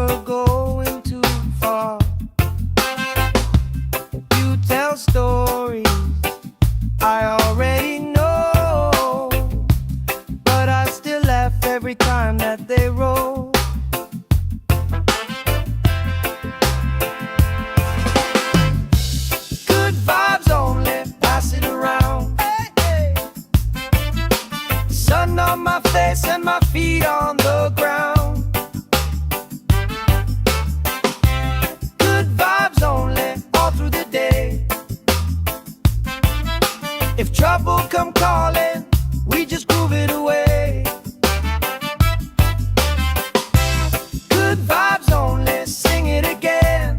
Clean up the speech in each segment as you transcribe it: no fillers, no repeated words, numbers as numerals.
never going too far. You tell stories I already know, but I still laugh every time that they roll. Good vibes only, pass it around. Hey, hey. Sun on my face and my feet on the ground. Good vibes only, all through the day. If trouble come calling, we just groove it away. Good vibes only, sing it again.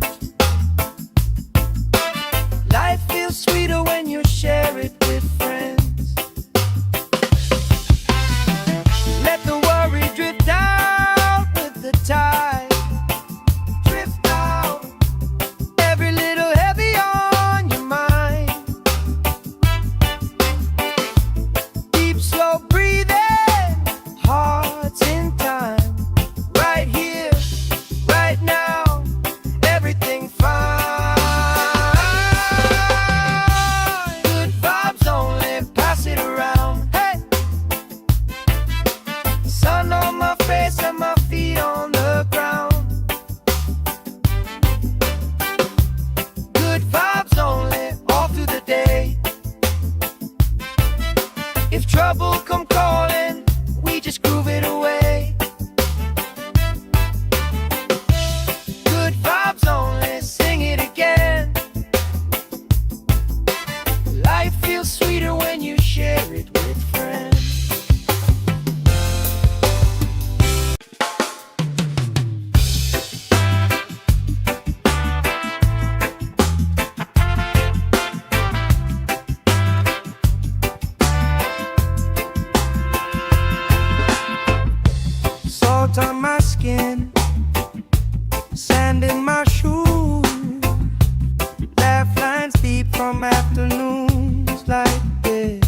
Life feels sweeter when you share it with friends. Let the worry drift out with the tide. Drift out, every little heavy on your mind. Deep, slow breathing, hearts in time. Right here, right now, everything fine. Good vibes only, pass it around. Hey, sun on my face and my feet on the ground. Good vibes only, all through the day. If trouble come calling, we just groove it away. Good vibes only, sing it again. Life feels sweeter when you share it with friends. Salt on my skin, sand in my shoes, laugh lines deep from afternoons like this.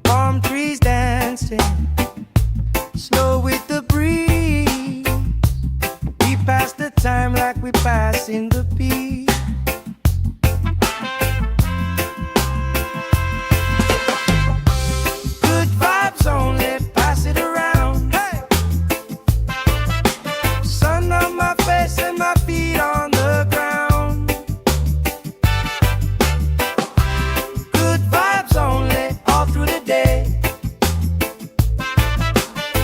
Palm trees dancing, slow with the breeze. We pass the time like we passing the beat. Good vibes only, pass it around. Hey, sun on my face and my feet on the ground. Good vibes only, all through the day.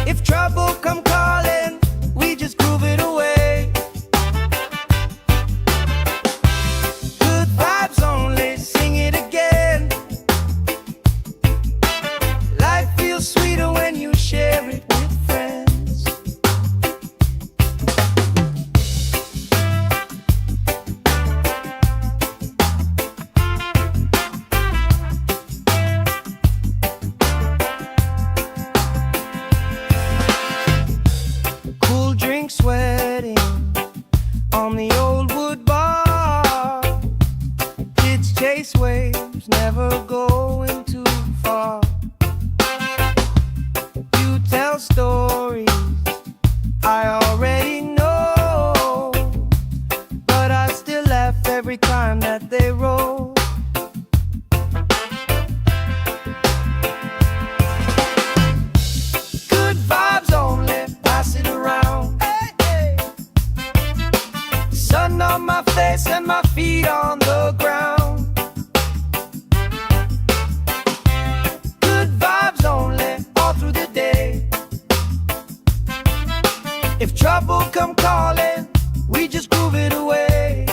If trouble come calling, we just groove it away. Good vibes only, sing it again. Life feels sweeter when you share it with friends. Cool drink sweating on the old wood bar. Kids chase waves, never going too far. You tell stories I already know, but I still laugh every time that they roll. Good vibes only, pass it around. Hey, hey. Sun on my face and my feet on the ground. Good vibes only, all through the day. If trouble come calling, we just groove it away.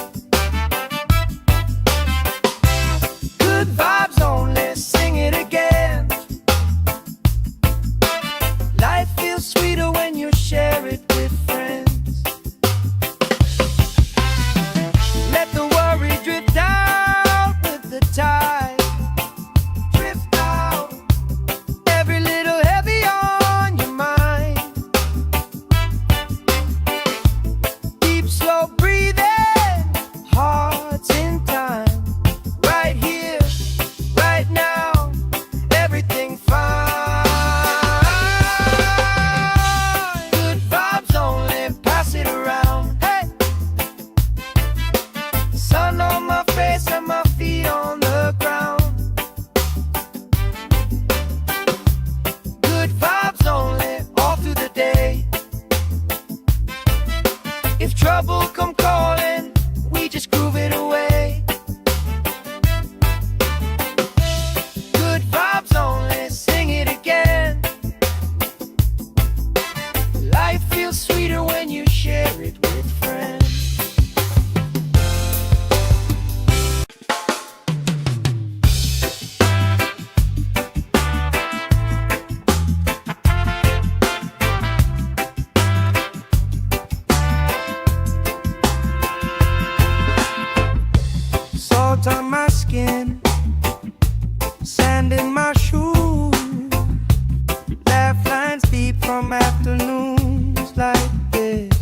from afternoons like this.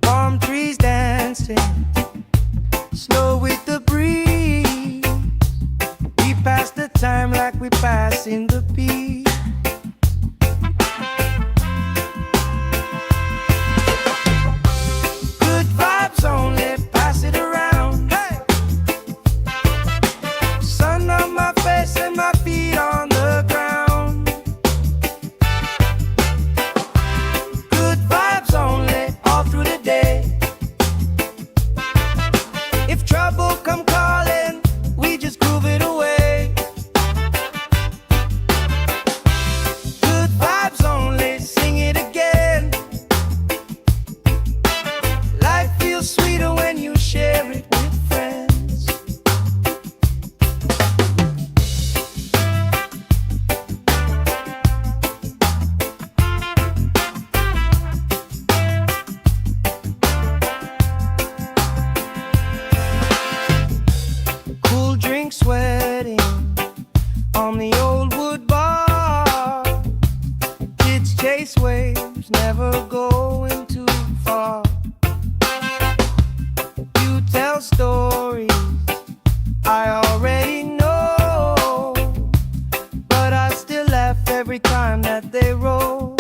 Palm trees dancing slow with the breeze. We pass the time like we pass in the beat. Good vibes only, pass it around. Hey! Sun on my face and my feet on the ground. Good vibes only, all through the day. If trouble come calling, we just groove it away. Good vibes only, sing it again. Life feels sweeter when you share it with friends. Cool drink sweating on the old wood bar. Kids chase waves, never going too far. You tell stories I already know, but I still laugh every time that they roll.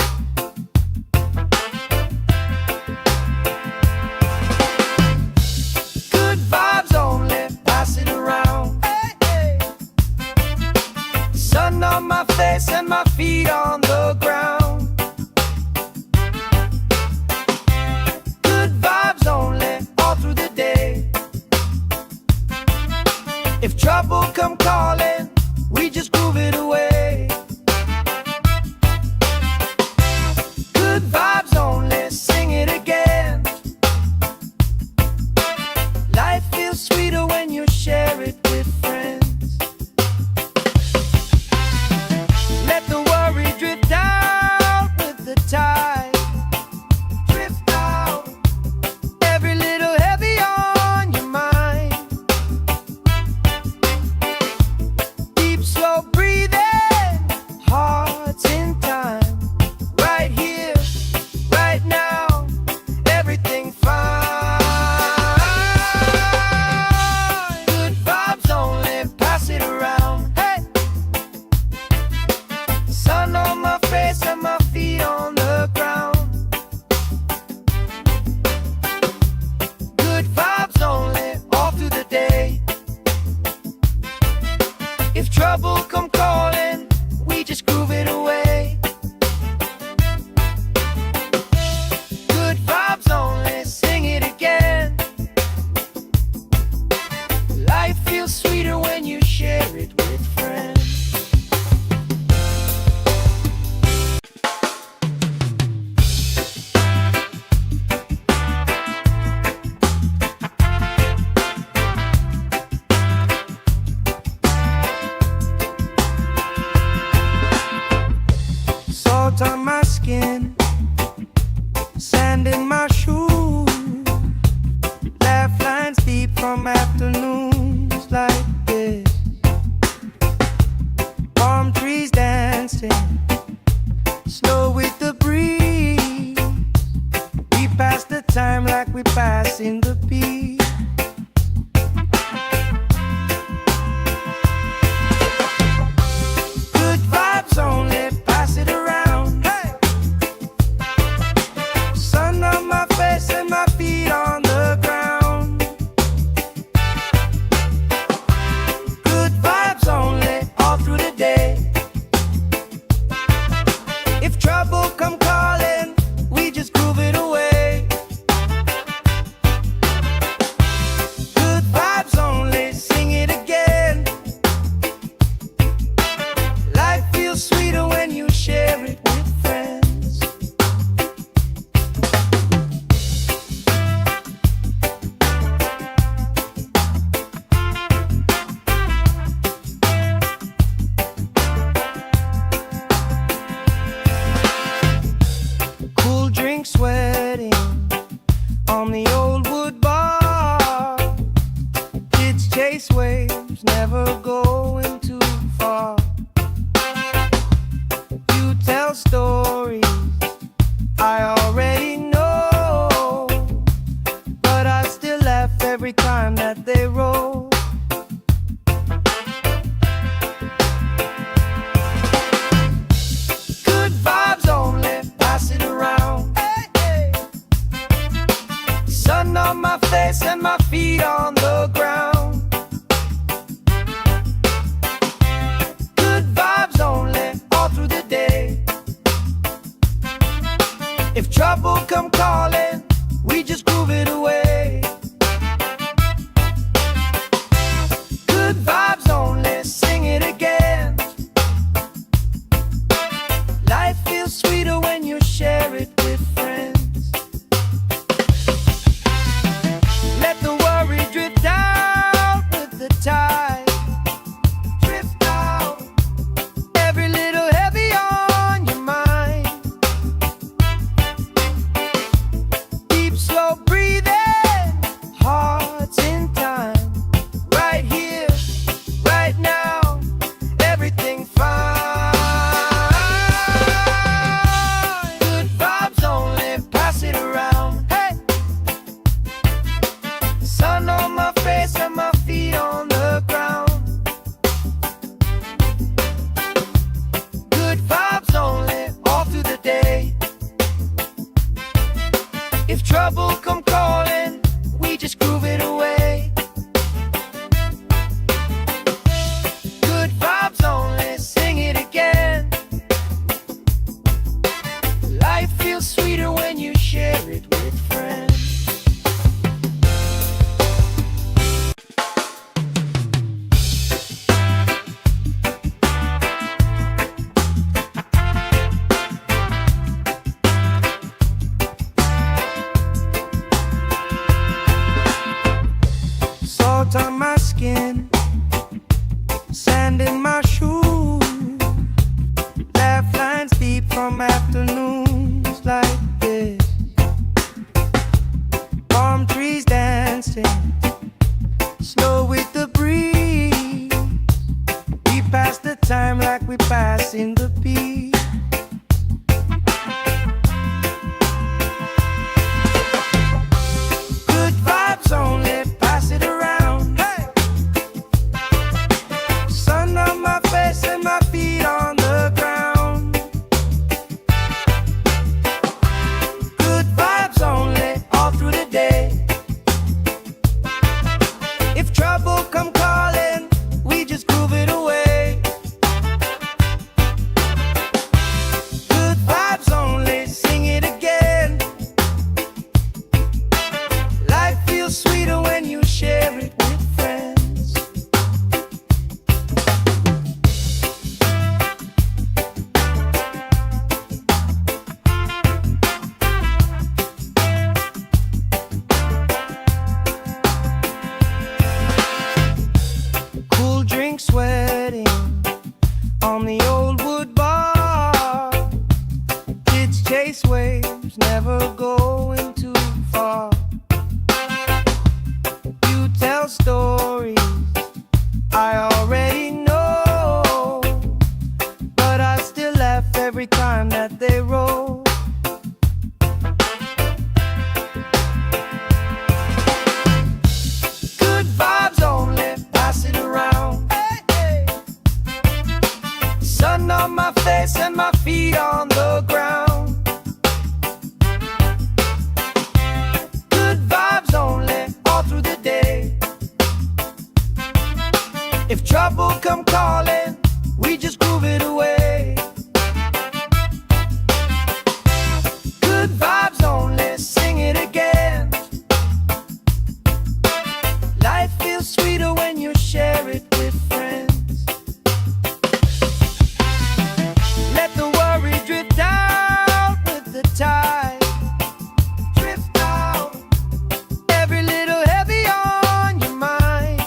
Good vibes only, pass it around. Hey, hey. Sun on my face and my feet on the ground. Good vibes only, all through the day. If trouble come calling, we just groove it away. Good vibes only, sing it again. Life feels sweeter when you share it with friends. Let the worry drift out with the tide. Drift out, every little heavy on your mind. Deep, slow breathing, hearts in time. Right here, right now, everything fine. Good vibes only, pass it around. Hey! Sun on my face and my feet on the ground. Good vibes only, all through the day. If trouble come calling, we just groove it away. Good vibes only, sing it again. Life feels sweeter when you share it with friends. Salt on my skin, sand in my shoes. Laugh lines deep from afternoons like this. Palm trees dancing slow with the breeze. We pass the time like we pass in the beat. Good vibes only, pass it around. Hey! Sun on my face and my feet on the ground. Good vibes only, all through the day. tell stories I already know, but I still laugh every time that they roll. Good vibes only, pass it around. Hey, hey. Sun on my face and my feet on the ground. Good vibes only, all through the day. If trouble come calling, we just groove it away. Good vibes only, sing it again. Life feels sweeter when you share it with friends. Let the worry drift out with the tide. Drift out, every little heavy on your mind. Deep, slow breathing, hearts in time. Right here, right now, everything fine. Good vibes only, pass it around. Hey, sun on my face and my feet on the ground. Good vibes only, all through the day. If trouble come calling, we just groove it away. Good vibes only, sing it again. Life feels sweeter when you share it with friends. Salt on my skin, sand in my shoes, laugh lines deep from afternoons like this. Palm trees dancing, slow with the breeze. We pass the time like we pass in the peace. Good vibes only, pass it around. Hey, sun on my face and my feet on the ground. Good vibes only, all through the day. If trouble come calling, we just groove it away. Good vibes only, sing it again. Life feels sweeter when you share it with friends. Cool drink sweating on the old wood bar. Kids chase waves, never going too far. You tell stories I already know, but I still laugh every time that they roll. Good vibes only, pass it around. Hey, hey. Sun on my face and my feet on the ground. Good vibes only, all through the day. If trouble come calling, we just groove it away. Good vibes only, sing it again. Life feels sweeter when you share it with friends. Let the worry drift out with the tide. Drift out, every little heavy on your mind.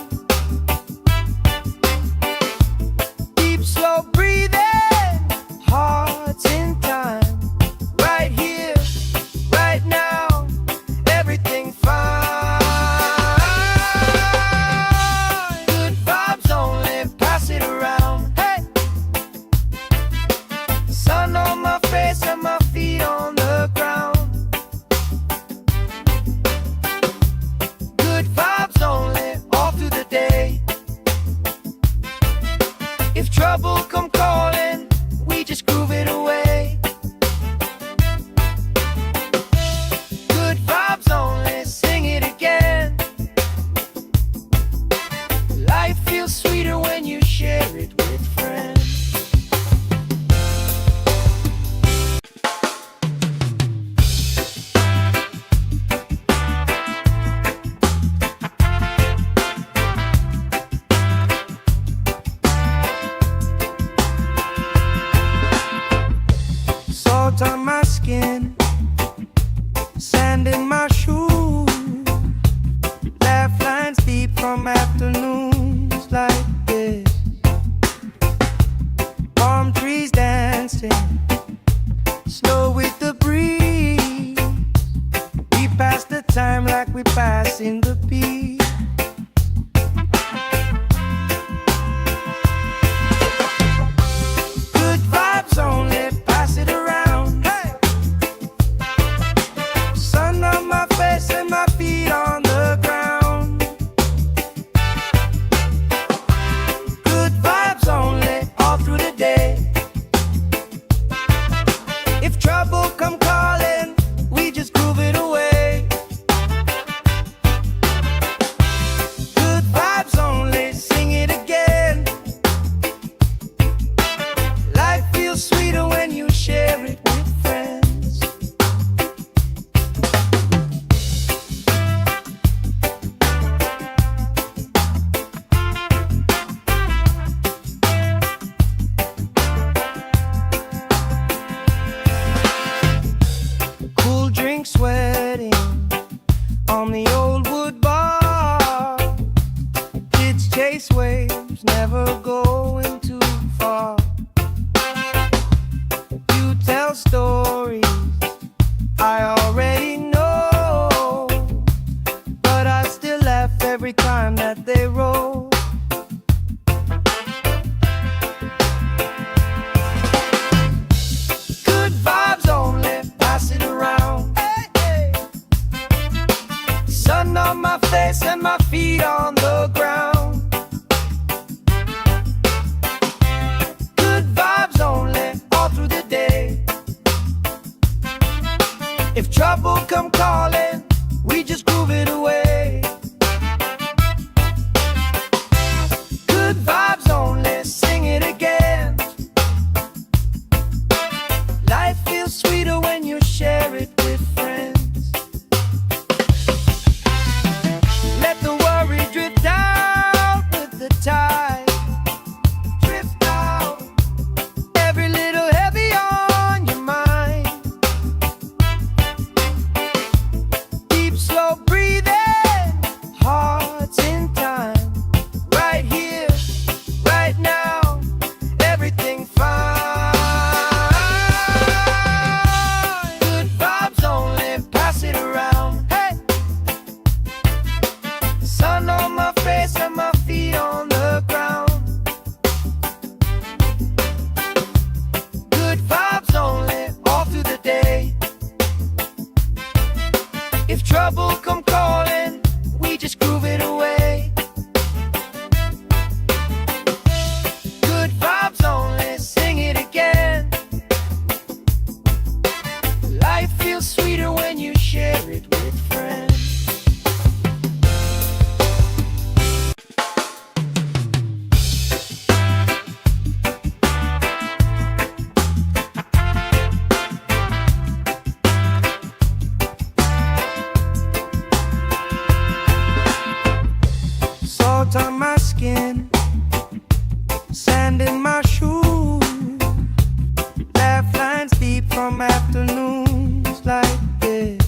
Salt on my skin, sand in my shoes, laugh lines deep from afternoons like this. Palm trees dancing, slow with the breeze. We pass the time like we pass in the beat. Good vibes only, pass it around. Hey! Sun on my face and my feet on the ground. Good vibes only, all through the day. If trouble come calling, we just groove it away. Good vibes only, sing it again. Life feels sweeter when you share it with friends. Cool drink sweating on the old wood bar. Kids chase waves, never going too far. You tell stories I already know, but I still laugh every time that they roll. Good vibes only, pass it around. Hey, hey. Sun on my face and my feet on the ground. Good vibes only, all through the day. If trouble come calling, we just groove it away. Good vibes only, sing it again. Life feels sweeter when you share it with friends. Let the worry drift out with the tide. Drift out, every little heavy on your mind. Deep, slow breathing, hearts in time. Right here, right now, everything fine. Good vibes only, pass it around. Hey! Sun on my face and my feet on the ground. Good vibes only, all through the day. If trouble come calling, we just groove it away. Good vibes only, sing it again. Life feels sweeter when you share it with friends. Salt on my skin, sand in my shoes, laugh lines deep from afternoons like this.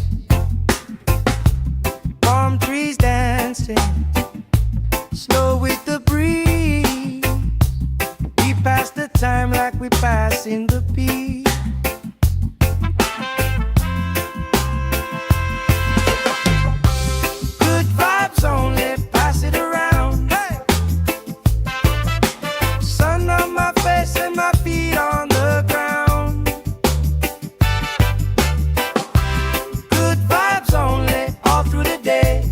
Palm trees dancing, slow with the breeze. We pass the time like we pass in the beat. Good vibes only, pass it around. Hey! Sun on my face and my feet on the ground. Good vibes only, all through the day.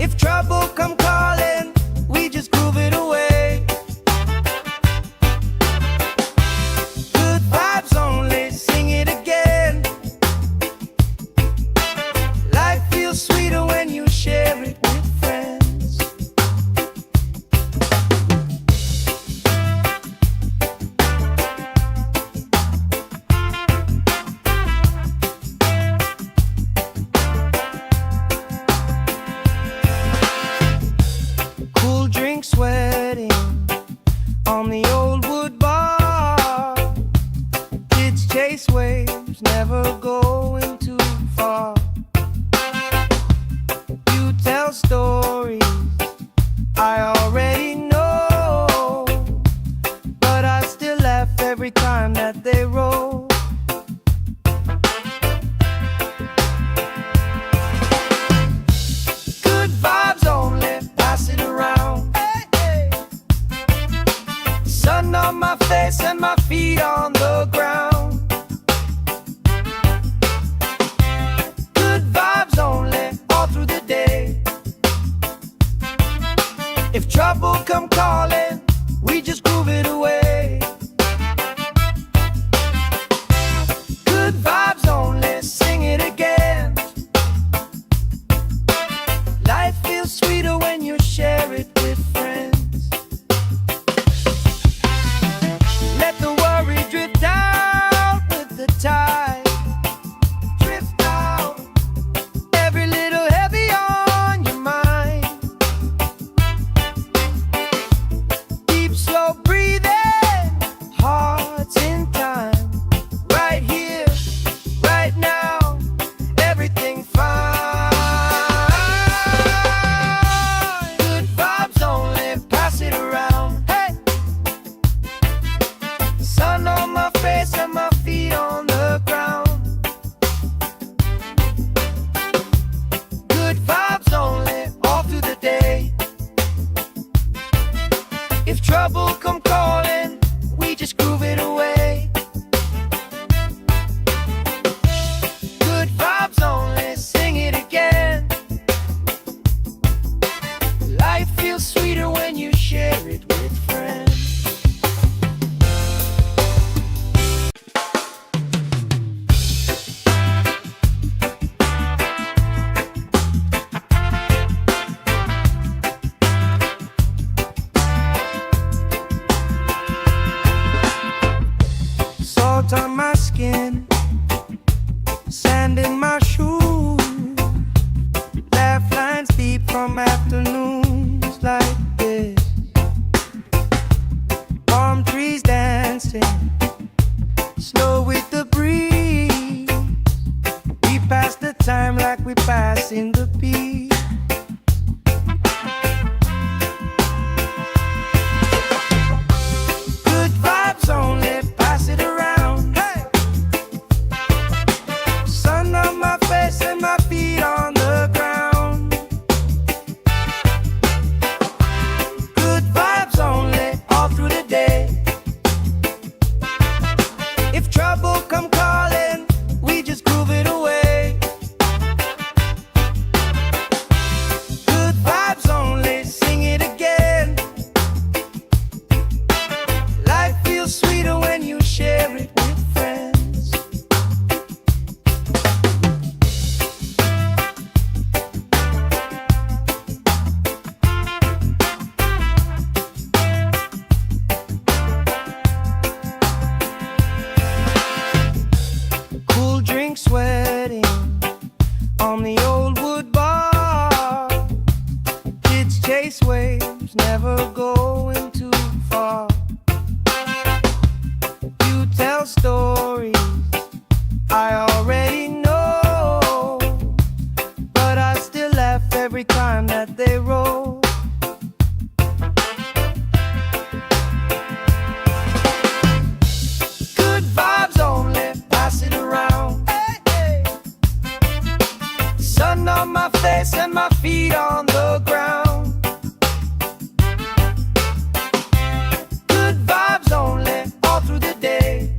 If trouble come calling, we just groove it away. chase waves, never going too far. You tell stories I already know, but I still laugh every time that they roll. Good vibes only, pass it around. Hey, hey. Sun on my face and my feet on the ground. Good vibes only, all through the day. If trouble come calling, we just groove it away. Good vibes only, sing it again. Life feels sweeter when you share it with friends. Let the worry drift out with the tide. Drift out, every little heavy on your mind. Deep, slow breathing, hearts in time. Right here, right now, everything fine. Good vibes only, pass it around. Hey, sun on my face and my feet on the ground. Good vibes only, all through the day. If trouble come calling, we just groove it away. Good vibes only, sing it again. Life feels sweeter when you share it with friends. Salt on my skin, sand in my shoes. Laugh lines deep from afternoons like this. Palm trees dancing, slow with the breeze. We pass the time like we pass in the beat. Good vibes only, pass it around. Hey, sun on my face and my feet on the ground. Good vibes only, all through the day. If trouble come calling, we just groove it away. Good vibes only, sing it again. Life feels sweeter when you share it with friends. Cool drink sweating on the old wood bar. Kids chase waves, never going too far. You tell stories I already know, but I still laugh every time that they roll. Good vibes only, pass it around. Hey, hey. Sun on my face and my feet on the ground. Good vibes only, all through the day.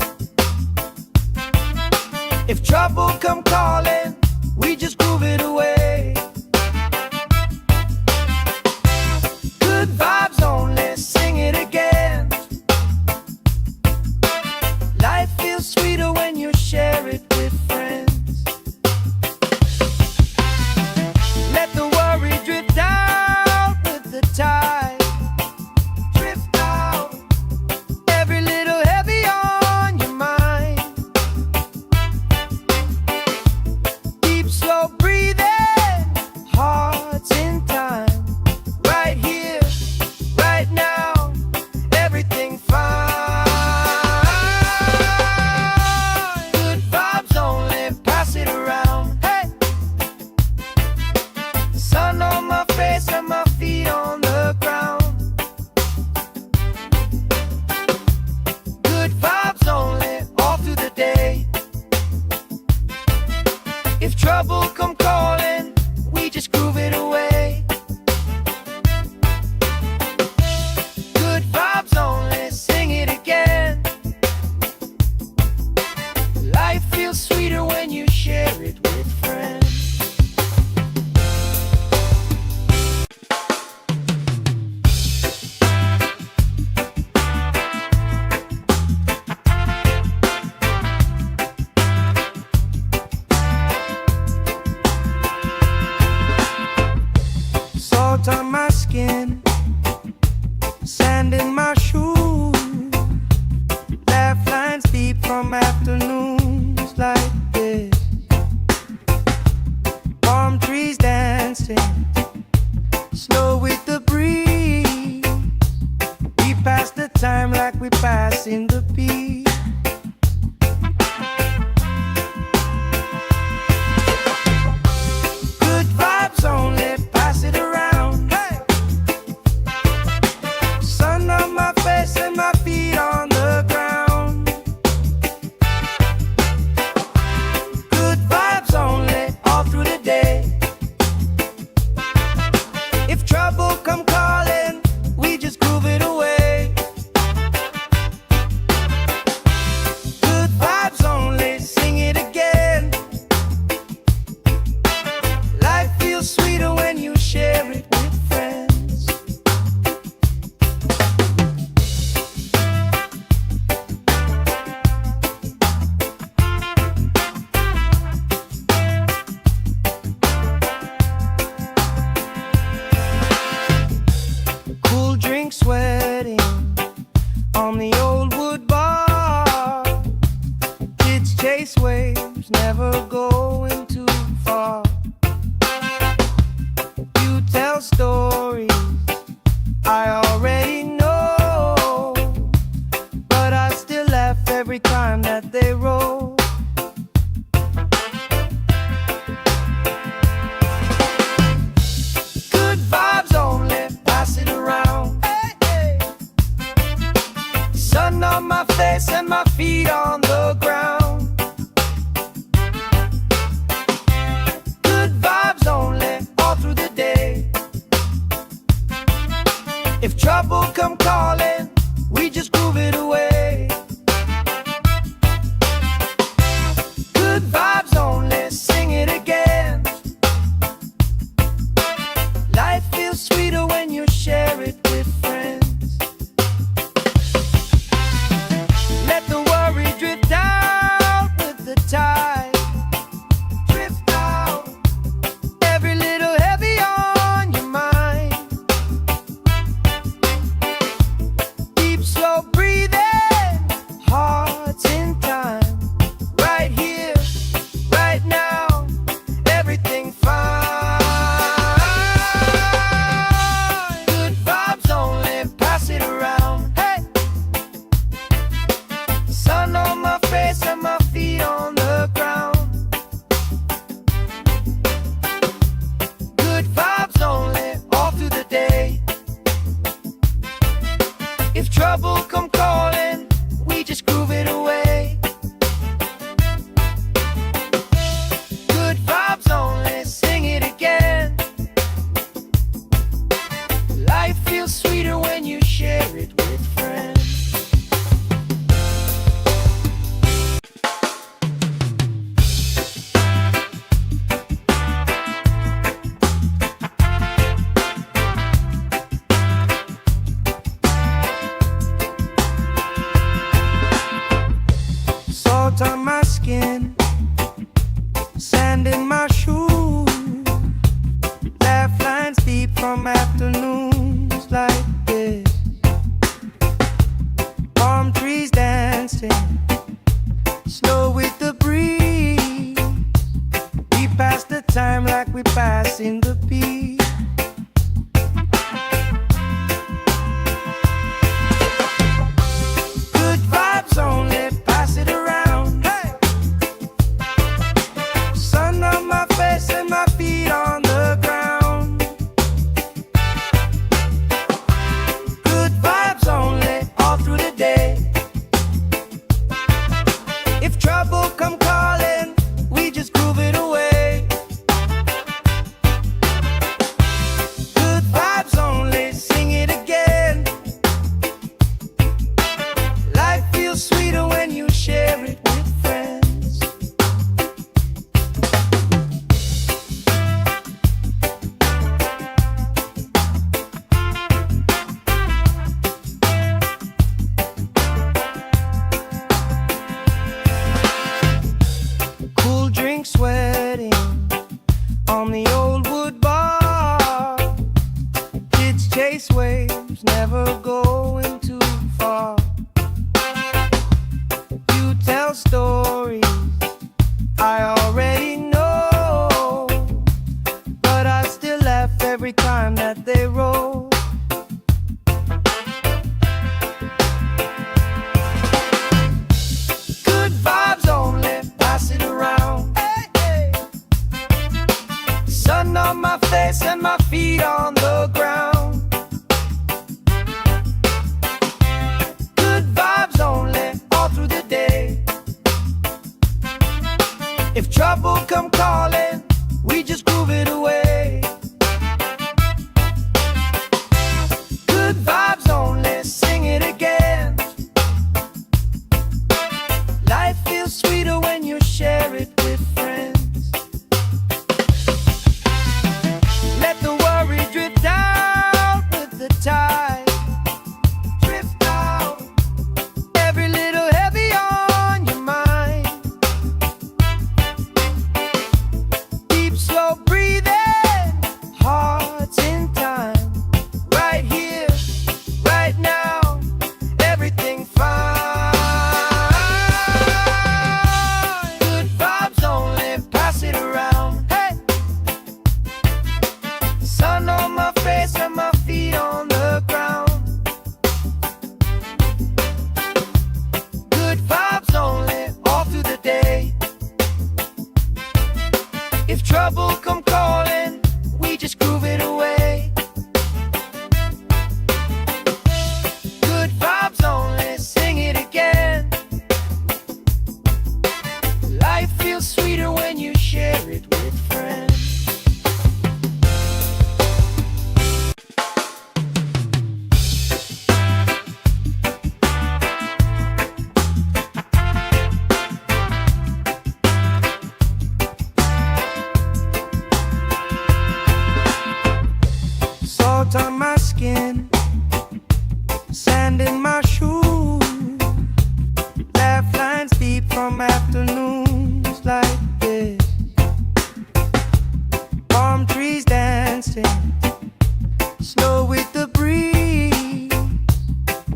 passing the beat. Good vibes only, pass it around. Hey! Sun on my face and my feet on the ground. Good vibes only, all through the day. If trouble come calling, we just groove it away. Good vibes only, sing it again. Life feels sweeter when you share it with friends. Cool drink sweating on the old wood bar. Kids chase waves, never going too far. You tell stories I already know, but I still laugh every time that they roll. Good vibes only, pass it around. Hey, hey. Sun on my face and my feet on the ground. Good vibes only, all through the day. If trouble come calling, we just groove it away. Good vibes only, sing it again. Life feels sweeter when you share it with friends. Let the worry drift out with the tide. Drift out, every little heavy on your mind. Deep, slow breathing, hearts in time. Right here, right now, everything fine. Good vibes only, pass it around. Hey! Sun on my face and my feet on the ground. Good vibes only, all through the day. If trouble come calling, we just groove it away. Good vibes only, sing it again. Life feels sweeter when you share it with friends. Salt on my skin, sand in my shoes. Laugh lines deep from afternoons like this. Palm trees dancing, slow with the breeze. We pass the time like we pass in the beat. Good vibes only, pass it around. Hey! Sun on my face and my feet on the ground. Good vibes only, all through the day. If trouble come calling, we just groove it away. Good vibes only, sing it again. Life feels sweeter when you share it with friends. Cool drink sweating on the old wood bar. Kids chase waves, never going too far. You tell stories I already know, but I still laugh every time that they roll. come calling, we just groove it away. Good vibes only, sing it again. Life feels sweeter when you share it with friends. Let the worry drift out with the tide. Drift out, every little heavy on your mind. Deep, slow breathing, hearts in time. Right here, right now, everything fine. Good vibes only, pass it around. Hey! Sun on my face and my feet on the ground. Good vibes only, all through the day. If trouble come calling, we just groove it away. Good vibes only, sing it again. Life feels sweeter when you share it with friends. Salt on my skin, sand in my shoes, laugh lines deep from afternoons like this. Palm trees dancing, slow with the breeze.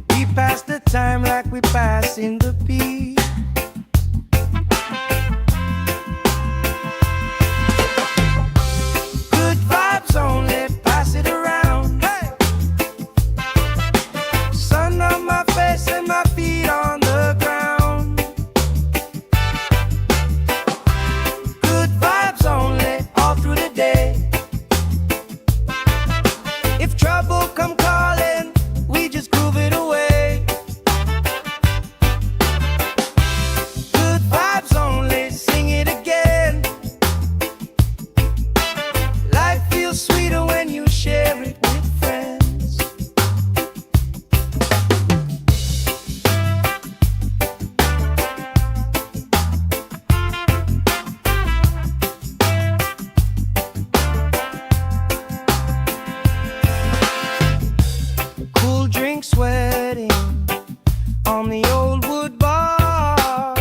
We pass the time like we pass in the beat. Good vibes only, pass it around. Hey! Sun on my face and my feet on the ground. Good vibes only, all through the day. If trouble come calling, we just groove it away. Good vibes only, sing it again. Life feels sweeter when you share it with friends. Cool drink sweating on the old wood bar.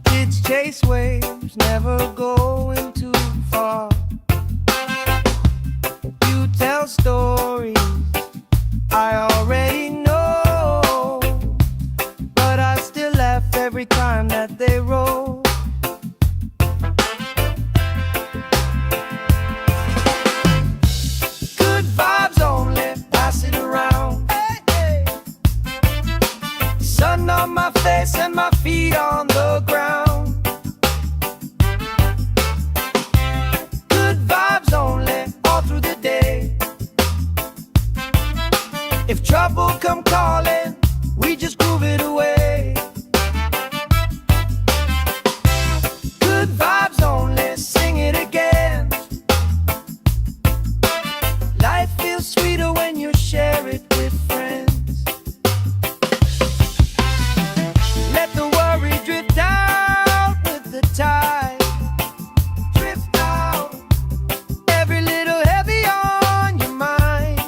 Kids chase waves, never going too far. You tell stories I already know, but I still laugh every time that they roll. Good vibes only, pass it around. Hey, hey. Sun on my face and my feet on the ground. Good vibes only, all through the day. If trouble come calling, we just groove it away. Good vibes only, sing it again. Life feels sweeter when you share it with friends. Let the worry drift out with the tide. Drift out, every little heavy on your mind.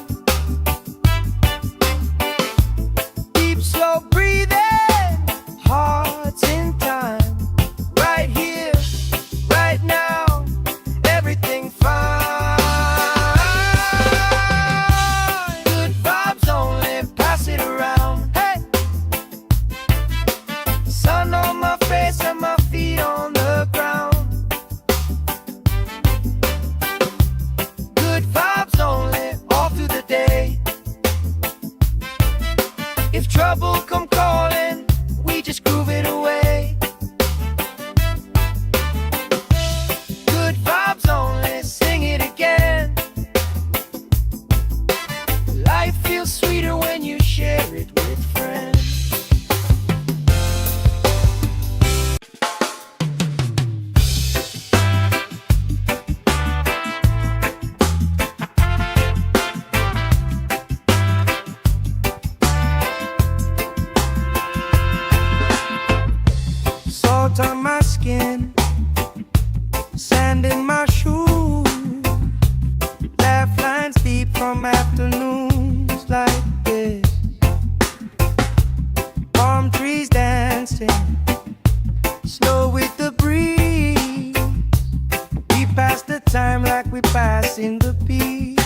Salt on my skin, sand in my shoes, laugh lines deep from afternoons like this. Palm trees dancing, slow with the breeze. We pass the time like we pass in the peace.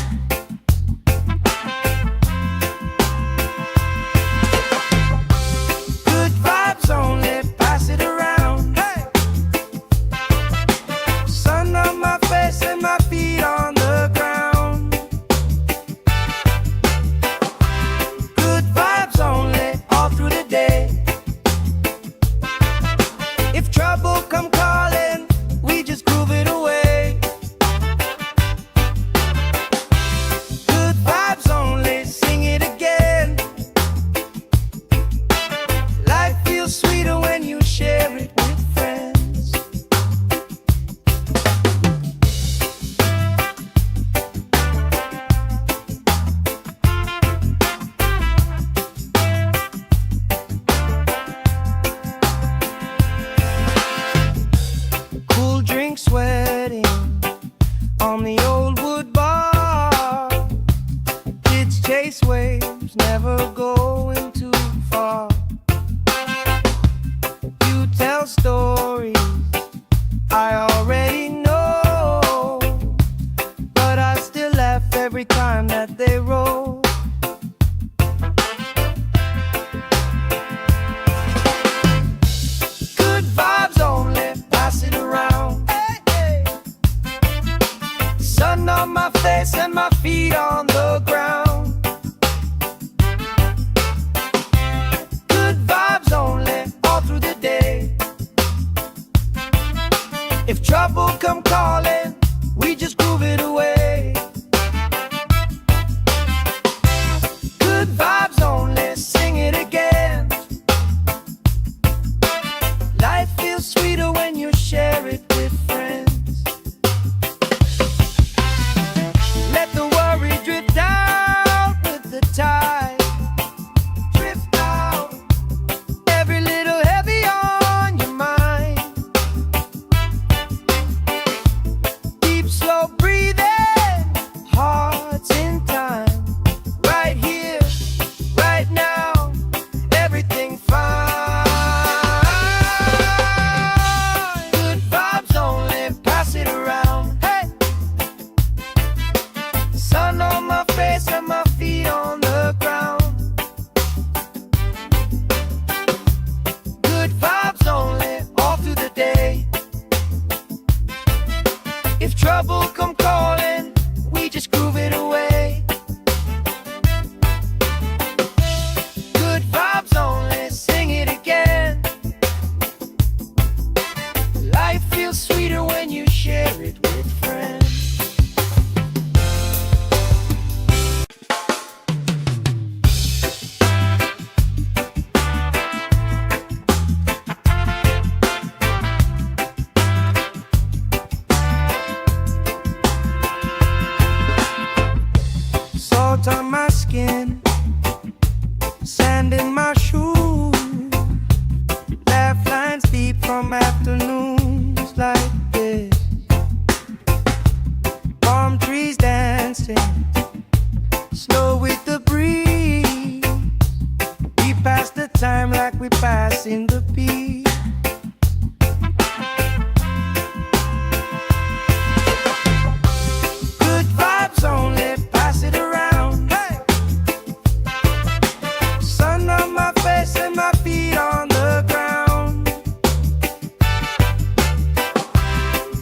Good vibes only, pass it around. Hey! Sun on my face and my feet on the ground. Good vibes only, all through the day. If trouble come calling, we just groove it away. Good vibes only, sing it again. Life feels sweeter when you share it with friends. Cool drink sweating on the old wood bar. Kids chase waves, never going too far. You tell stories I already know, but I still laugh every time that they roll. Good vibes only, pass it around. Hey, hey. Sun on my face and my feet on the ground. Good vibes only, all through the day. If trouble come calling, we just groove it away. Good vibes only, sing it again. Life feels sweeter when you share it with friends. Let the worry drift out with the tide. Drift out, every little heavy on your mind. Deep, slow breathing, hearts in time. Right here, right now, everything fine. Good vibes only, pass it around. Hey! Sun on my face and my feet on the ground. Good vibes only, all through the day. If trouble come calling, we just groove it away. Good vibes only, sing it again. Life feels sweeter when you share it with friends. Salt on my skin, sand in my shoes, laugh lines deep from afternoons like this. Palm trees dancing, slow with the breeze. We pass the time like we pass in the peace. Good vibes only, pass it around. Hey! Sun on my face and my feet on the ground.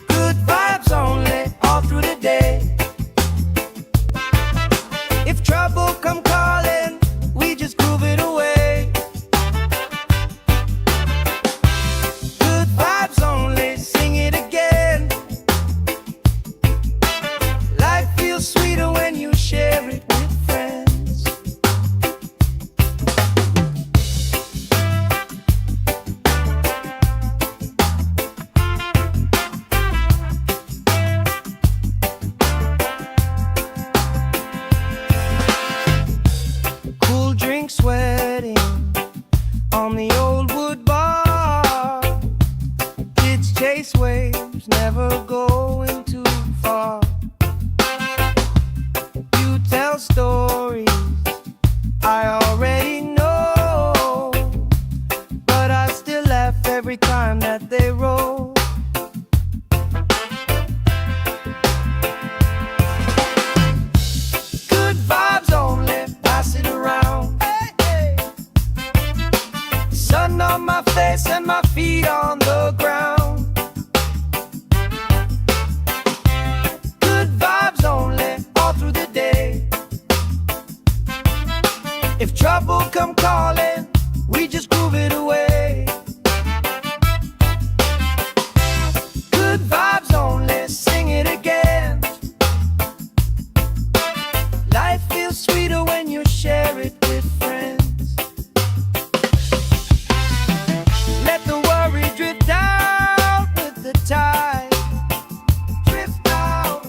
Good vibes only, all through the day. If trouble come calling, we just groove it away. Good vibes only, sing it again. Life feels sweeter when you share it with friends. Cool drink sweating on the old wood bar. chase waves, never going too far. You tell stories I already know, but I still laugh every time that they roll. Good vibes only, pass it around. Hey, hey. Sun on my face and my feet on the ground. Good vibes only, all through the day. If trouble come calling, we just groove it away. Good vibes only, sing it again. Life feels sweeter when you share it with friends. Let the worry drift out with the tide. Drift out,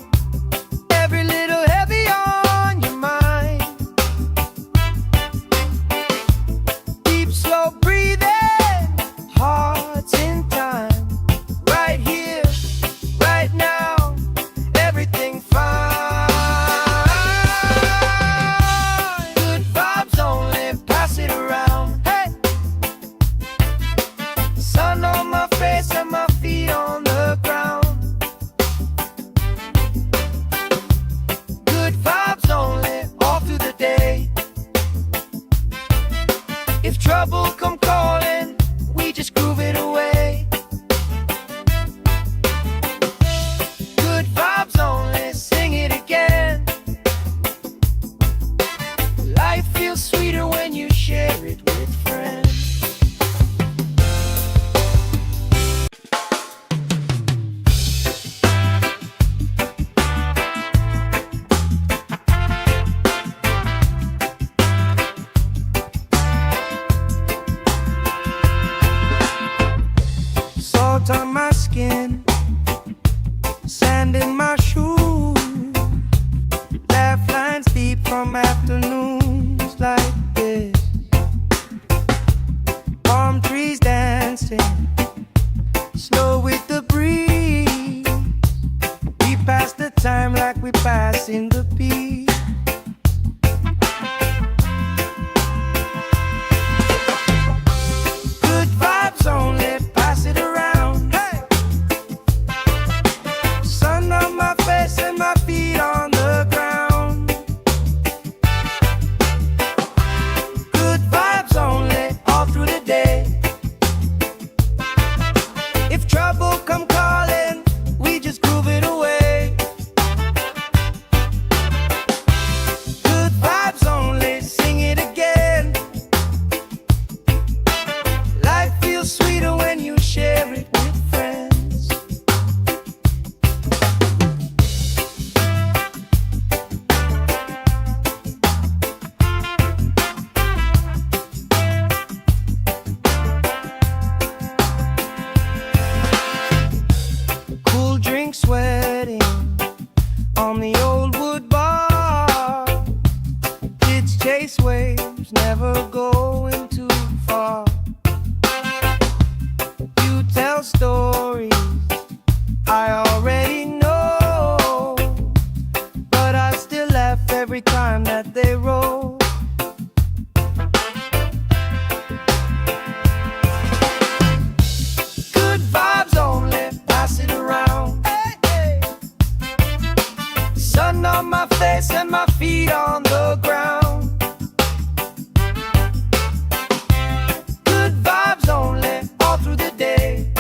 every little heavy on your mind. Deep, slow breathing, hearts in time. Right here, right now, everything fine. Good vibes only, pass it around. Hey! Sun on my face and my feet on the ground. Good vibes only, all through the day. If trouble come calling, we just groove it away. Good vibes only, sing it again. Life feels sweeter when you share it with friends. Salt on my skin, sand in my shoes. Laugh lines deep from afternoons like this. Palm trees dancing, slow with the breeze. We pass the time like we pass in the beat. Good vibes only, pass it around. Hey! Sun on my face and my feet on the ground. Good vibes only, all through the day. If trouble come calling, we just groove it away. Good vibes only, sing it again. Life feels sweeter when you share it with friends. Cool drink sweating on the old wood bar. Kids chase waves, never going too far. You tell stories I already know, but I still laugh every time that they roll. Good vibes only, pass it around. Hey, hey. Sun on my face and my feet on the ground. Good vibes only, all through the day.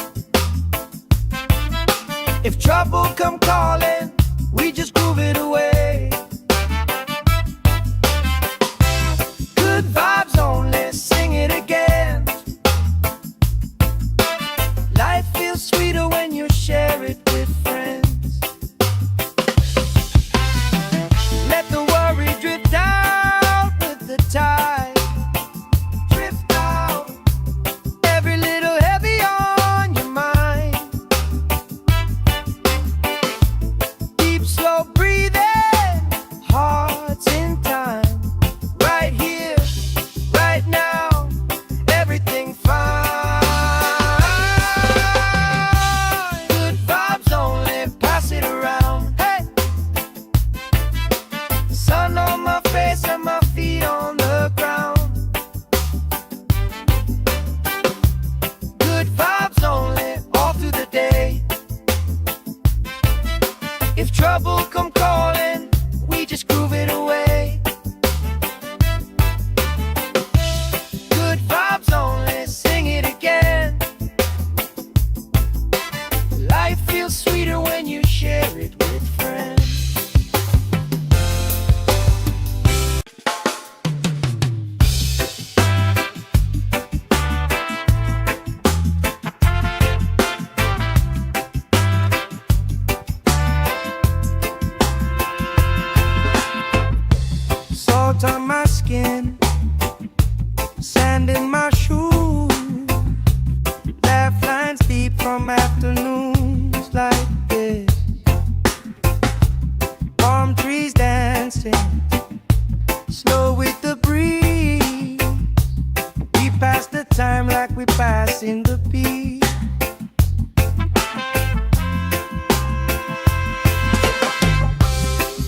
passing the peace.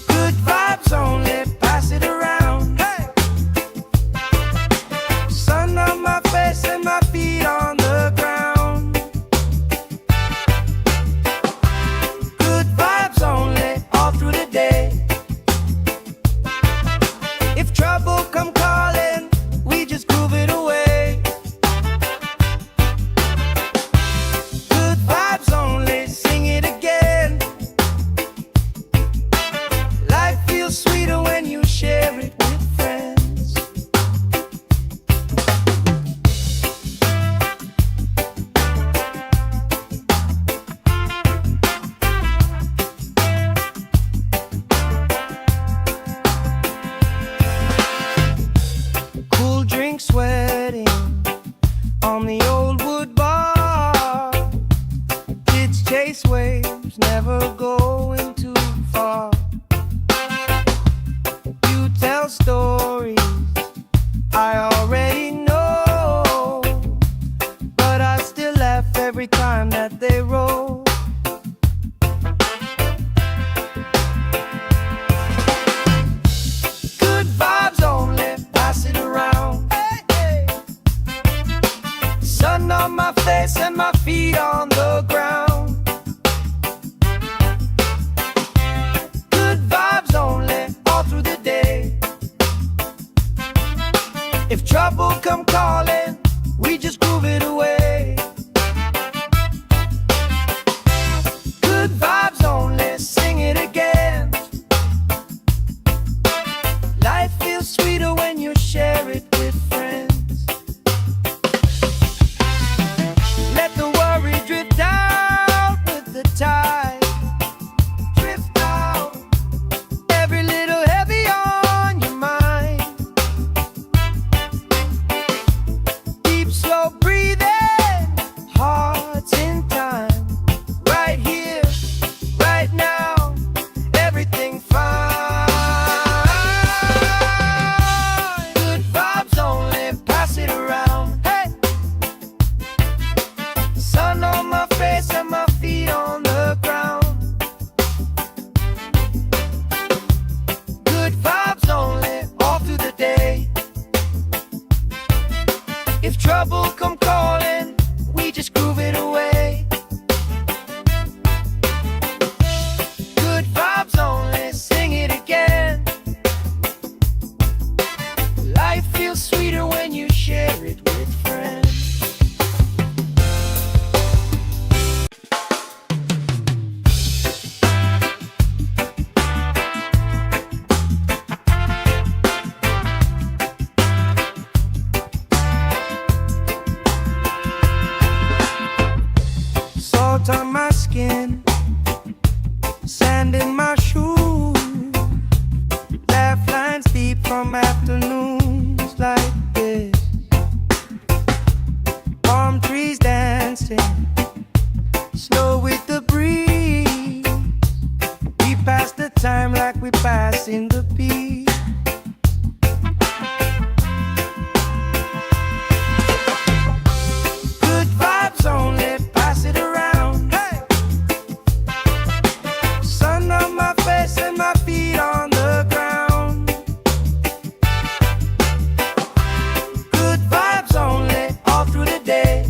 Good vibes only, pass it around. Hey! Sun on my face and my feet on the ground. Good vibes only, all through the day. If trouble come calling, we just groove it away. Good vibes only, sing it again. Life feels sweeter when you share it with friends. Cool drink sweating on the old wood bar. Kids chase waves, never going too far. You tell stories I already know, but I still laugh every time that they roll. Good vibes only, pass it around. Hey, hey. Sun on my face and my feet on the ground. Good vibes only, all through the day. If trouble come calling, we just groove it away. Good vibes only, sing it again. Life feels sweeter when you share it with friends. Let the worry drift out with the tide. Drift out, every little heavy on your mind. Deep, slow breathing, hearts in time. Right here, right now, everything fine. Good vibes only, pass it around. Hey! Sun on my face and my feet on the ground. Good vibes only, all through the day. If trouble come calling, we just groove it away. Good vibes only, sing it again. Life feels sweeter when you share it with friends. Salt on my skin, sand in my shoes. Laugh lines deep from afternoons like this. Palm trees dancing, slow with the breeze. We pass the time like we pass in the peace. Good vibes only, pass it around. Hey! Sun on my face and my feet on the ground. Good vibes only, all through the day.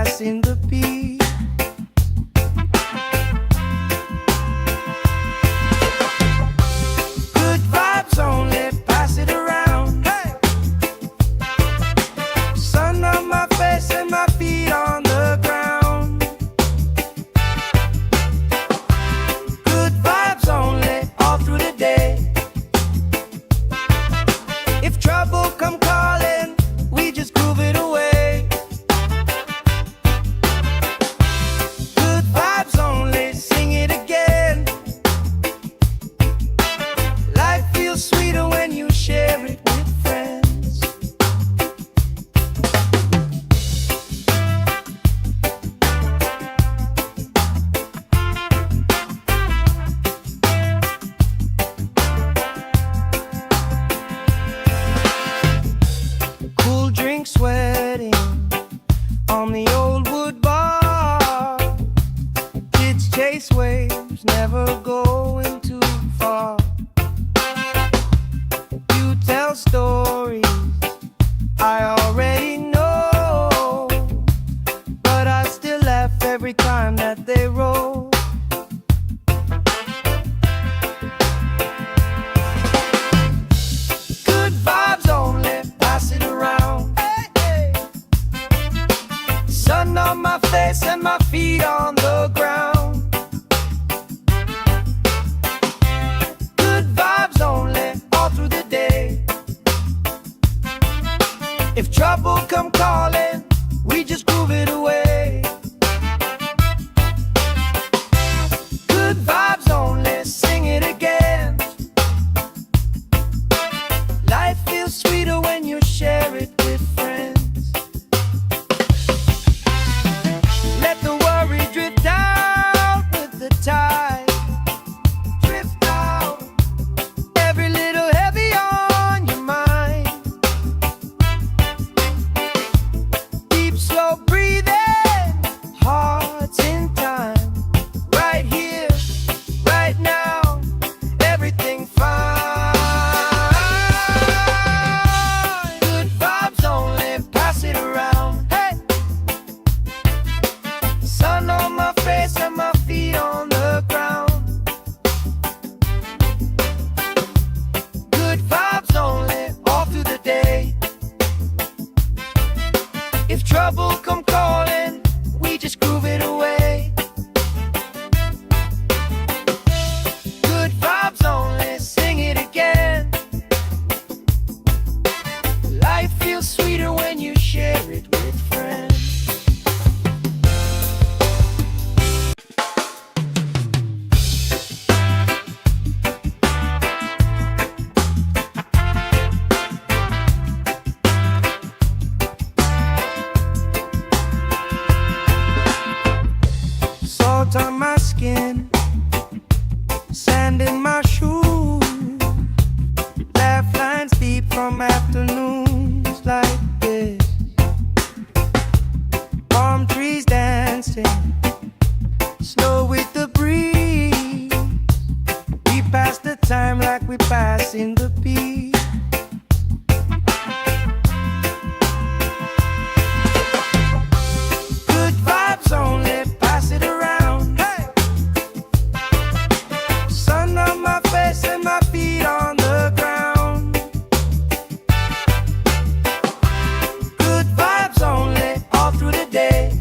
passing the beat. Good vibes only, pass it around. Hey! Sun on my face and my feet on the ground. Good vibes only, all through the day. If trouble come calling, we just groove it away. Good vibes only, sing it again. Life feels sweeter when you share it with friends. Cool drink sweating on the old wood bar. Kids chase waves, never going too far. You tell stories I already know, but I still laugh every time that they roll. Good vibes only, pass it around. Hey, hey. Sun on my face and my feet on the ground. Good vibes only, all through the day. If trouble come calling, we just groove it away. Good vibes only, sing it again. Life feels sweeter when you share it with friends. Let the worry drift out with the tide. Drift out, every little heavy on your mind. Deep, slow breathing, hearts in time. Right here, right now, everything fine. Good vibes only, pass it around. Hey! Sun on my face and my feet on the ground. Good vibes only, all through the day. If trouble come calling, we just groove it away. Good vibes only, sing it again. Life feels sweeter when you share it with friends. Salt on my skin, sand in my shoes. Laugh lines deep from afternoons like this. Palm trees dancing, slow with the breeze. We pass the time like we pass in the beat. Good vibes only, pass it around. Hey! Sun on my face and my feet on the ground. Good vibes only, all through the day.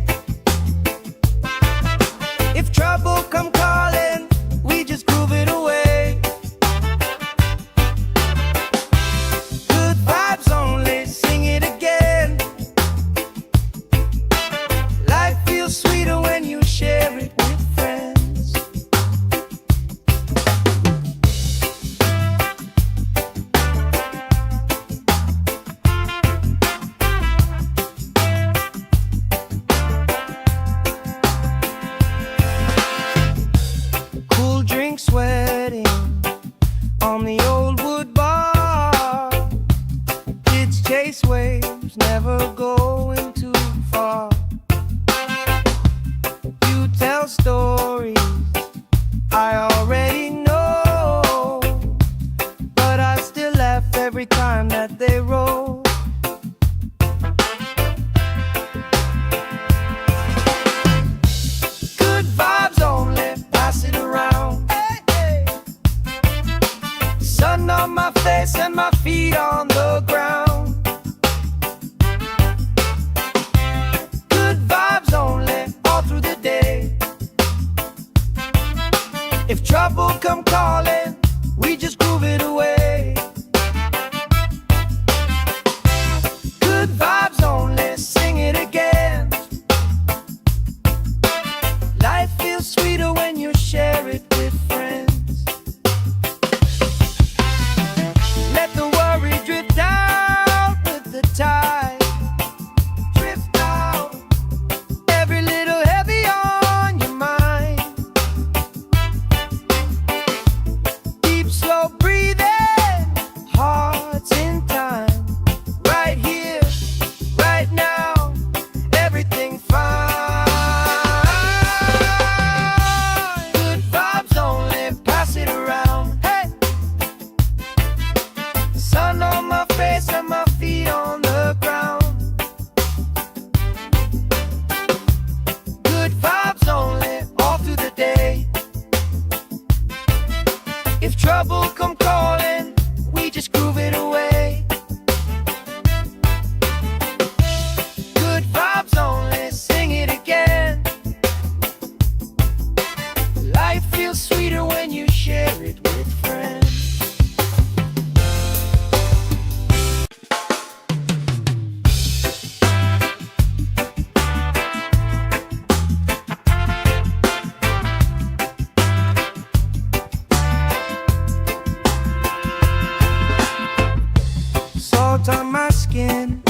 skin,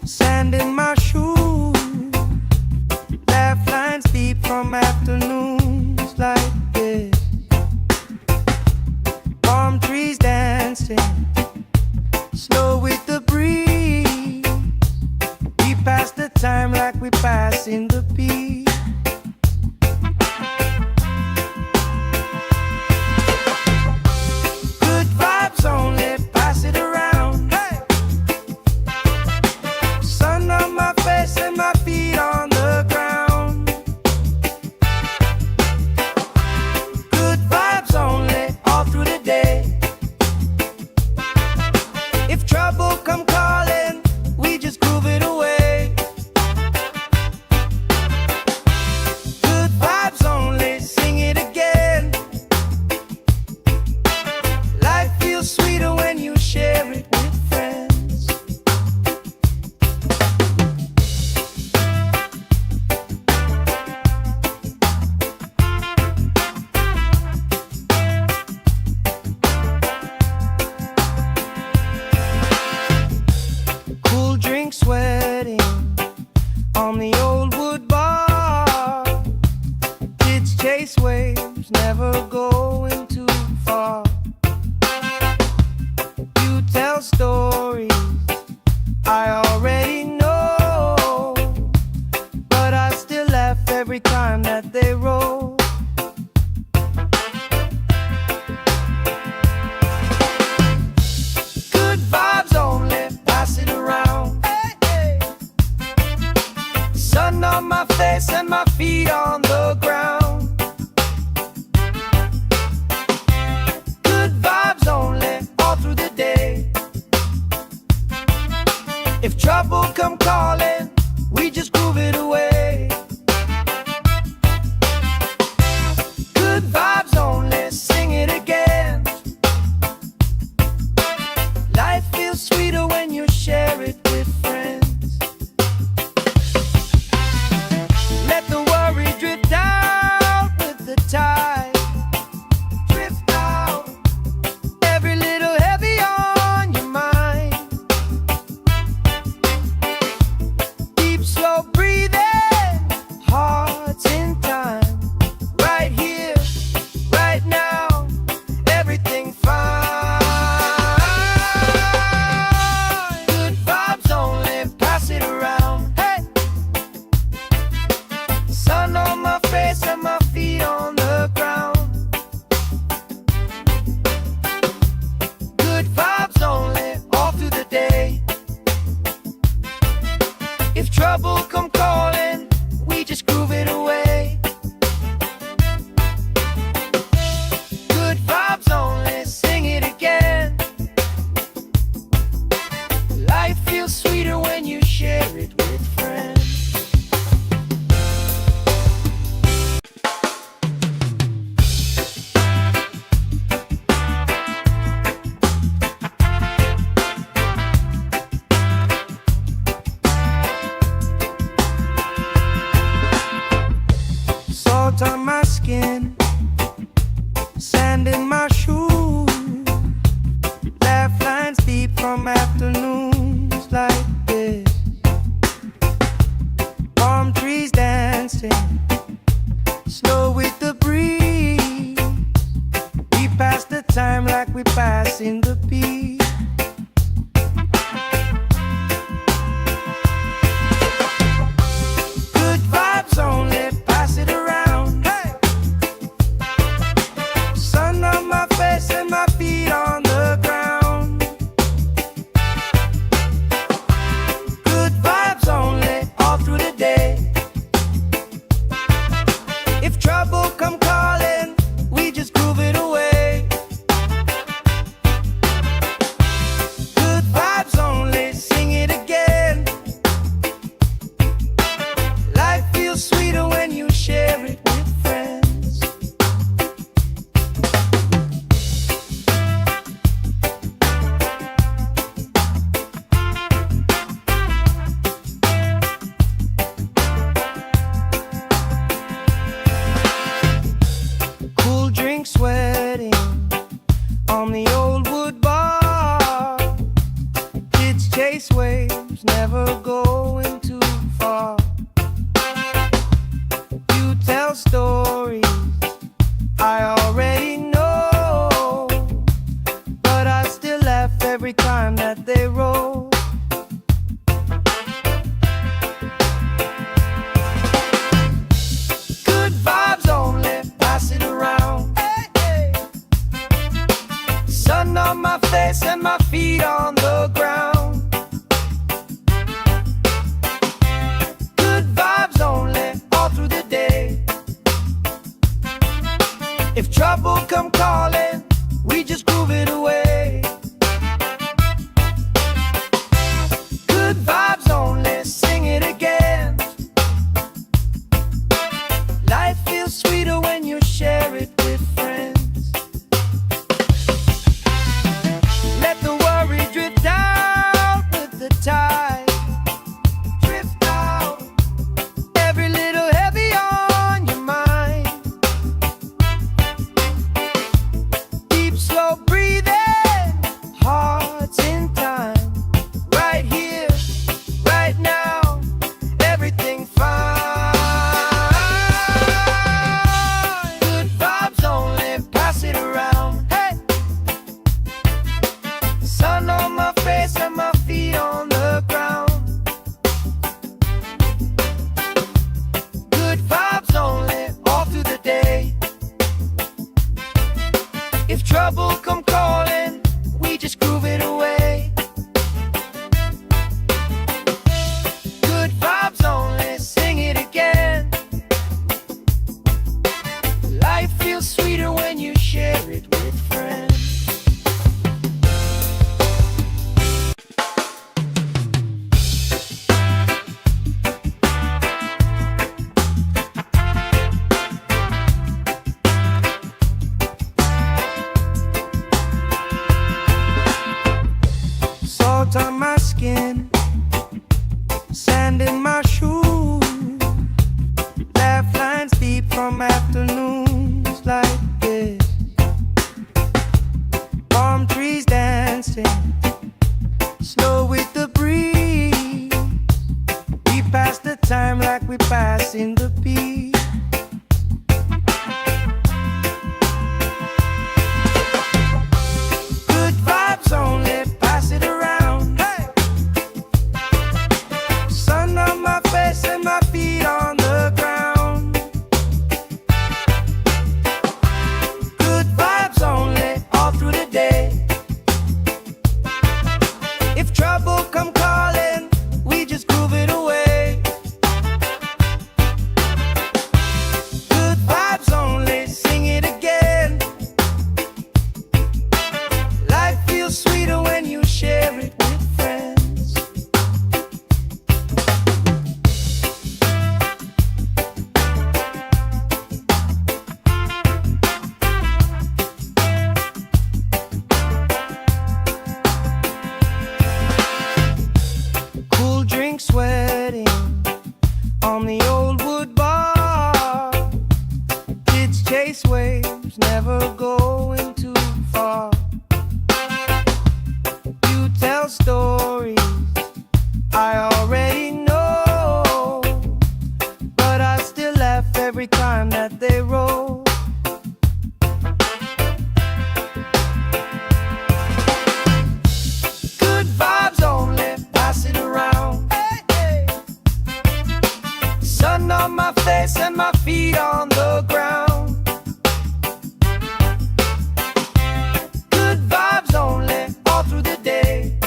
sand in my shoes, laugh lines deep from afternoons like this. Palm trees dancing, slow with the breeze. We pass the time like we pass in the peace. Good vibes only, pass it around. Hey! Sun on my face and my feet on the ground. Good vibes only, all through the day. If trouble come calling, we just groove it away. Good vibes only, sing it again. Life feels sweeter when you share it with friends. Cool drink sweating on the old wood bar. Kids chase waves, never going too far. You tell stories I already know, but I still laugh every time that they roll. Good vibes only, pass it around. Hey, hey. Sun on my face and my feet on the ground. Good vibes only, all through the day. If trouble come calling, we just groove it away. Good vibes only, sing it again. Life feels sweeter when you share it with friends. Let the worry drift out with the tide. Drift out, every little heavy on your mind. Deep, slow breathing, hearts in time. Right here, right now, everything fine. Good vibes only, pass it around. Hey! Sun on my face and my feet on the ground. Good vibes only, all through the day. If trouble come calling, we just groove it away. Good vibes only, sing it again. Life feels sweeter when you share it with friends. Salt on my skin, sand in my shoes, laugh lines deep from afternoons like this. Palm trees dancing, slow with the breeze. We pass the time like we pass in the peace. Good vibes only, pass it around. Hey! Sun on my face and my feet on the ground. Good vibes only, all through the day. If trouble come calling, we just groove it away. tell stories I already know, but I still laugh every time that they roll. Good vibes only, pass it around. Hey, hey. Sun on my face and my feet on the ground. Good vibes only, all through the day. If trouble come calling, we just groove it away. Good vibes only, sing it again. Life feels sweeter when you share it with friends. Let the worry drift out with the tide. Drift out, every little heavy on your mind. Deep, slow breathing, hearts in time. Right here, right now, everything fine. Good vibes only, pass it around. Hey, sun on my face and my feet on the ground. Good vibes only, all through the day. If trouble come calling, we just groove it away. Good vibes only, sing it again. Life feels sweeter when you share it with friends. Salt on my skin, sand in my shoes, laugh lines deep from afternoons like this. Palm trees dancing, slow with the breeze. We pass the time like we pass in the beat. Good vibes only, pass it around. Hey, sun on my face and my feet on the ground. Good vibes only, all through the day. If trouble come calling, we just groove it away. Good vibes only, sing it again. Life feels sweeter when you share it with friends. Cool drink sweating on the old wood bar. Kids chase waves, never going too far. You tell stories I already know, but I still laugh every time that they roll. Good vibes only, pass it around. Hey, hey. Sun on my face and my feet on the ground. Good vibes only, all through the day.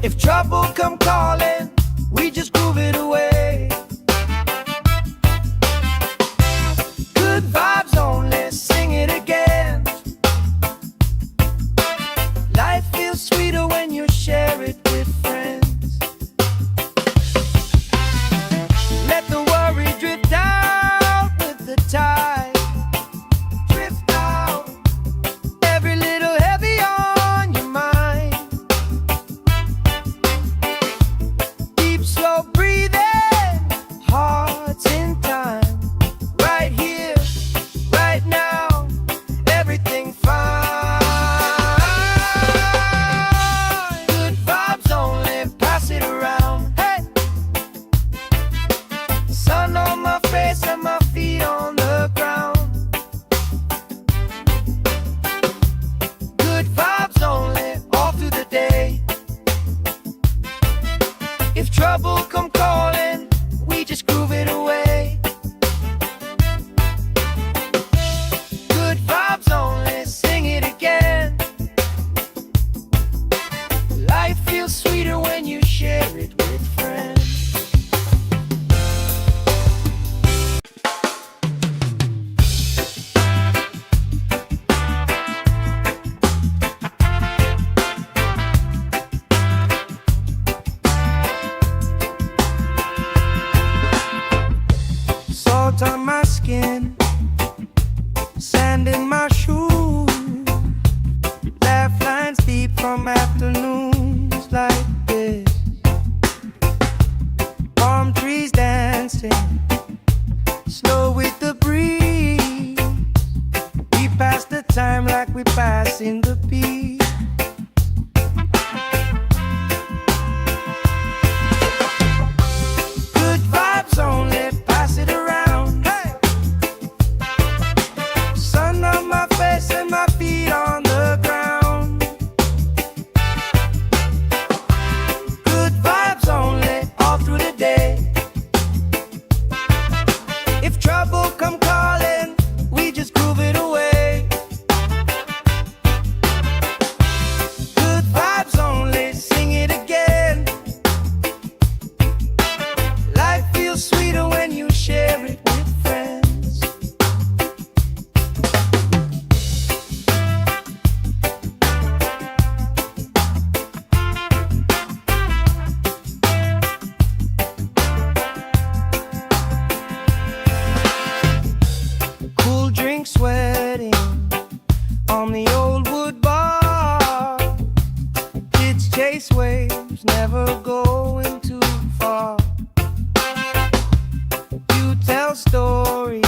If trouble come calling, we just groove it away. Good vibes only, sing it again. Life feels sweeter when you share it with friends. Let the worry drift Salt on my skin, sand in my shoes, laugh lines deep from afternoons like this. Palm trees dancing, slow with the breeze. We pass the time like we pass in the beat. Good vibes only, pass it around. Hey! Sun on my face and my feet on the ground. Good vibes only, all through the day. If trouble come calling, we just groove it away. Good vibes only, sing it again. Life feels sweeter when you share it with friends. Cool drink sweating on the old wood bar. Kids chase waves, never going too far. You tell stories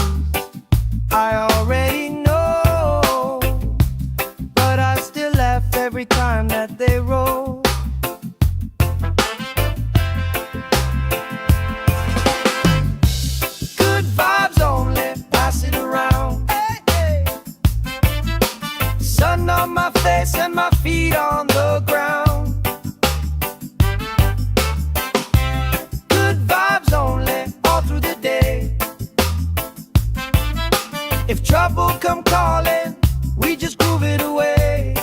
I already know, but I still laugh every time that they roll. Good vibes only, pass it around. Hey, hey. Sun on my face and my feet on the ground. Good vibes only, all through the day. If trouble come calling, we just groove it away.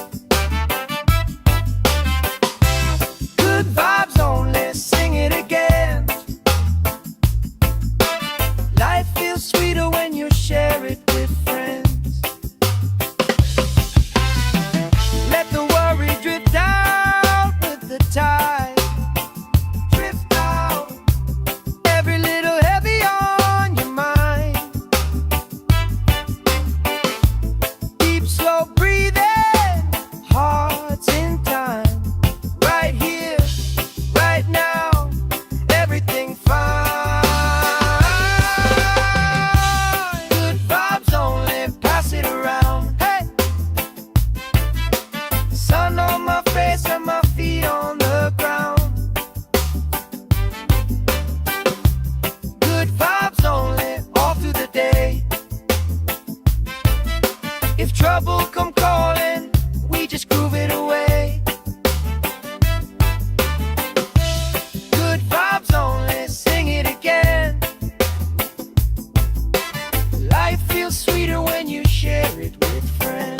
Good vibes only, sing it again. Life feels sweeter when you share it with friends. Let the worry drift out with the tide. Drift out, every little heavy on your mind. Deep, slow breathing, hearts in time. Right here, right now, everything fine. Good vibes only, pass it around. Hey! Sun on my face and my feet on the ground. Good vibes only, all through the day. If trouble come calling, we just groove it away. Good vibes only, sing it again. Life feels sweeter when you share it with friends.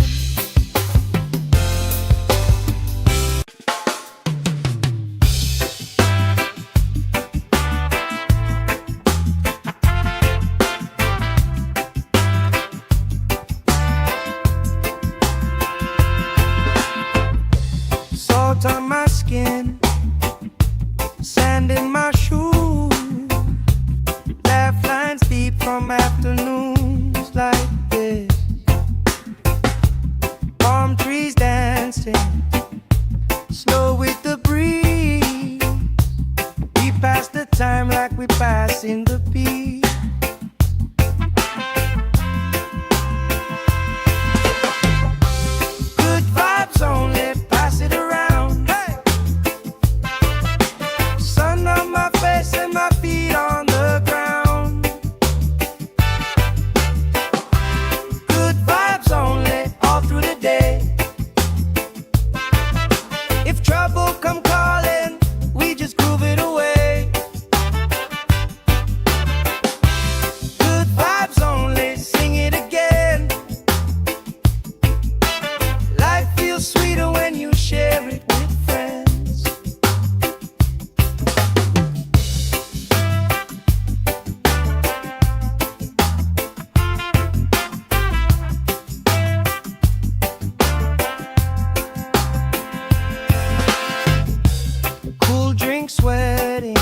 Salt on my skin, sand in my shoes, laugh lines deep from afternoons like this. Palm trees dancing, slow with the breeze. We pass the time like we pass in the beat. Good vibes only, pass it around. Hey! Sun on my face and my feet on the ground. Good vibes only, all through the day. If trouble come calling, we just groove it away. Good vibes only, sing it again. Life feels sweeter when you share it with friends. Cool drink sweating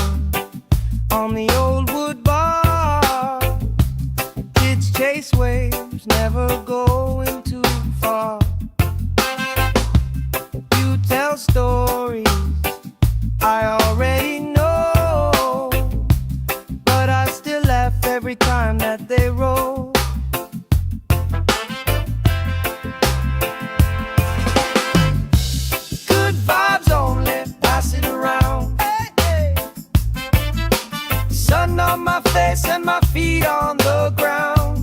on the old wood bar. chase waves, never going too far. You tell stories I already know, but I still laugh every time that they roll. Good vibes only, pass it around. Hey, hey. Sun on my face and my feet on the ground.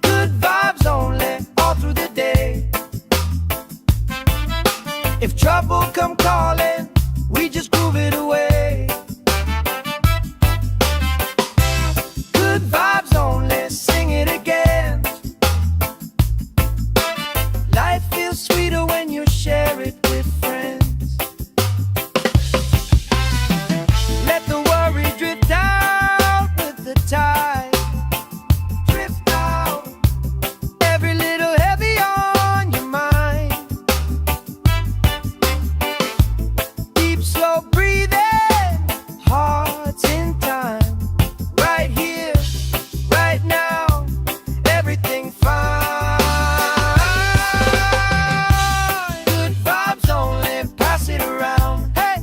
Good vibes only, all through the day. If trouble come calling, we just groove it away. Good vibes only, sing it again. Life feels sweeter when you share it with friends. Let the worry drift out with the tide. Drift out, every little heavy on your mind. Deep, slow breathing, hearts in time. Right here, right now, everything fine. Good vibes only, pass it around. Hey,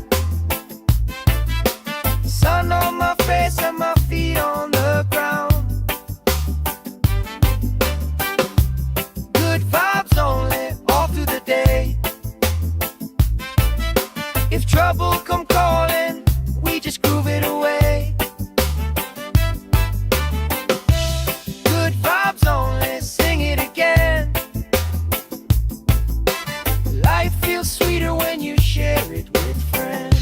sun on my face and my feet on the ground. Good vibes only, all through the day. If trouble come calling, we just groove it away. Good vibes only, sing it again. Life feels sweeter when you share it with friends.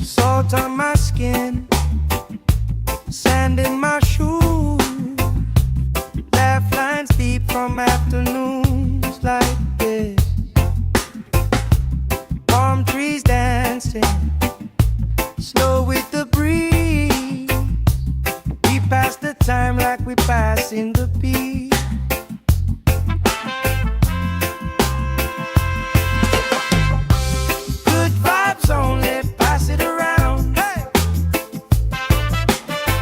Salt on my skin, sand in my shoes, laugh lines deep from afternoons like this. Palm trees dancing, slow with the breeze. We pass the time like we pass in the beat. Good vibes only, pass it around. Hey,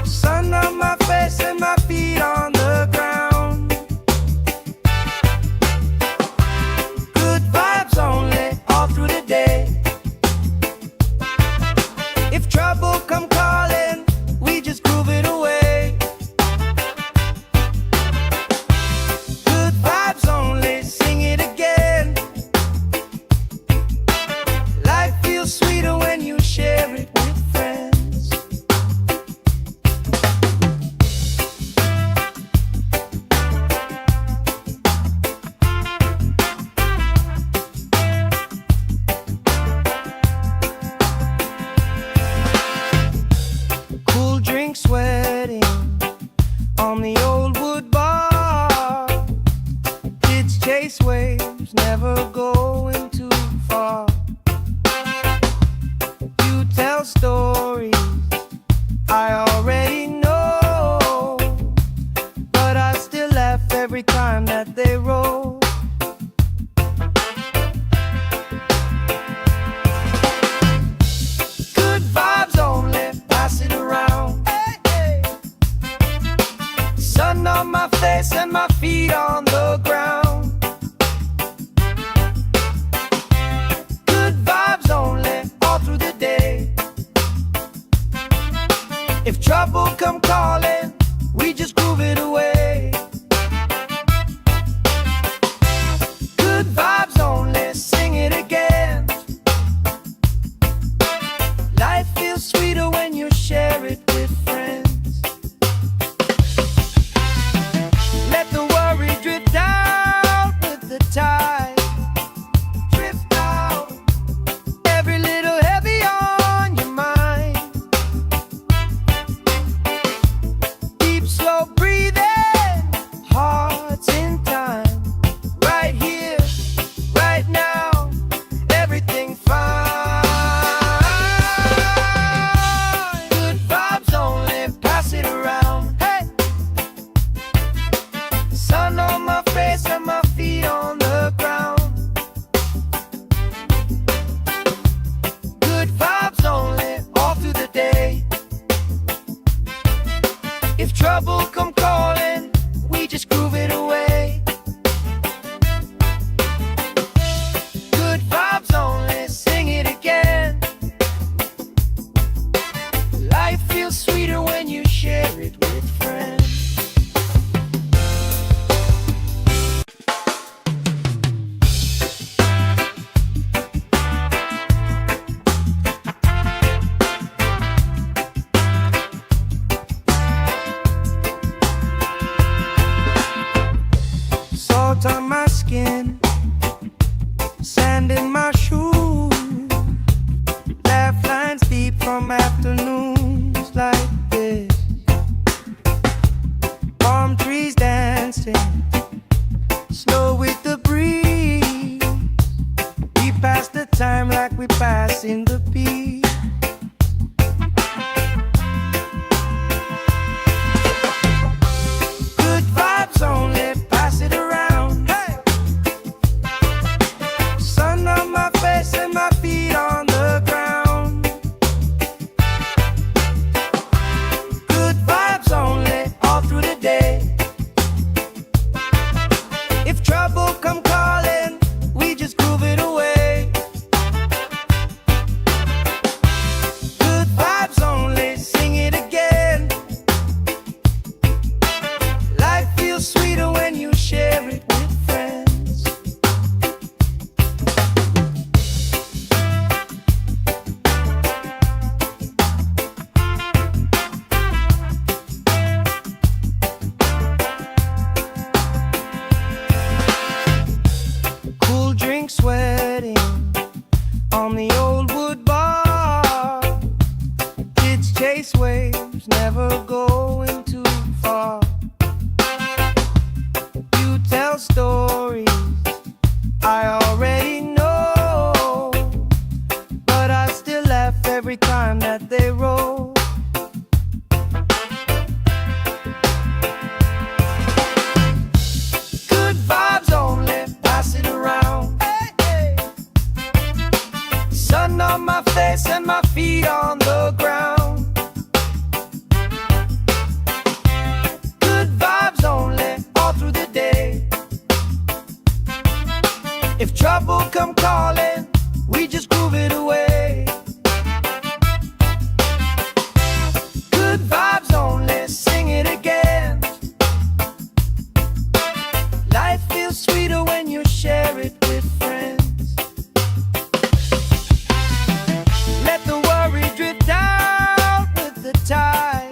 sun on my face and my feet on the ground. Good vibes only, all through the day. If trouble come calling, we just groove it away. Good vibes only, sing it again. Life feels sweeter when you share it with friends. Cool drink sweating on the old wood bar. Kids chase waves, never going too far. You tell stories I already know, but I still laugh every time that they roll. Good vibes only, pass it around. Hey, hey. Sun on my face and my feet on the ground. Good vibes only, all through the day. If trouble come calling, we just groove it away. Good vibes only, sing it again. Life feels sweeter when you share it with friends. Let the worry drift out with the tide. Drift out, every little heavy on your mind. passing the beat. Good vibes only, pass it around. Hey! Sun on my face and my feet on the ground. Good vibes only, all through the day. If trouble come calling, we just groove it away. Good vibes only, sing it again. Life feels sweeter when you share it with friends. Cool drink sweating on the old wood bar. Kids chase waves, never going too far. You tell stories I already know, but I still laugh every time that they roll. Good vibes only, pass it around. Hey, hey. Sun on my face and my feet on the ground. Good vibes only, all through the day. If trouble come calling, we just groove it away. Good vibes only, sing it again. Life feels sweeter when you share it with friends. Let the worry drift out with the tide.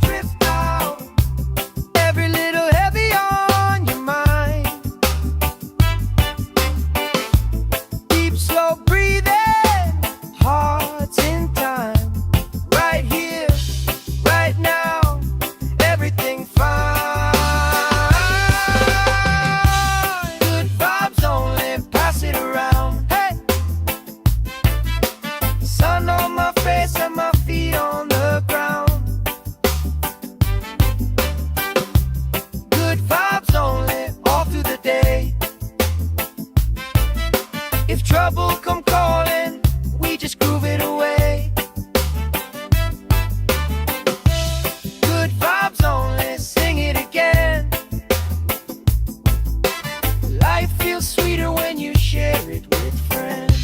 Drift out, every little heavy on your mind. Deep, slow breathing, hearts in time. Right here, right now, everything fine. Good vibes only, pass it around. Hey! Sun on my face and my feet on the ground. Good vibes only, all through the day. If trouble come calling, we just groove it away. Good vibes only, sing it again. Life feels sweeter when you share it with friends.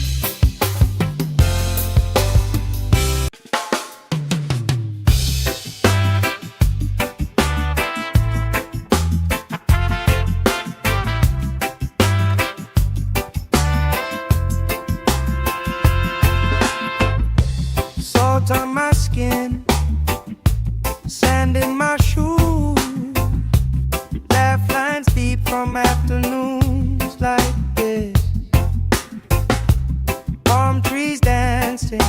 Salt on my skin, sand in my shoes. Laugh lines deep from afternoons like this. Palm trees dancing,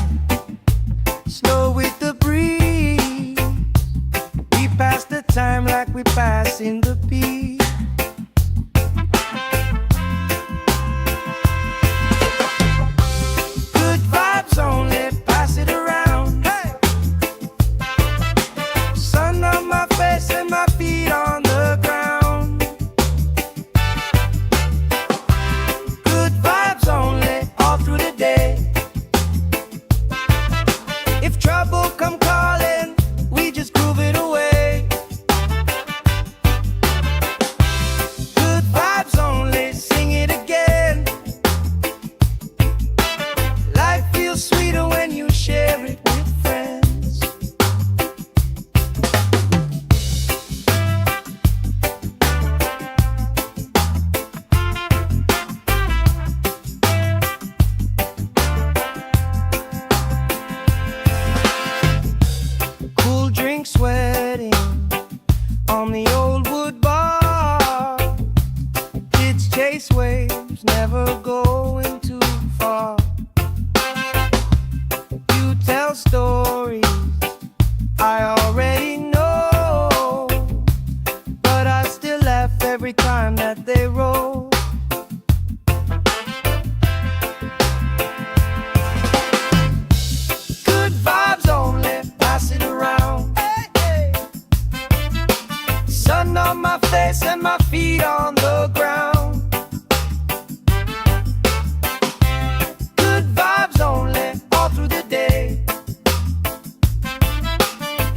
slow with the breeze. We pass the time like we pass in the beat. Good vibes only, pass it around. Hey! Sun on my face and my feet on the ground. Good vibes only, all through the day.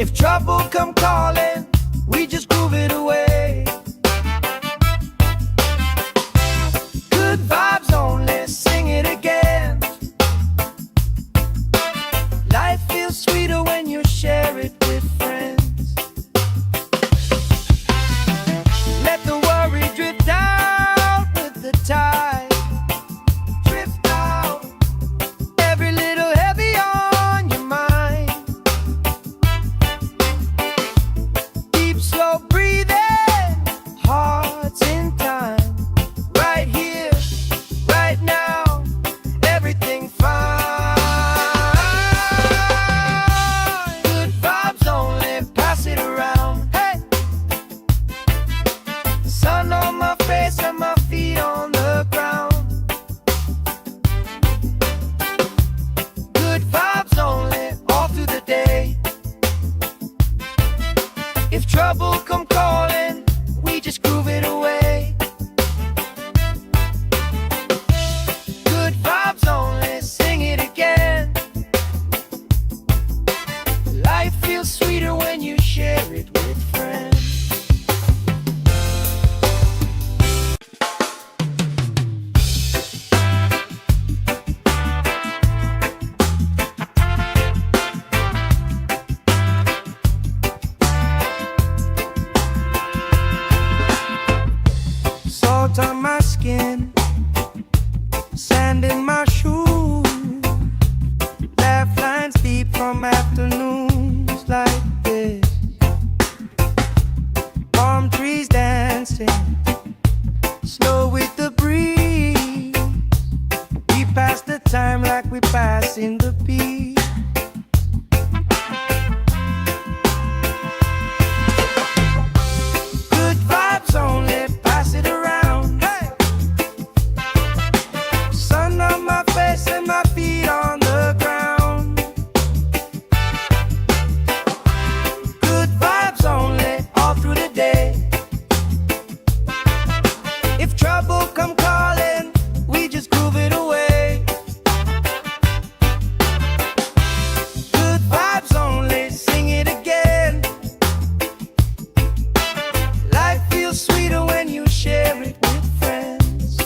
If trouble come calling, we just groove it away. Good vibes only, sing it again. Life feels sweeter when you share it with friends. Let the worry drift out with the tide. Drift out, every little heavy on your mind. Deep, slow breathing, hearts in time. Right here, right now, everything fine. Good vibes only, pass it around. Hey, sun on my face and my feet on the ground. Good vibes only, all through the day. If trouble come calling, we just groove it away. Good vibes only, sing it again. Life feels sweeter when you share it with friends. Salt on my skin, sand in my shoes, laugh lines deep from afternoons like this. Palm trees dancing, slow with the breeze. We pass the time like we pass in the beat. Good vibes only, pass it around. Hey, sun on my face and my feet on the ground. Good vibes only, all through the day. If trouble come calling, we just groove it away. Good vibes only, sing it again. Life feels sweeter when you share it with friends.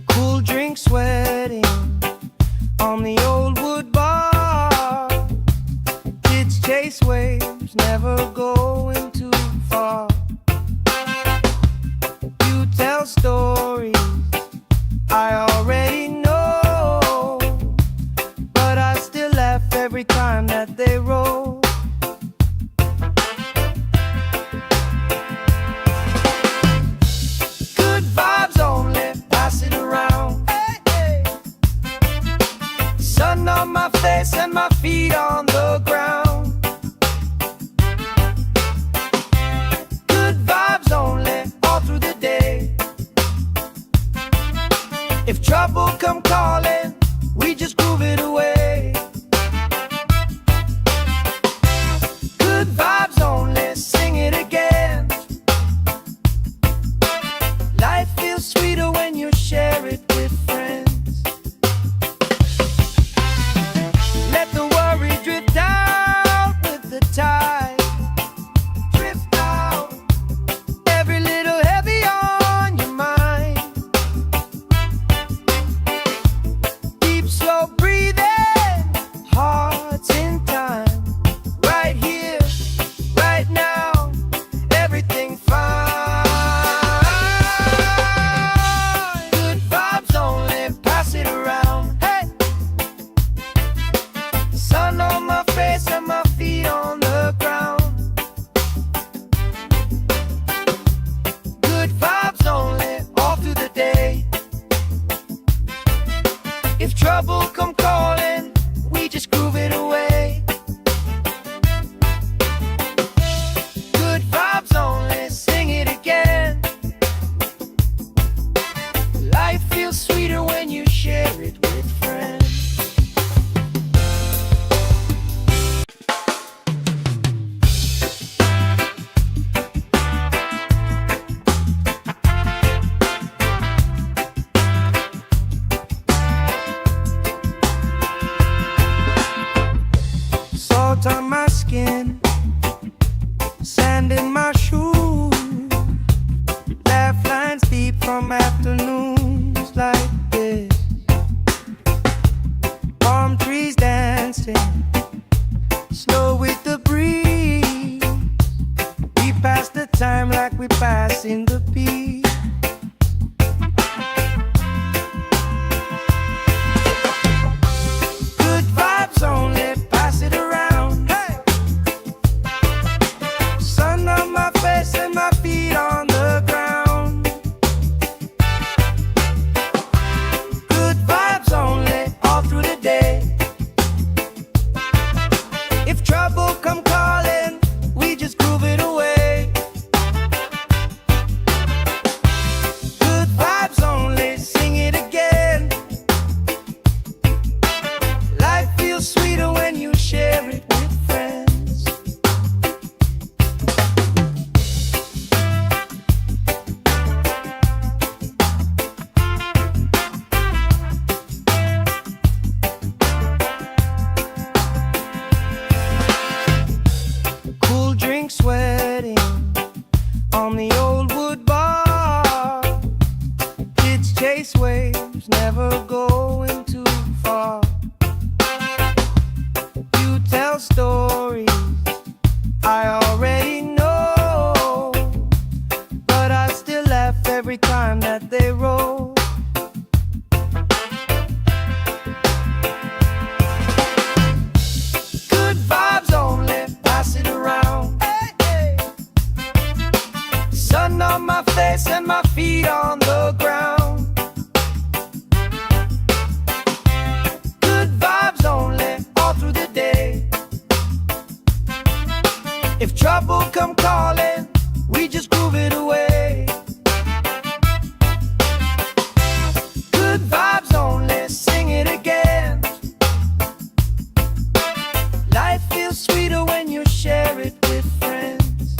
Cool drink sweating on the old wood bar. Kids chase waves, never going too far. You tell stories I already know, but I still laugh every time that they roll. Good vibes only, pass it around. Hey, hey. Sun on my face and my feet on the ground. Good vibes only, all through the day. If trouble come calling, we just groove it away. Good vibes only, sing it again. Life feels sweeter when you share it with friends. Let the worry drift out skin, sand in my shoes, laugh lines deep from afternoons like this. Palm trees dancing, slow with the breeze. We pass the time like we pass in the beat. Good vibes only, pass it around. Hey! Sun on my face and my feet on the ground. Good vibes only, all through the day. If trouble come calling, we just groove it away. Good vibes only, sing it again. Life feels sweeter when you share it with friends. Cool drink sweating on the old wood bar. Kids chase waves, never going too far. You tell stories I already know, but I still laugh every time that they roll. Good vibes only, pass it around. Hey, hey. Sun on my face and my feet on the ground. Good vibes only, all through the day. If trouble come calling, we just groove it away. Good vibes only, sing it again. Life feels sweeter when you share it with friends.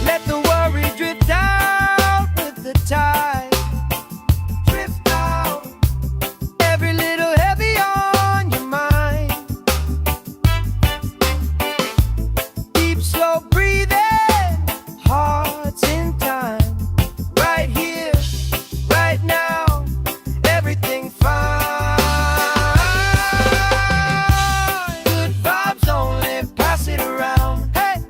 Let the worry drift out with the tide. Drift out, every little heavy on your mind. Deep, slow breathing, hearts in time. Right here, right now, everything fine. Good vibes only, pass it around. Hey!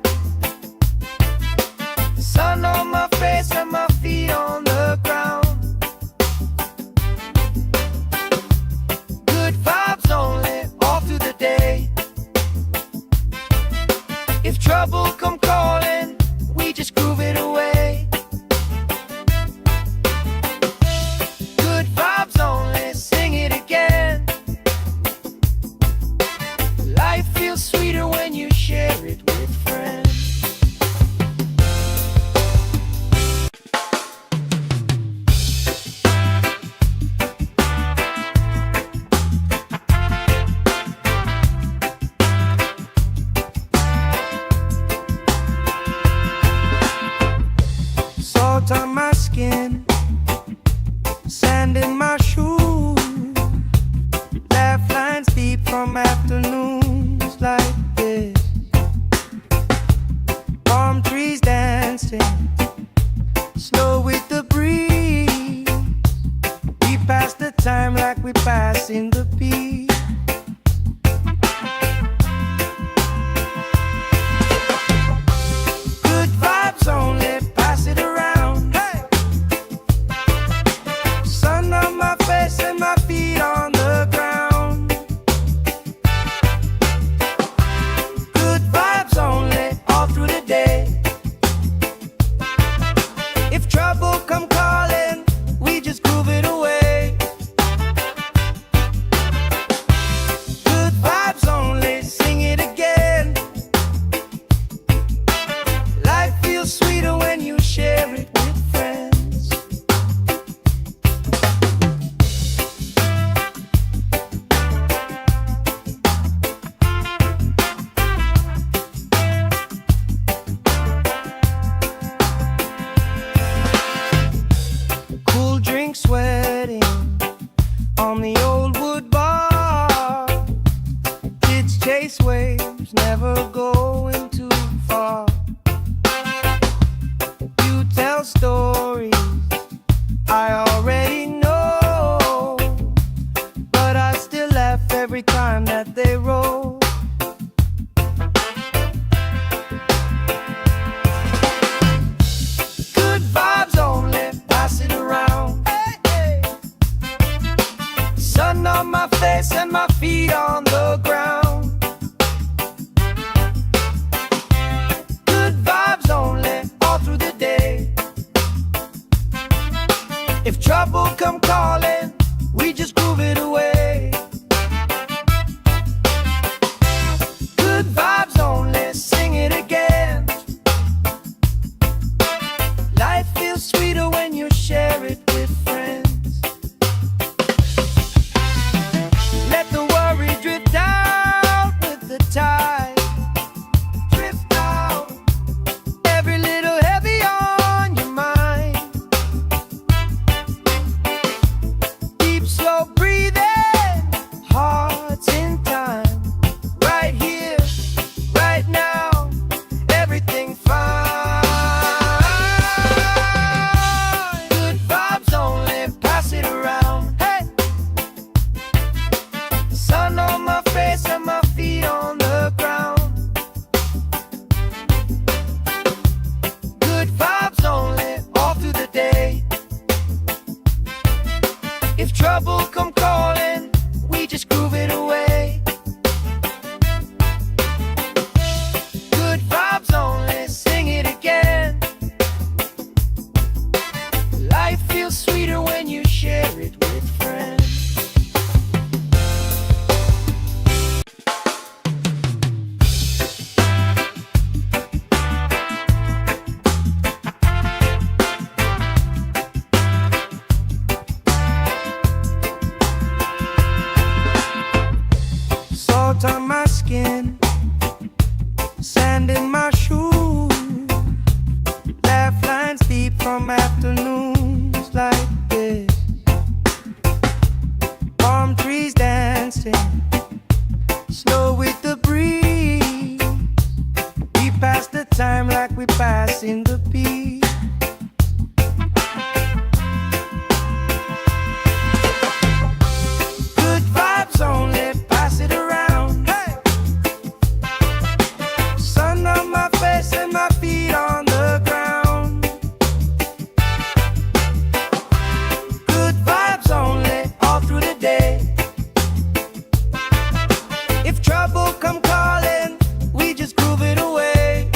Sun on my face and my feet on the ground. Good vibes only, all through the day. If trouble come calling, we just groove it away. Good vibes only, sing it again. Life feels sweeter when you share it with friends. Salt on my skin, sand in my shoes, laugh lines deep from afternoons like this. Palm trees dancing, slow with the breeze. We pass the time like we pass in the beat. Good vibes only, pass it around. Hey! Sun on my face and my feet on the ground. Good vibes only, all through the day. If trouble come calling, we just groove it away. Good vibes only, sing it again. Life feels sweeter when you share it with friends. Cool drink sweating on the old wood bar. Kids face waves, never going too far. You tell stories I already know, but I still laugh every time that they roll. Good vibes only, pass it around. Hey, hey. Sun on my face and my feet on the ground. Good vibes only, all through the day. If trouble come calling, we just groove it away. Good vibes only, sing it again. Life feels sweeter when you share it with friends. Let the worry drift out with the tide. Drift out, every little heavy on your mind. Deep, slow breathing, hearts in time. Right here, right now, everything fine. Good vibes only, pass it around. Hey, sun on my face and my feet on the ground. Good vibes only, all through the day. If trouble come calling, we just groove it away. Good vibes only, sing it again. Life feels sweeter when you share it with friends. Salt on my skin, sand in my shoes, laugh lines deep from afternoons like this. Palm trees dancing, slow with the breeze. We pass the time like we pass in the beat. Good vibes only, pass it around. Hey, sun on my face and my feet on the ground. Good vibes only, all through the day. If trouble come calling, we just groove it away.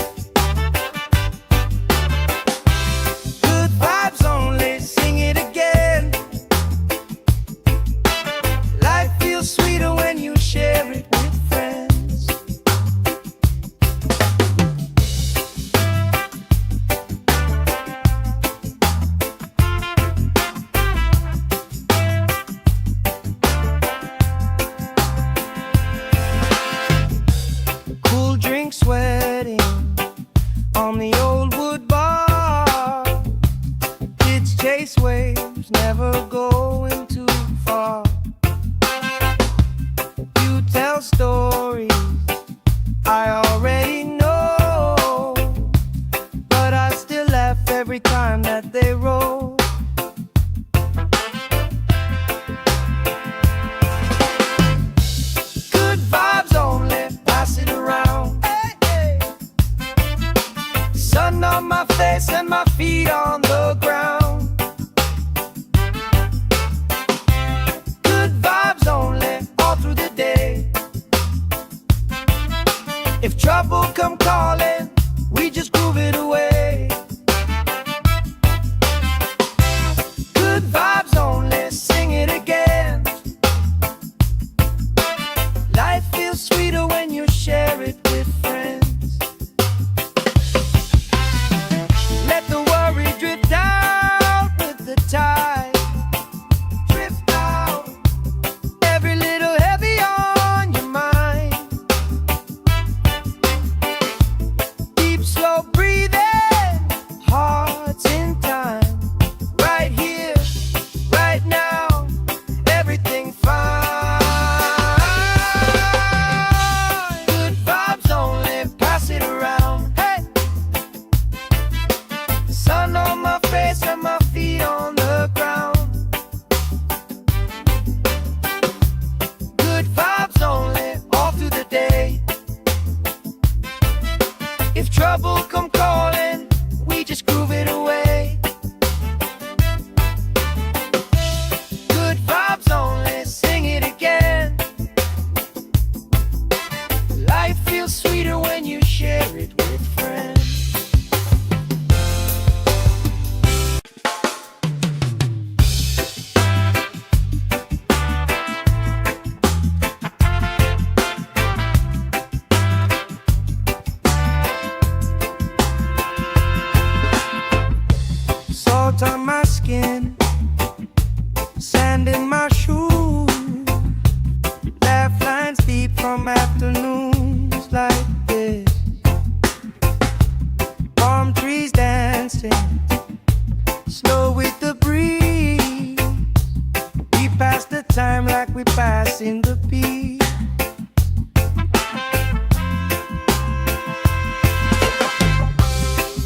like we passing the beat.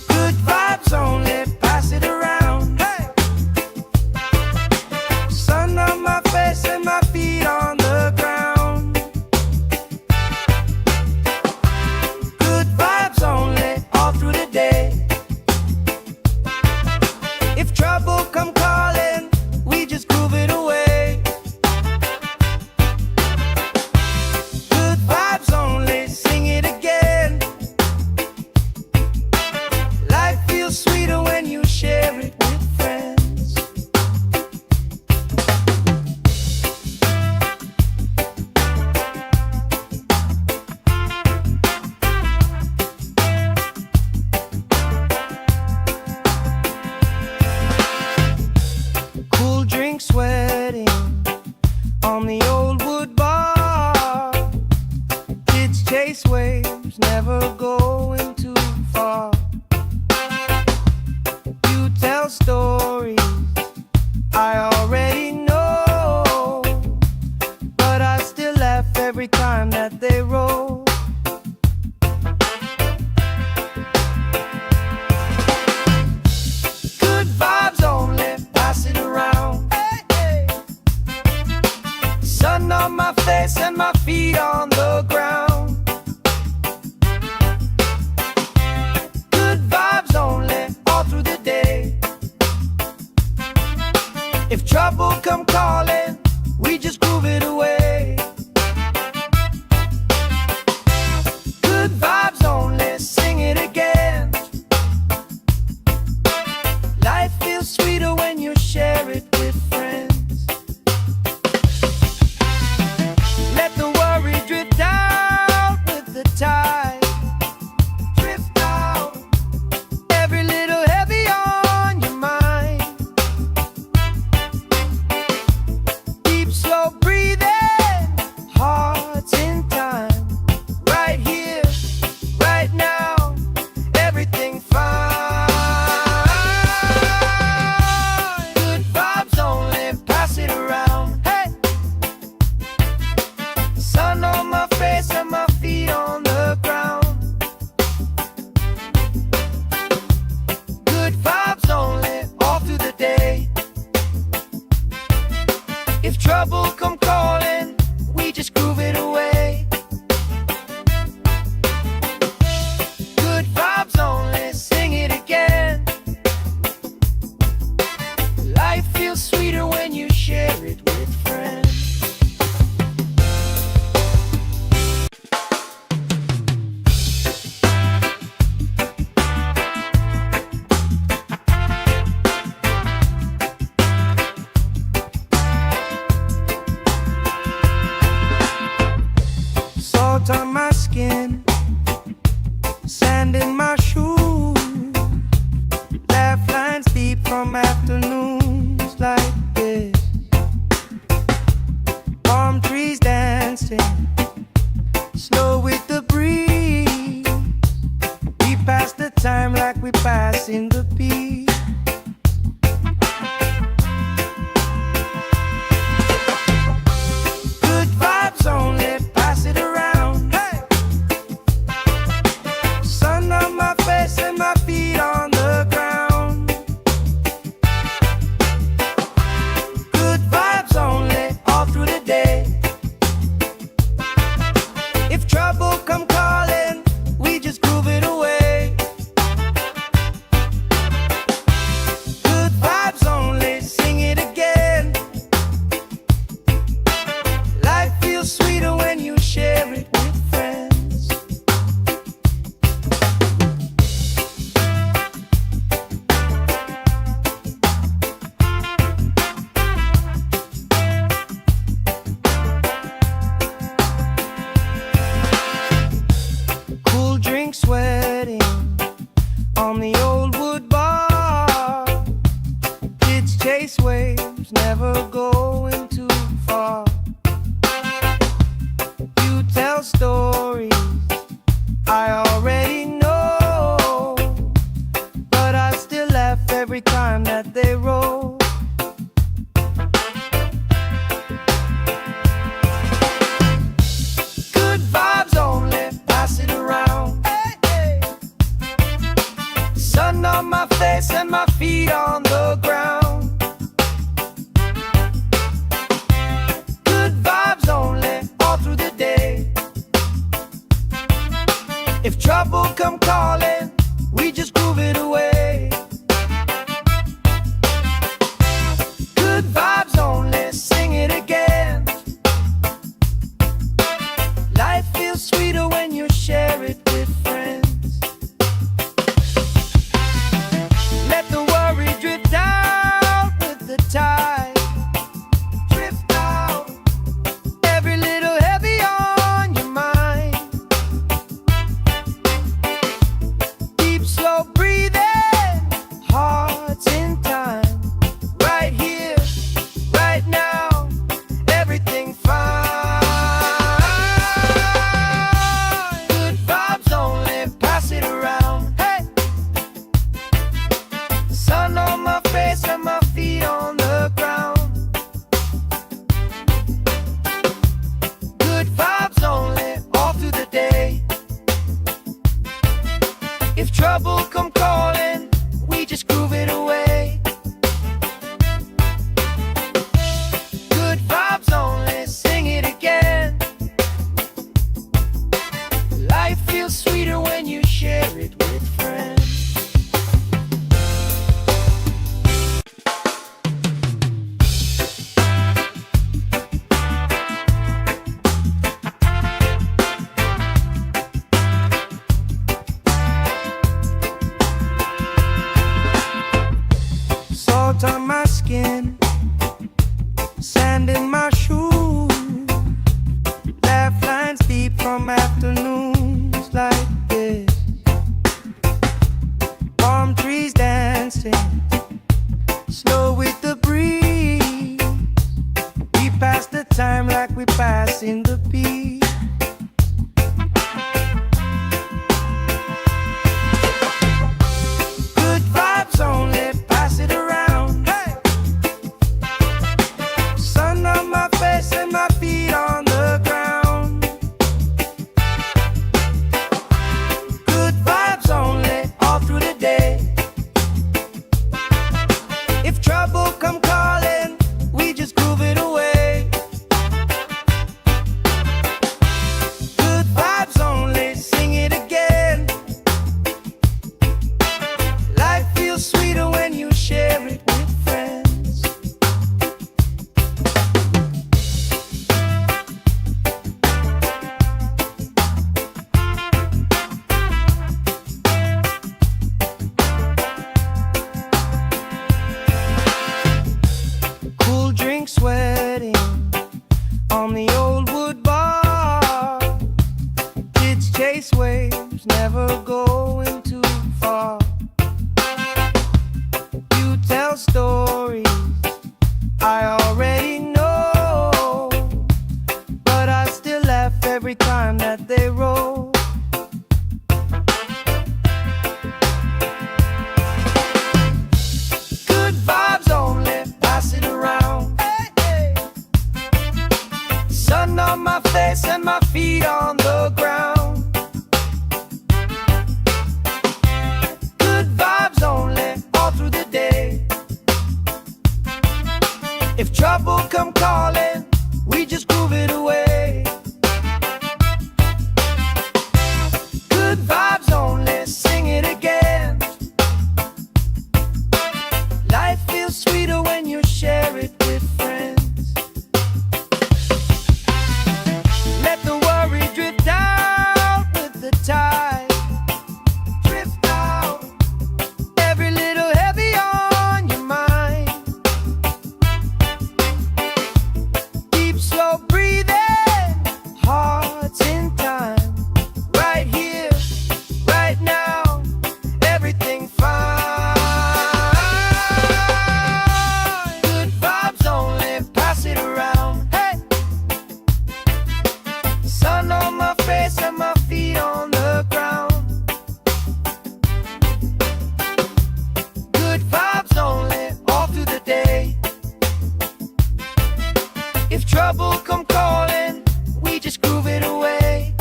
Good vibes only, pass it around. Hey! Sun on my face and my feet on the ground. Good vibes only, all through the day. If trouble come calling, we just groove it away. Good vibes only, sing it again. Life feels sweeter when you share it with friends. Cool drink sweating on the old wood bar. Kids chase waves, never going too far. You tell stories I already know, but I still laugh every time that they roll. Good vibes only, pass it around. Hey, hey. Sun on my face and my feet on the ground. Good vibes only, all through the day. If trouble come calling, we just groove it away. Good vibes only, sing it again. Life feels sweeter when you share it with friends. Let the worry drift out with the tide. Drift out, every little heavy on your mind. Deep, slow breathing, hearts in time. Right here, right now, everything fine. Good vibes only, pass it around. Hey! Sun on my face and my feet on the ground. Good vibes only, all through the day. If trouble come calling, we just groove it away. Good vibes only, sing it again. Life feels sweeter when you share it with friends. Salt on my skin, sand in my shoes. Laugh lines deep from afternoons like this. Palm trees dancing, slow with the breeze. We pass the time like we passing the beat. Good vibes only, pass it around. Hey! Sun on my face and my feet on the ground. Good vibes only, all through the day. If trouble come calling, we just groove it away. we passing the peace. Good vibes only, pass it around. Hey! Sun on my face and my feet on the ground. Good vibes only, all through the day. If trouble come calling, we just groove it away. Good vibes only, sing it again. Life feels sweeter when you share it with friends. Cool drink sweating on the old wood bar. Kids chase waves, never going too far. You tell stories I already know, but I still laugh every time that they roll. Good vibes only, pass it around. Hey, hey. Sun on my face and my feet on the ground. Good vibes only, all through the day. If trouble come calling, we just groove it away. Good vibes only, sing it again. Life feels sweeter when you share it with friends. Let the worry drift out with the tide. Drift out, every little heavy on your mind. Deep, slow breathing, hearts in time. Right here, right now, everything fine. Good vibes only, pass it around. Hey! Sun on my face and my feet on the ground. Good vibes only, all through the day. If trouble come calling, we just groove it away.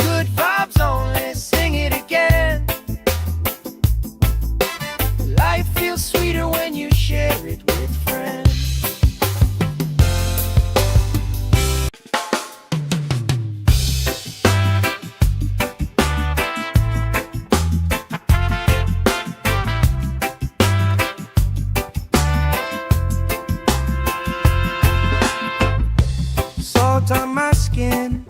Good vibes only, sing it again. Life feels sweeter when you share it with friends. Salt on my skin,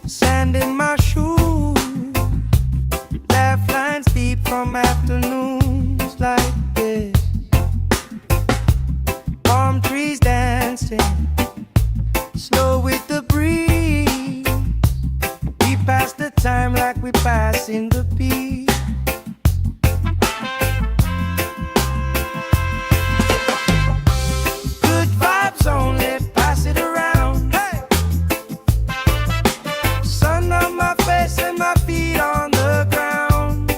sand in my shoes. Laugh lines deep from afternoons like this. Palm trees dancing, slow with the breeze. We pass the time like we passing the peace. Good vibes only, pass it around. Hey! Sun on my face and my feet on the ground.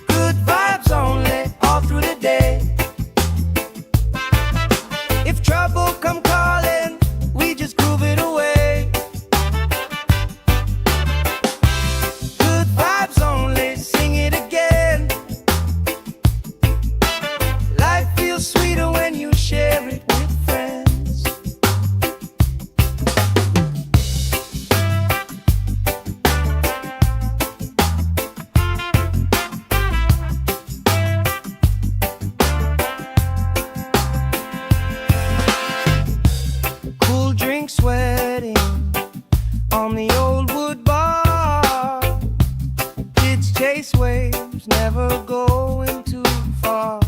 Good vibes only, all through the day. If trouble come calling, we just groove it away. Good vibes only, sing it again. Life feels sweeter when you share it with friends. Cool drink sweating on the old wood bar. Kids chase waves, never going too far.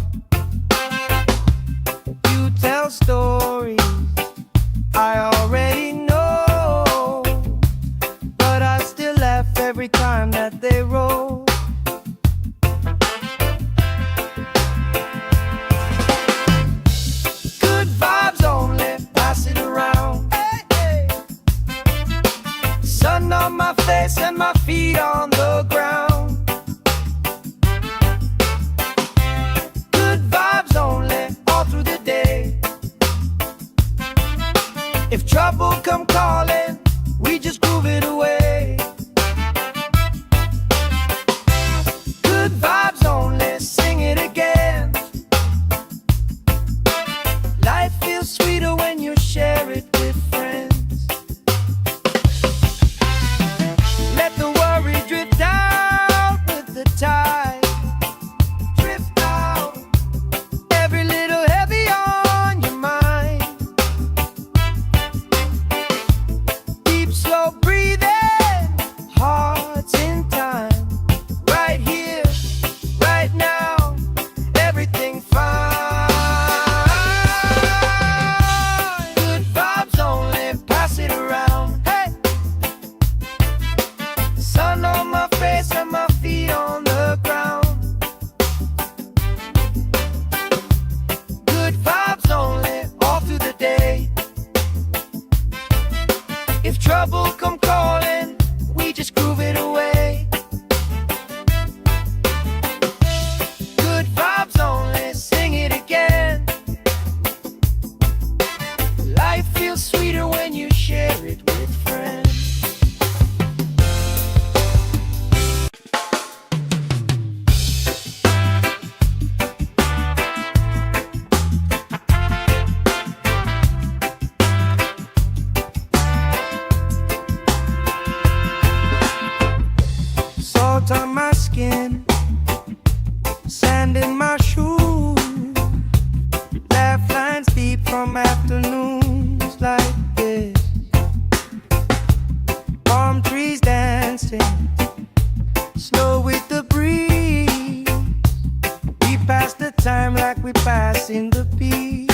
we passing the beat.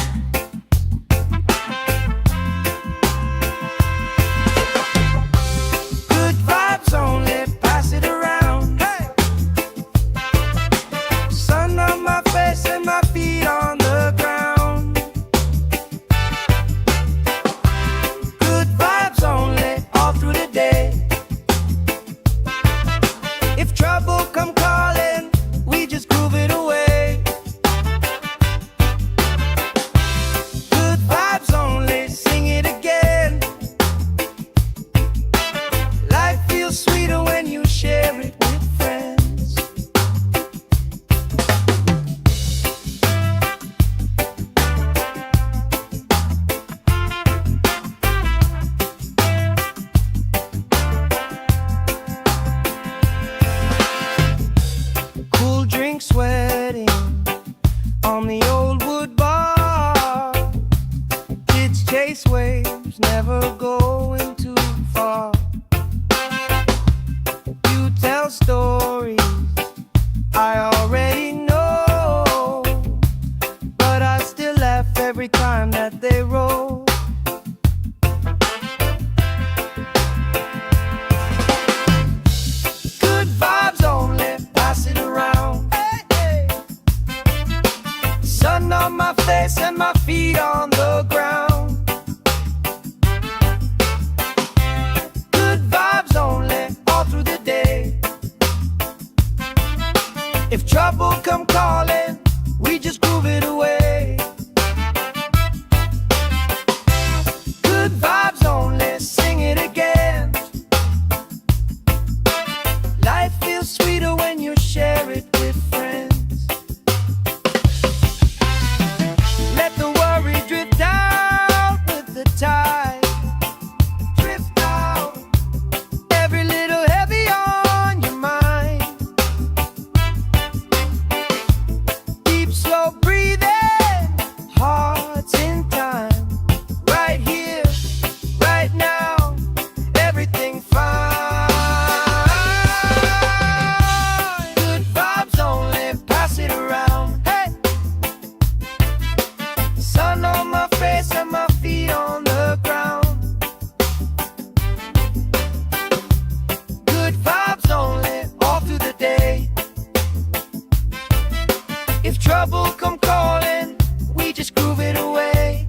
Good vibes only, pass it around. Hey! Sun on my face and my feet on the ground. Good vibes only, all through the day. If trouble come calling, we just groove it away. Good vibes only, sing it again. Life feels sweeter when you share it with friends. Cool drink sweating on the old wood bar. Kids chase waves, never going too far. You tell stories I already know, but I still laugh every time that they roll. Good vibes only, pass it around. Hey, hey. Sun on my face and my feet on the ground. Good vibes only, all through the day. If trouble come calling, we just groove it away. Good vibes only, sing it again. Life feels sweeter when you share it with friends. Let the worry drift out with the tide. Drift out, every little heavy on your mind. Deep, slow breathing, hearts in time. Right here, right now, everything fine. Good vibes only, pass it around. Hey! Sun on my face and my feet on the ground. Good vibes only, all through the day. If trouble come calling, we just groove it away.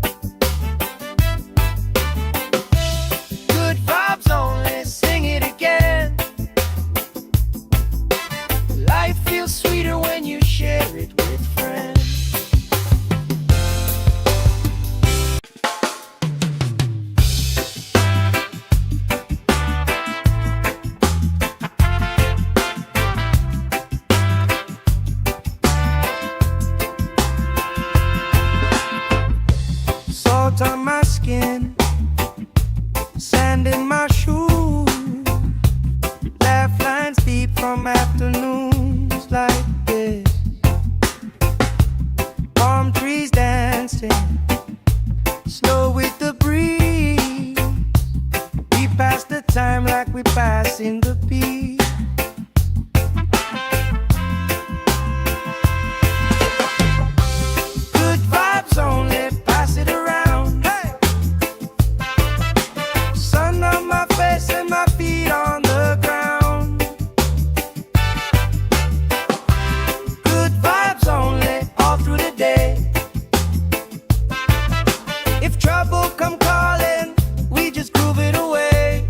Good vibes only, sing it again. Life feels sweeter when you share it with friends. Salt on my skin, sand in my shoes. Laugh lines deep from afternoons like this. Palm trees dancing, slow with the breeze. We pass the time like we passing the beat. Good vibes only, pass it around. Hey! Sun on my face and my feet on the ground. Good vibes only, all through the day. If trouble come calling, we just groove it away.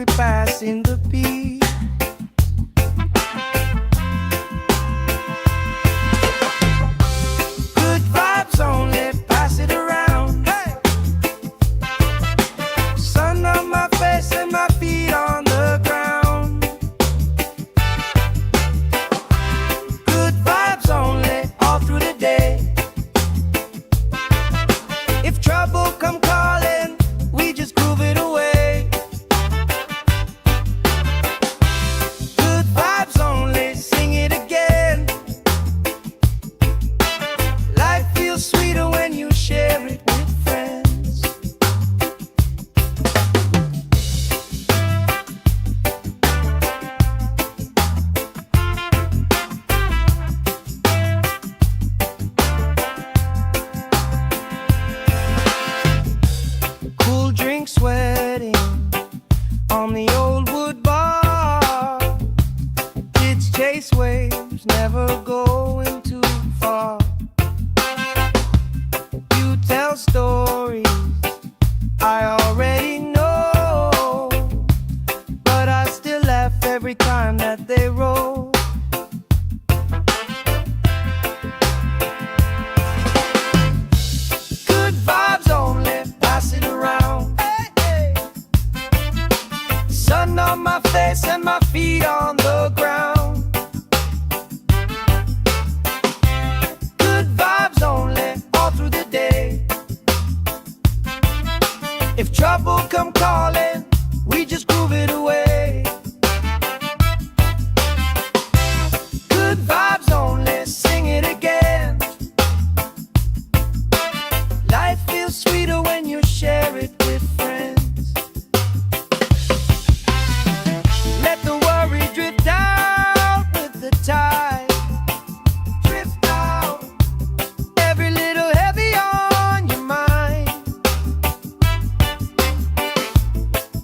we passing the peace. Good vibes only, pass it around. Hey! Sun on my face and my feet on the ground. Good vibes only, all through the day. If trouble come calling, we just groove it away. Good vibes only, sing it again. Life feels sweeter when you share it with friends. Cool drink sweating on the old wood bar. Kids chase waves, never going too far. You tell stories I already know, but I still laugh every time that they roll. Good vibes only, pass it around. Hey, hey. Sun on my face and my feet on the ground. Good vibes only, all through the day. If trouble come calling, we just groove it away. Good vibes only, sing it again. Life feels sweeter when you share it with friends. Let the worry drift out with the tide. Drift out, every little heavy on your mind.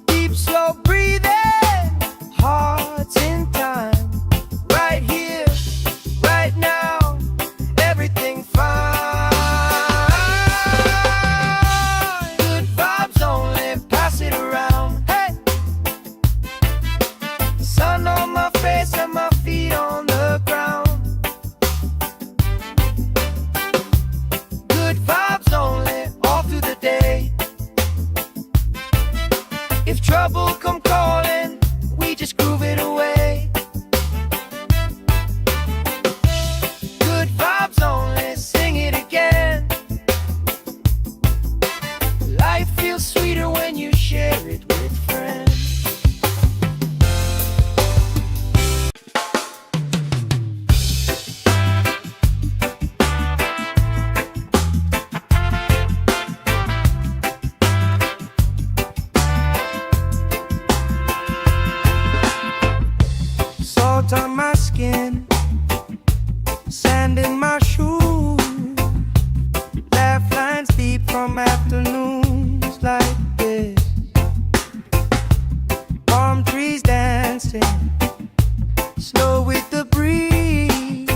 Deep, slow breathing, hearts in time. Right here, right now, everything fine. Good vibes only, pass it around. Hey! Sun on my face and my feet on the ground. Good vibes only, all through the day. If trouble come calling, we just groove it away. Good vibes only, sing it again. Life feels sweeter when you share it with friends. Salt on my skin, sand in my shoes. Laugh lines deep from afternoons like this. Palm trees dancing, slow with the breeze.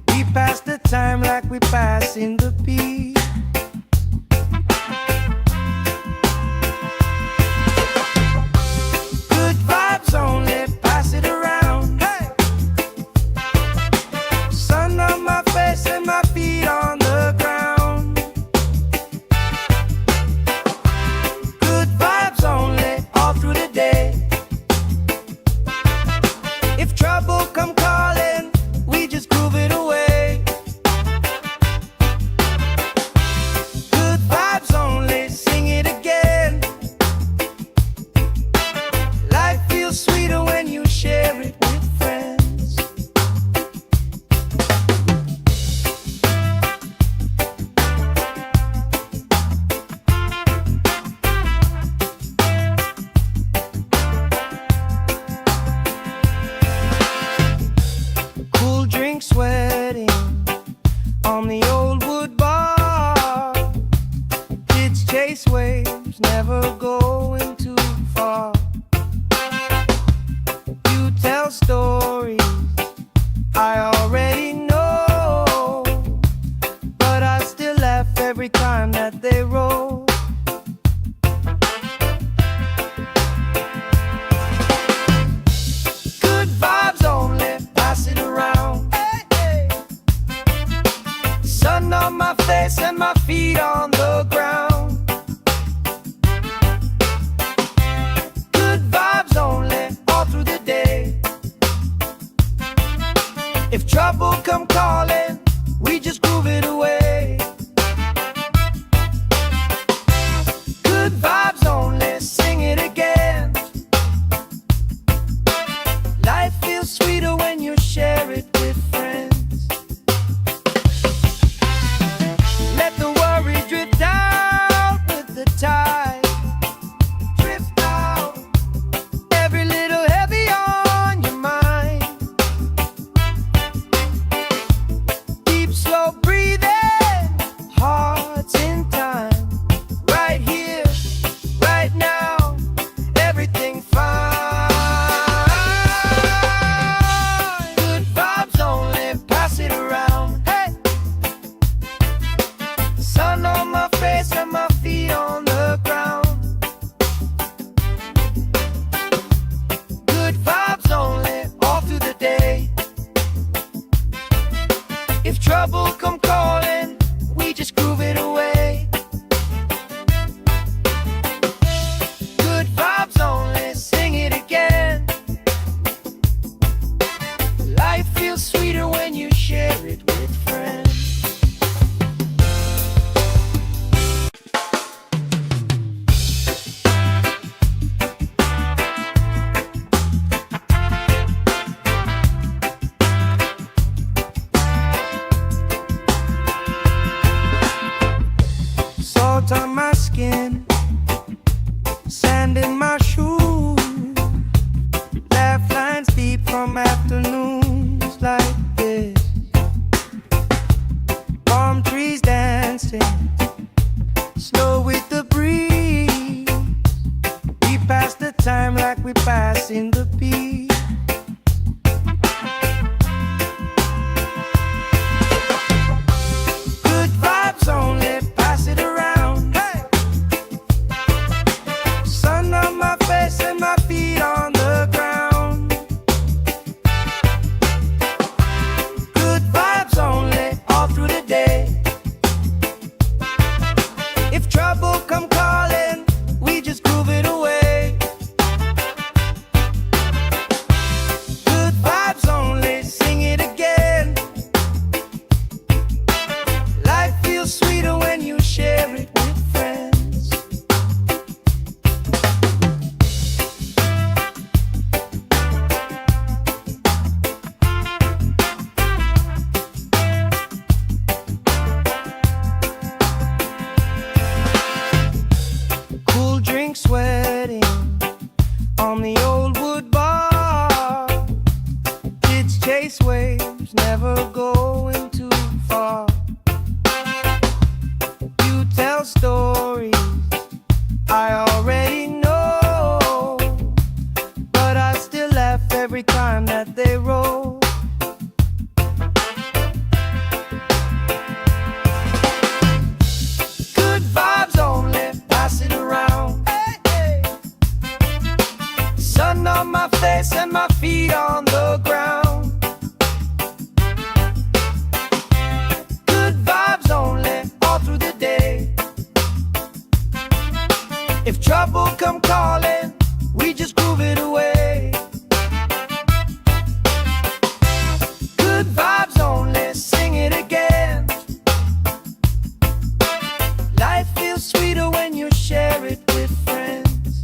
We pass the time like we pass in the peace. Good vibes only, pass it around. Hey! Sun on my face and my feet on the ground. Good vibes only, all through the day. If trouble come calling, we just groove it away. Good vibes only, sing it again. Life feels sweeter when you share it with friends. Cool drink sweating on the old wood bar. Kids chase waves, never going too far. If trouble come calling, we just groove it away. Good vibes only, sing it again. Life feels sweeter when you share it with friends. Let the worry drift out with the tide. Drift out, every little heavy on your mind. Deep, slow breathing, hearts in time. Right here, right now, everything fine. Good vibes only, pass it around. Hey! Sun on my face and my feet on the ground. Good vibes only, all through the day. If trouble come calling, we just groove it away. Good vibes only, sing it again. Life feels sweeter when you share it with friends. Salt on my skin, sand in my shoes, laugh lines deep from afternoons like this. Palm trees dancing, slow with the breeze. We pass the time like we pass in the beat. Good vibes only, pass it around. Hey! Sun on my face and my feet on the ground. Good vibes only, all through the day. If trouble come calling, we just groove it away. Good vibes only, sing it again. Life feels sweeter when you share it with friends. Cool drink sweating on the old wood bar. Kids chase waves, never going too far. You tell stories I already know, but I still laugh every time that they roll. Good vibes only, pass it around. Hey, hey. Sun on my face and my feet on the ground. Good vibes only, all through the day. If trouble come calling, we just groove it away. Good vibes only, sing it again. Life feels sweeter when you share it with friends.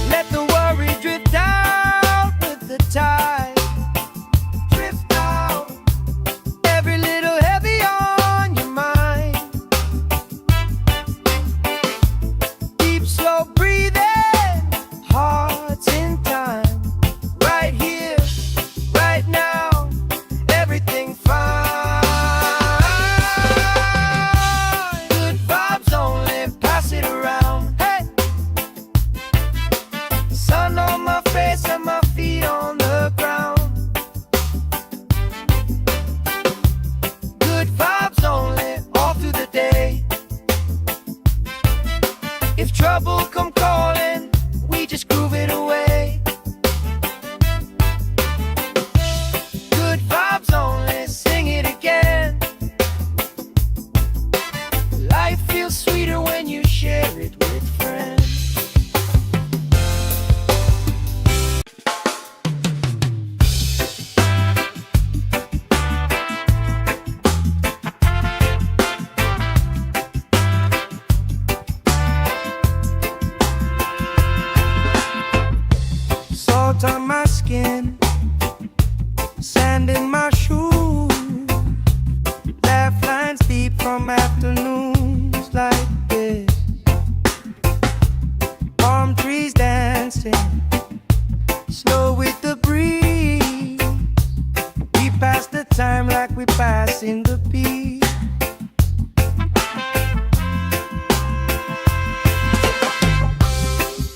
Let the worry drift out with the tide. Drift out, every little heavy on your mind. Deep, slow breathing, hearts in time. Right here, right now, everything fine. Good vibes only, pass it around. Hey! Sun on my face and my feet on the ground. Good vibes only, all through the day. If trouble come calling, we just groove it away. Good vibes only, sing it again. Life feels sweeter when you share it with friends. Salt on my skin, sand in my shoes, laugh lines deep from afternoons like this. Palm trees dancing, slow with the breeze. We pass the time like we pass in the beat.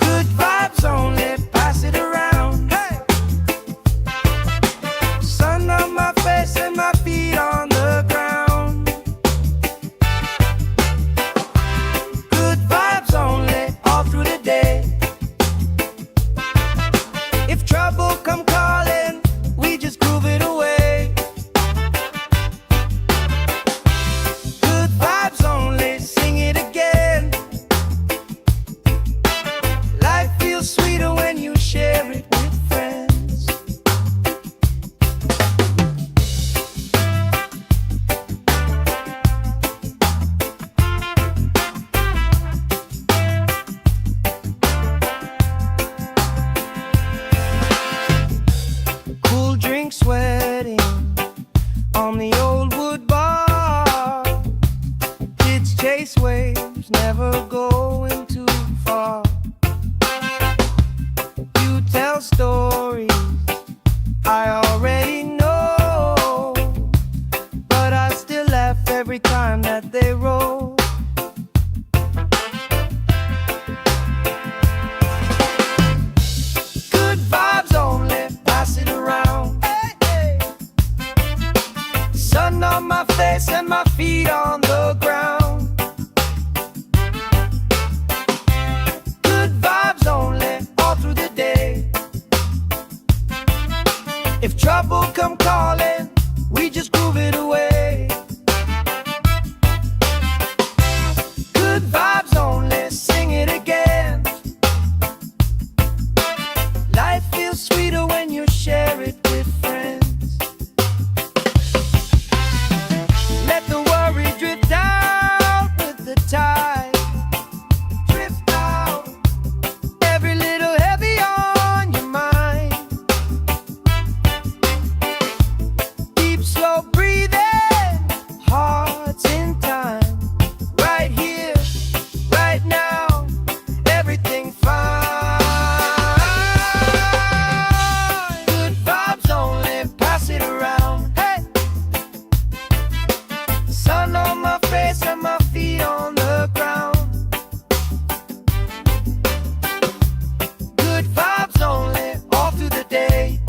Good vibes only, pass it around. Hey! Sun on my face and my feet on the ground. Good vibes only, all through the day. If trouble come calling, we just groove it away. Good vibes only, sing it again. Life feels sweeter when you share it with friends. Cool drink sweating on the old wood bar. Kids chase waves, never going too far. You tell stories I already know, but I still laugh every time that they roll. Good vibes only, pass it around. Hey, hey. Sun on my face and my feet on the ground. Good vibes only, all through the day. If trouble come calling, we just groove it away. Good vibes only, sing it again. Life feels sweeter when you share it with friends. Let the worry drift out with the tide. Drift out, every little heavy on your mind. Deep, slow breathing, hearts in time. Right here, right now, everything fine. Good vibes only, pass it around. Hey! Sun on my face and my feet on the ground. Good vibes only, all through the day.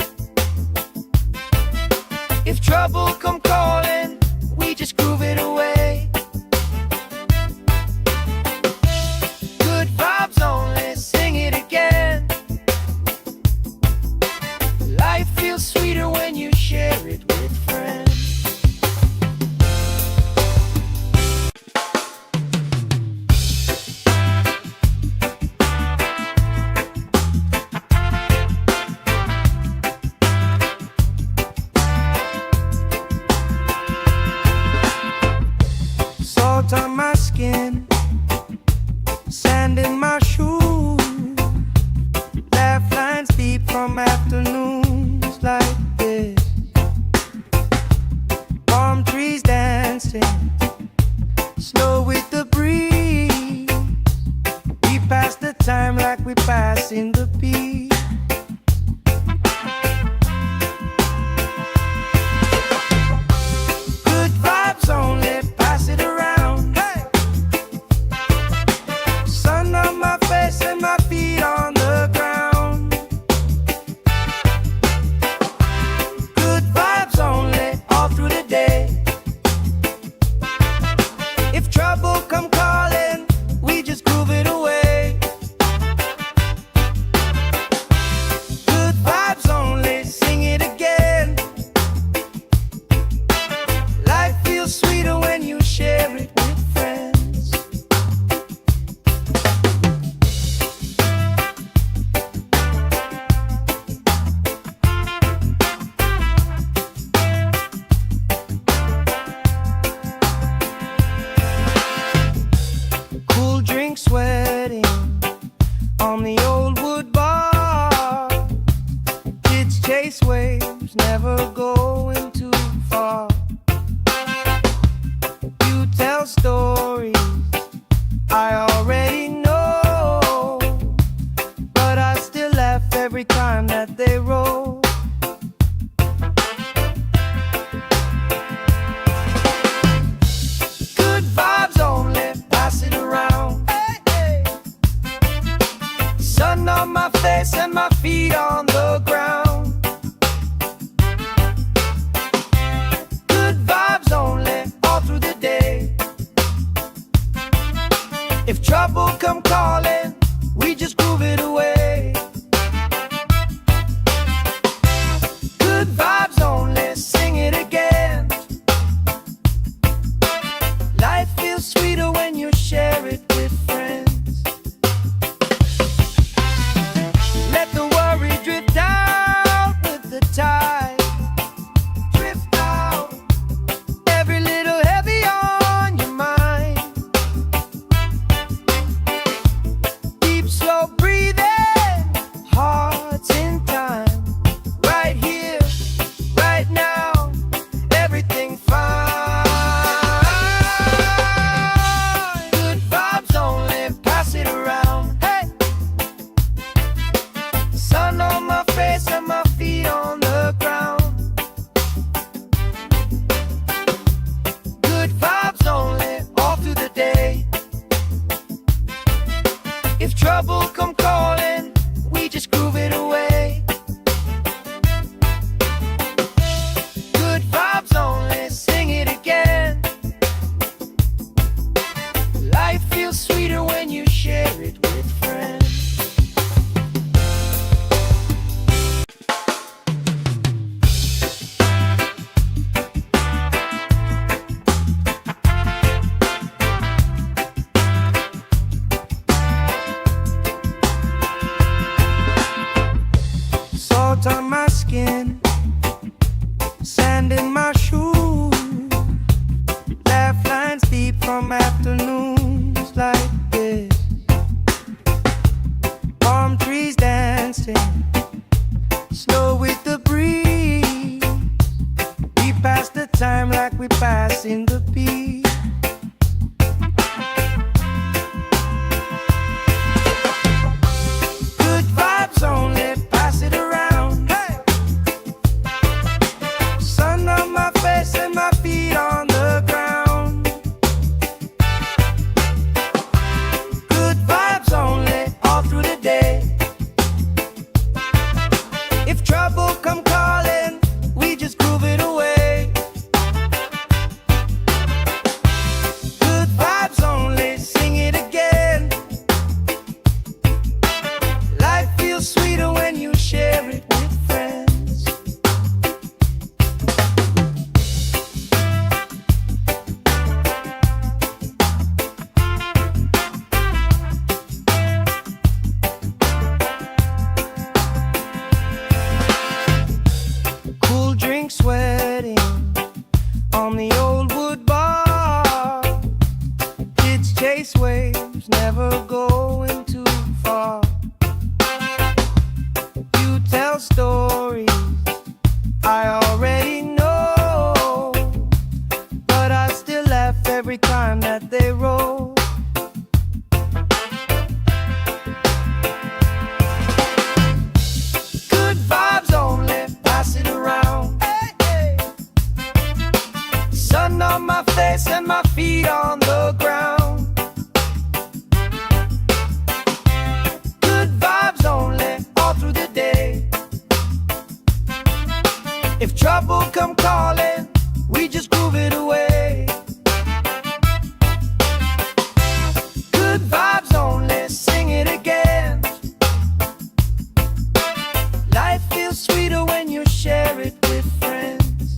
If trouble come calling, we just groove it away. Good vibes only, sing it again. Life feels sweeter when you share it with friends. Salt on my skin, sand in my shoes, laugh lines deep from afternoons like this. Palm trees dancing, slow with the breeze. We pass the time like we pass in the beat. Good vibes only, pass it around. Hey! Sun on my face and my feet on the ground. Good vibes only, all through the day. If trouble come calling, we just groove it away. Good vibes only, sing it again. Life feels sweeter when you share it with friends. Cool drink sweating on the old wood bar. on my face and my feet on the ground. Good vibes only all through the day. If trouble come calling, we just groove it away. Good vibes only, sing it again. Life feels sweeter when you share it with friends. Let the worry drift out with the tide. Drift out, every little heavy on your mind. Deep, slow breathing, hearts in time. Right here, right now, everything fine. Good vibes only, pass it around. Hey! Sun on my face and my feet on the ground. Good vibes only, all through the day. If trouble come calling, we just groove it away. Good vibes only, sing it again. Life feels sweeter when you share it with friends. Salt on my skin, sand in my shoes, laugh lines deep from afternoons like this. Palm trees dancing, slow with the breeze. We pass the time like we pass in the beat. Good vibes only, pass it around. Hey! Sun on my face and my feet on the ground. Good vibes only, all through the day. If trouble come calling, we just groove it away. Good vibes only, sing it again. Life feels sweeter when you share it with friends. Cool drink sweating on the old wood bar. Kids chase waves, never going too far. You tell stories I already know, but I still laugh every time that they roll. Good vibes only, pass it around. Hey, hey. Sun on my face and my feet on the ground. Good vibes only, all through the day. If trouble come calling, we just groove it away. Good vibes only, sing it again. Life feels sweeter when you share it with friends.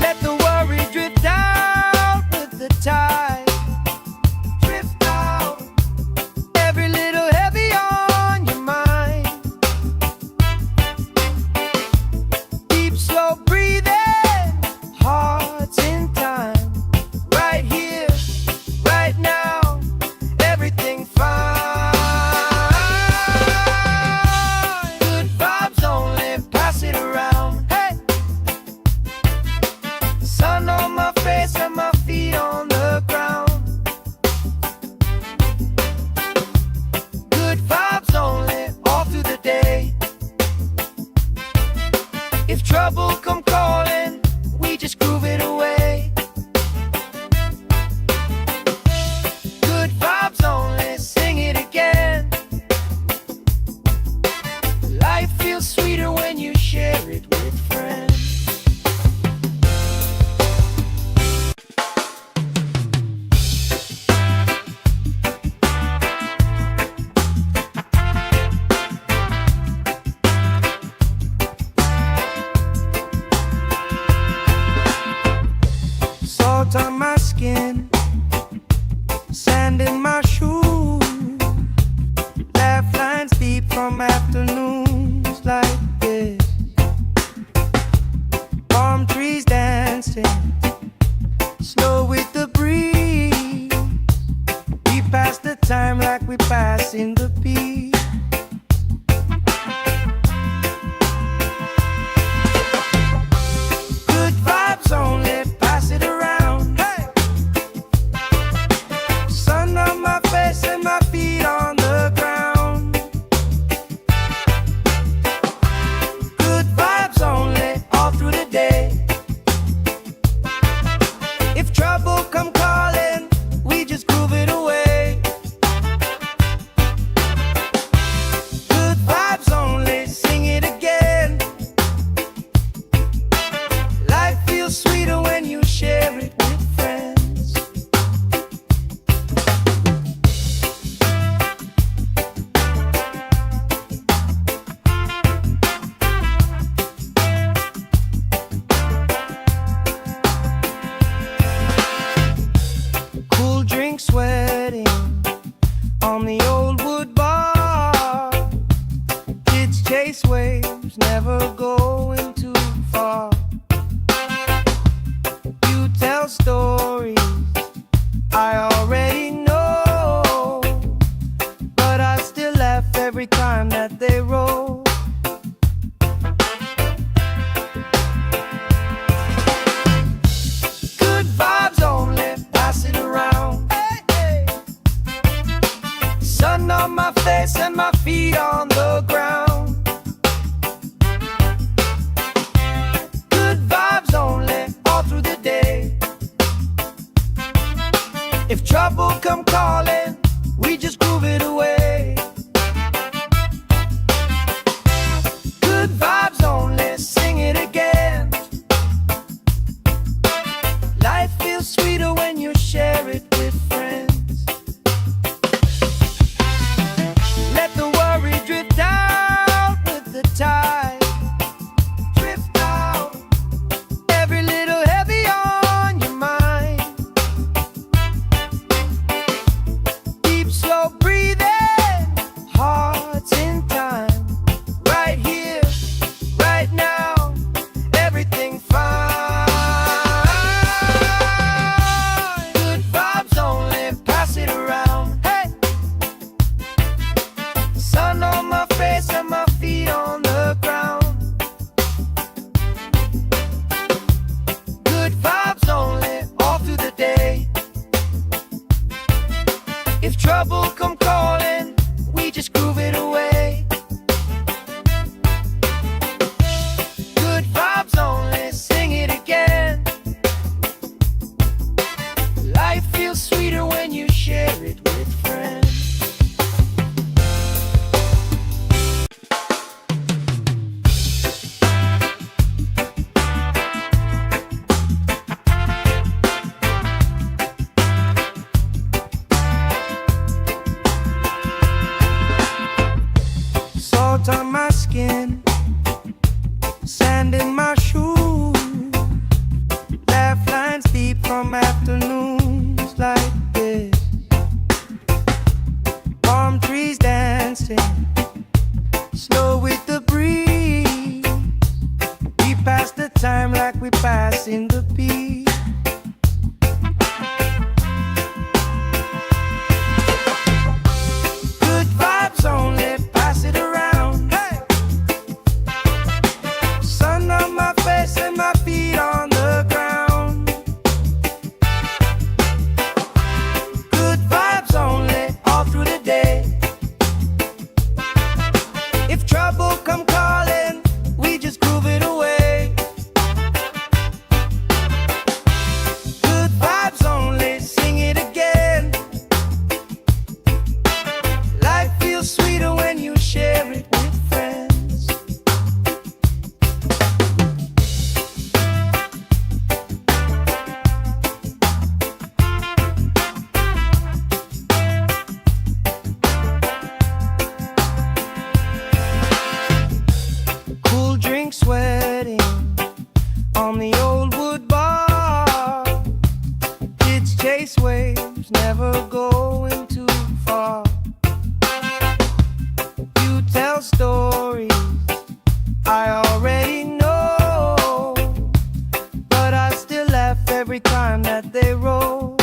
Let the worry drift out with the tide. Drift out, every little heavy on your mind. like we passing the peace. Good vibes only, pass it around. Hey! Sun on my face and my feet on the ground. Good vibes only, all through the day. If trouble come calling, we just groove it away. Good vibes only, sing it again. Life feels sweeter when you share it with friends. Cool drink sweating on the old wood bar. Kids chase waves, never going too far. You tell stories I already know, but I still laugh every time that they roll. Good vibes only, pass it around. Hey, hey. Sun on my face and my feet on the ground. Good vibes only, all through the day. If trouble come calling, we just groove it away. Good vibes only, sing it again. Life feels sweeter when you share it with friends. Let the worry drift out with the tide. Drift out, every little heavy on your mind. Deep, slow breathing, hearts in time. Right here, right now, everything fine. Good vibes only, pass it around. Hey! Sun on my face and my feet on the ground. Good vibes only, all through the day. If trouble come calling, we just groove it away. Good vibes only, sing it again. Life feels sweeter when you share it with friends. Salt on my skin, sand in my shoes. Laugh lines deep from afternoons like this. Palm trees dancing, slow with the breeze. We pass the time like we passing the peace. Good vibes only, pass it around. Hey! Sun on my face and my feet on the ground. Good vibes only, all through the day. If trouble come calling, we just groove it away. Good vibes only, sing it again. Life feels sweeter when you share it with friends. Cool drink sweating on the old wood bar. Kids chase waves, never going too far. You tell stories I already know, but I still laugh every time that they roll.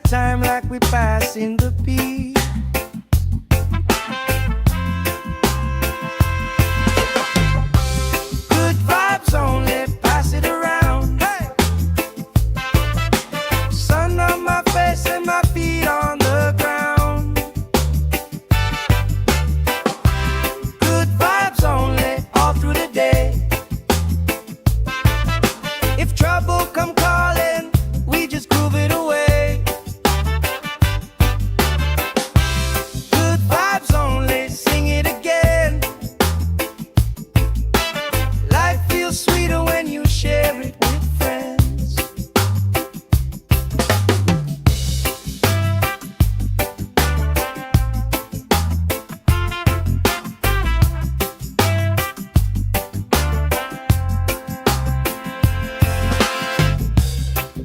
time like we passing the peace. Good vibes only, pass it around. Hey! Sun on my face and my feet on the ground. Good vibes only, all through the day. If trouble come calling, we just groove it away. Good vibes only, sing it again. Life feels sweeter when you share it with friends.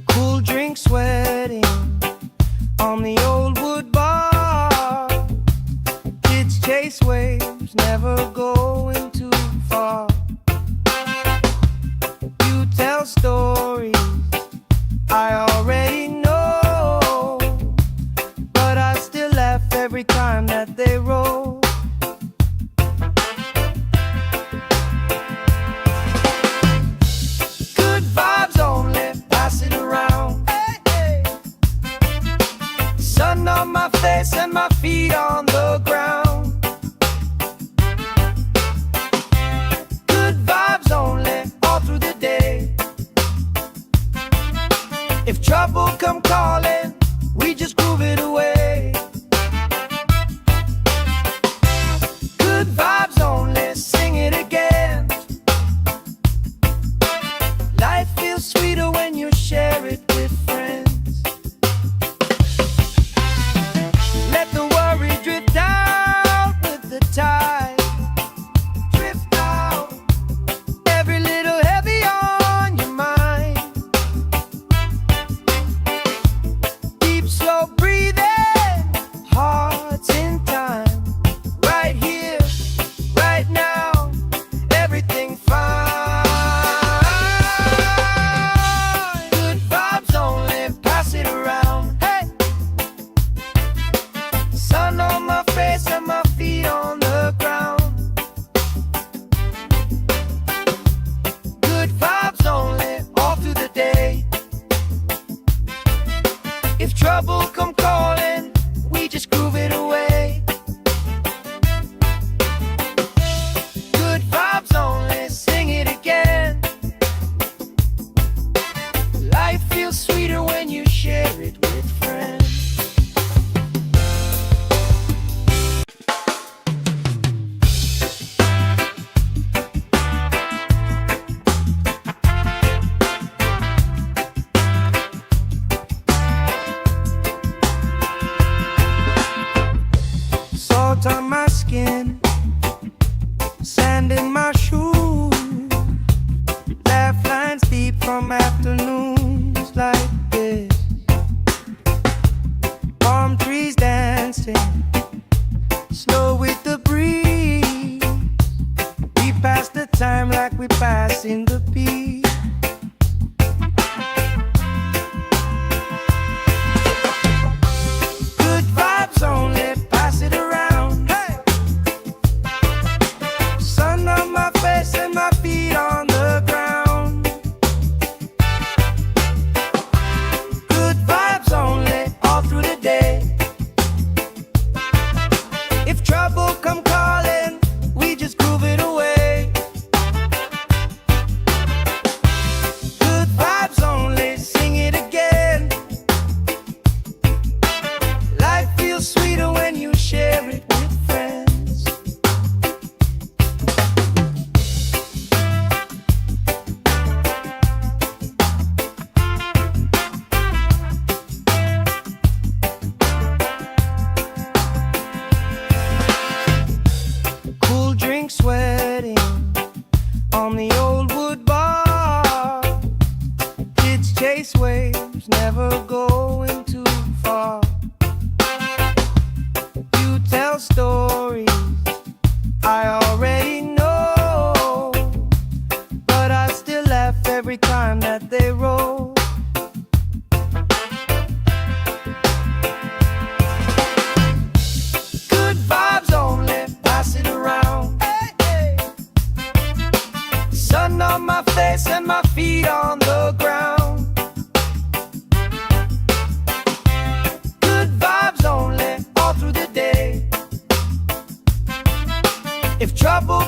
Cool drink sweating on the old wood bar. Kids chase waves, never going too far. You tell stories I already know, but I still laugh every time that they roll. Good vibes only, pass it around. Hey, hey. Sun on my face and my feet on the ground. Good vibes only, all through the day. If trouble come calling, we just groove it away. Good vibes only, sing it again. Life feels sweeter when you share it with friends. Let the worry drift out with the tide. Drift out, every little heavy on your mind. Deep, slow breathing, hearts in time. Right here, right now, everything fine. Good vibes only, pass it around. Hey! Sun on my face and my feet on the ground. Good vibes only, all through the day. If trouble come calling, we just groove it away. Good vibes only, sing it again. Life feels sweeter when you share it with friends.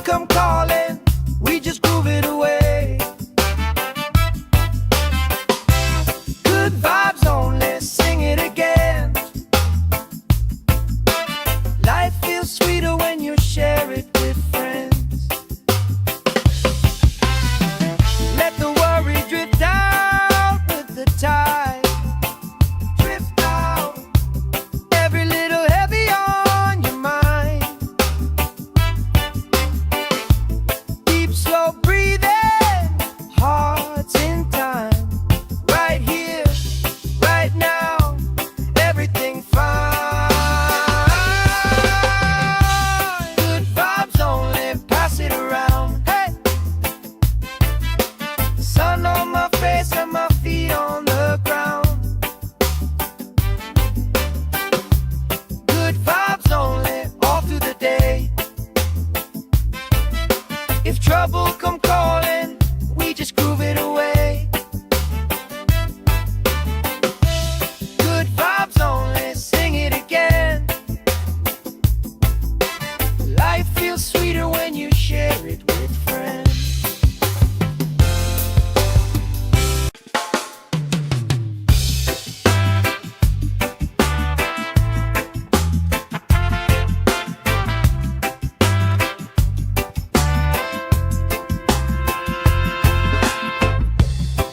come calling, we just groove it away. Good vibes only, sing it again. Life feels sweeter when you share it with friends. Let the worry drift out with the tide. Drift out, every little heavy on your mind. Deep, slow breathing, hearts in time. Right here, right now, everything fine. Good vibes only, pass it around. Hey! Sun on my face and my feet on the ground. Good vibes only, all through the day. If trouble come calling, we just groove it away. Good vibes only, sing it again. Life feels sweeter when you share it with friends.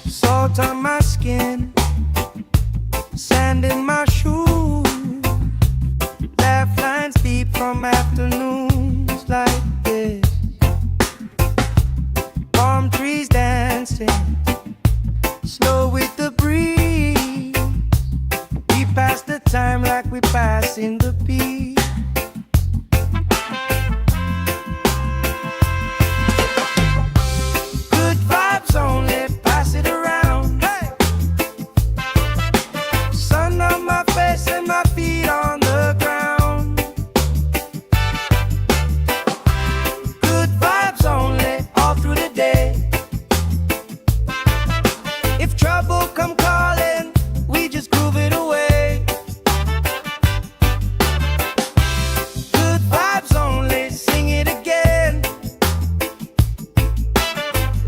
Salt on my skin, sand in my shoes. Laugh lines deep from afternoons like this. Palm trees dancing, slow with the breeze. We pass the time like we pass in the beat. Good vibes only, pass it around. Hey! Sun on my face and my feet on the ground. Good vibes only, all through the day. If trouble come calling, we just groove it away. Good vibes only, sing it again.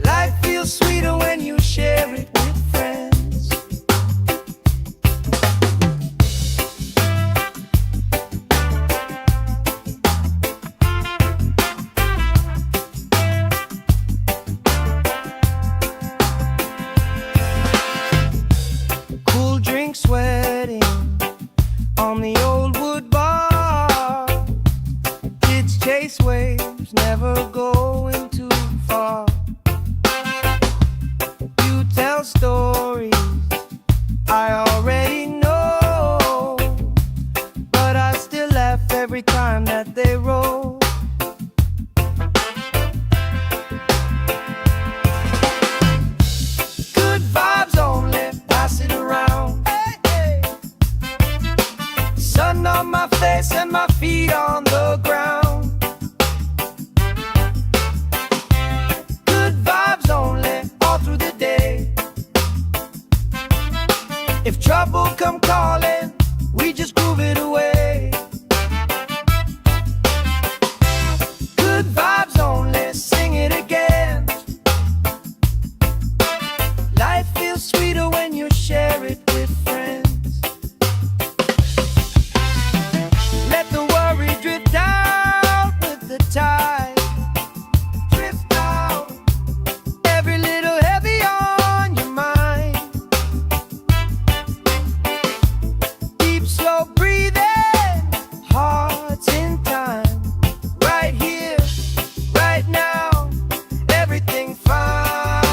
Life feels sweeter when you share it with friends. Cool drink sweating on the old wood bar. Kids chase waves, never going too far. You tell stories I already know, but I still laugh every time that they roll. Good vibes only, pass it around. Hey, hey. Sun on my face and my feet on the ground. Good vibes only, all through the day. If trouble come calling, we just groove it away. Good vibes only, sing it again. Life feels sweeter when you share it with friends. Let the worry drift out with the tide. Drift out, every little heavy on your mind. Deep, slow breathing, hearts in time. Right here, right now, everything fine.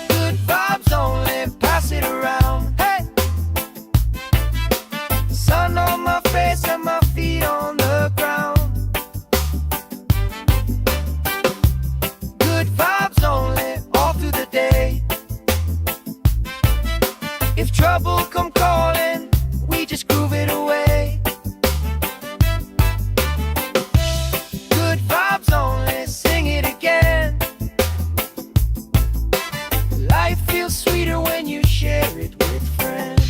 Good vibes only, pass it around. Hey! Sun on my face and my feet on the ground. Good vibes only, all through the day. If trouble come calling, we just groove it away. Good vibes only, sing it again. Life feels sweeter when you share it with friends.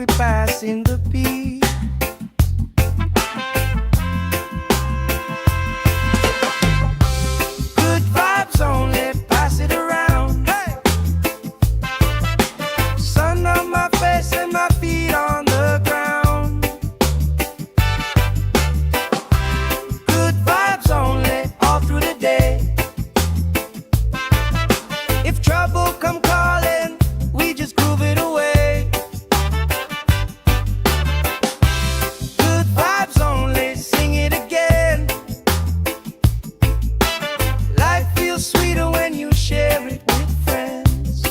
we passing the peace. Good vibes only, pass it around. Hey! Sun on my face and my feet on the ground. Good vibes only, all through the day. If trouble come calling, we just groove it away. Good vibes only, sing it again. Life feels sweeter when you share it with friends.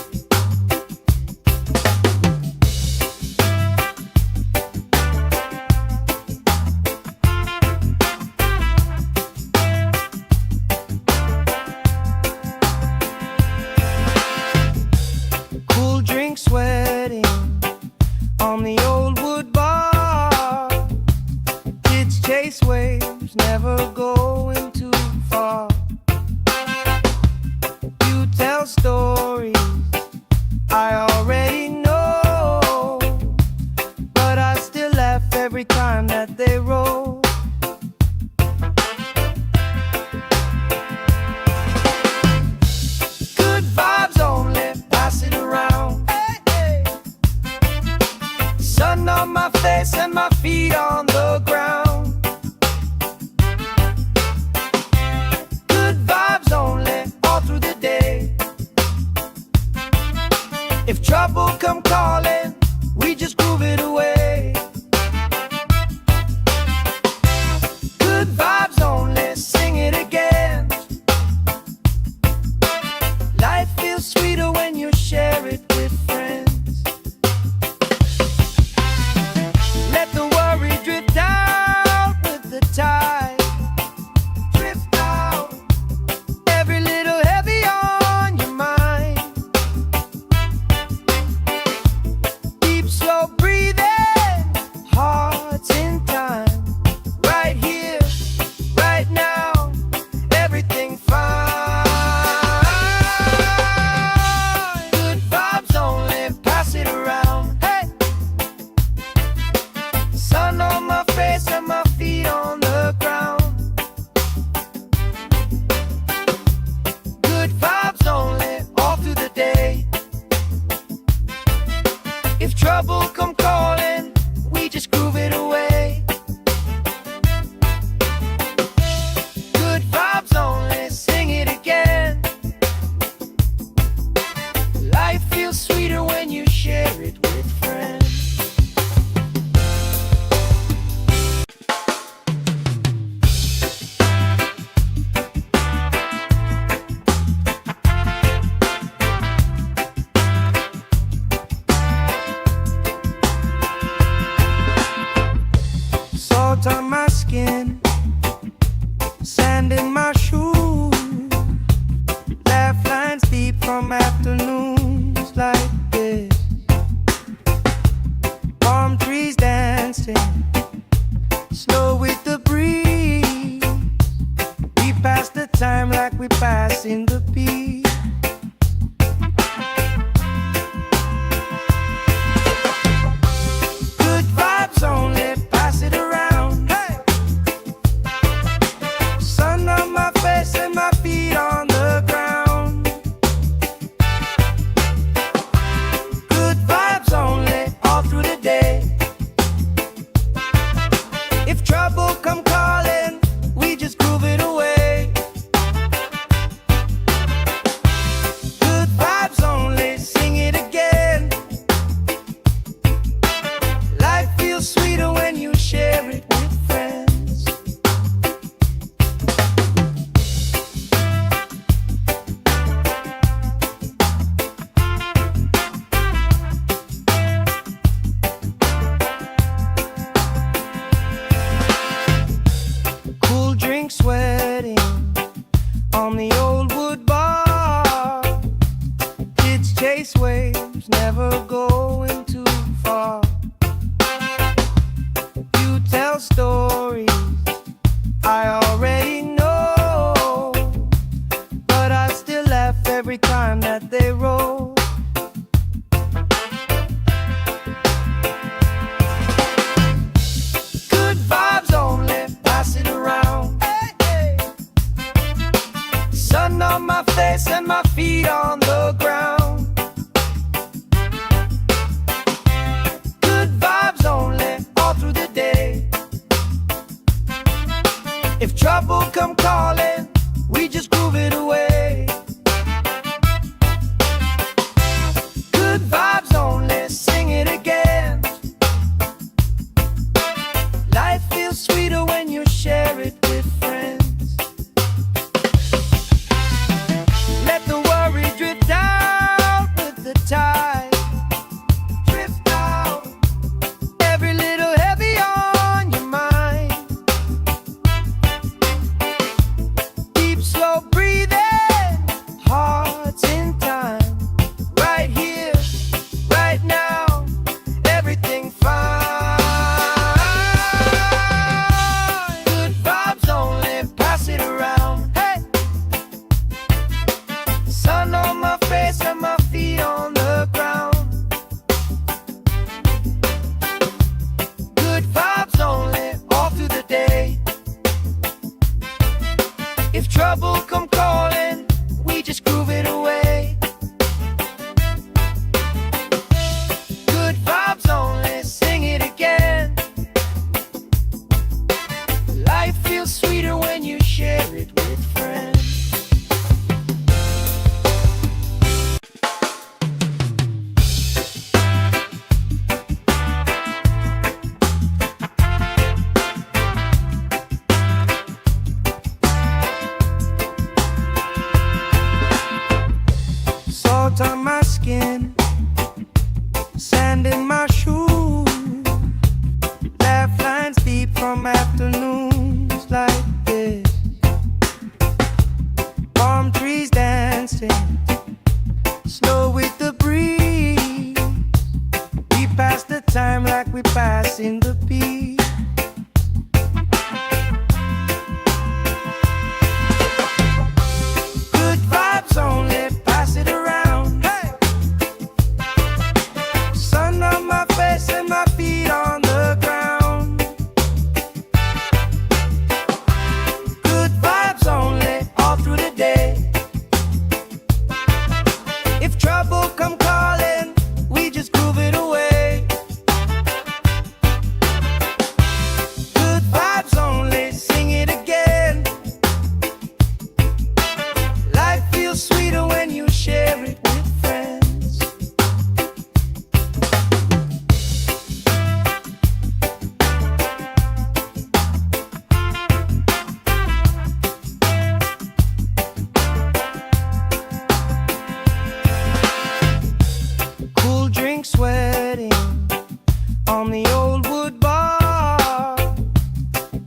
Cool drink sweating on the old wood bar. Kids chase waves, never going too far. You tell stories I already know, but I still laugh every time that they roll. Good vibes only, pass it around. Hey, hey. Sun on my face and my feet on the ground. Good vibes only, all through the day. If trouble come calling, we just groove it away. Good vibes only, sing it again. Life feels sweeter when you share it with friends. Let the worry drift out with the tide. Drift out, every little heavy on your mind. Deep, slow breathing, hearts in time. Right here, right now, everything fine. Good vibes only, pass it around. Hey! Sun on my face and my feet on the ground. Good vibes only, all through the day. If trouble come calling, we just groove it away. Good vibes only, sing it again. Life feels sweeter when you share it with friends. time like we passing the peace. Good vibes only, pass it around. Hey! Sun on my face and my feet on the ground. Good vibes only, all through the day. If trouble come calling, we just groove it away. Good vibes only, sing it again. Life feels sweeter when you share it with friends. Cool drink sweating on the old wood bar.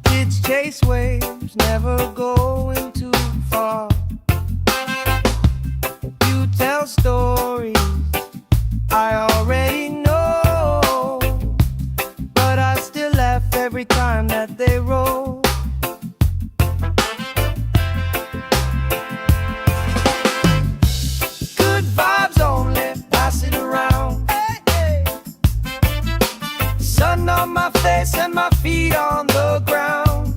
Kids chase waves, never going too far. You tell stories I already know, but I still laugh every time that they roll. Good vibes only, pass it around. Hey, hey. Sun on my face and my feet on the ground.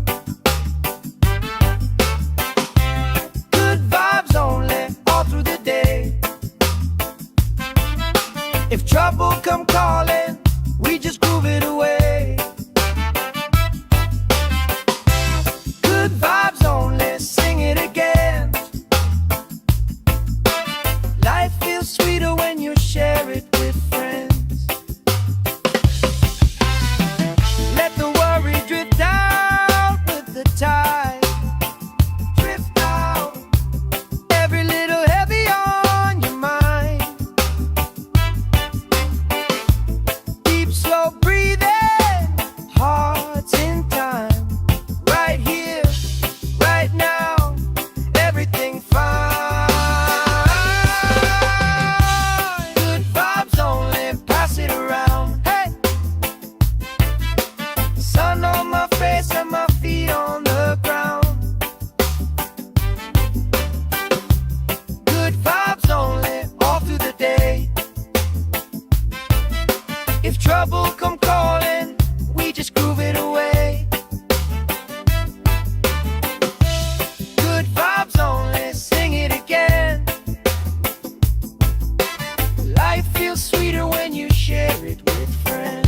Good vibes only, all through the day. If trouble come calling, we just groove it away. Good vibes only, sing it again. Life feels sweeter when you share it with friends. Let the worry drift out with the tide. Drift out, every little heavy on your mind. Deep, slow breathing, hearts in time. Right here, right now, everything fine. Good vibes only, pass it around. Hey! Sun on my face and my feet on the ground. Good vibes only, all through the day. If trouble come calling, we just groove it away. Good vibes only, sing it again. Life feels sweeter when you share it with friends.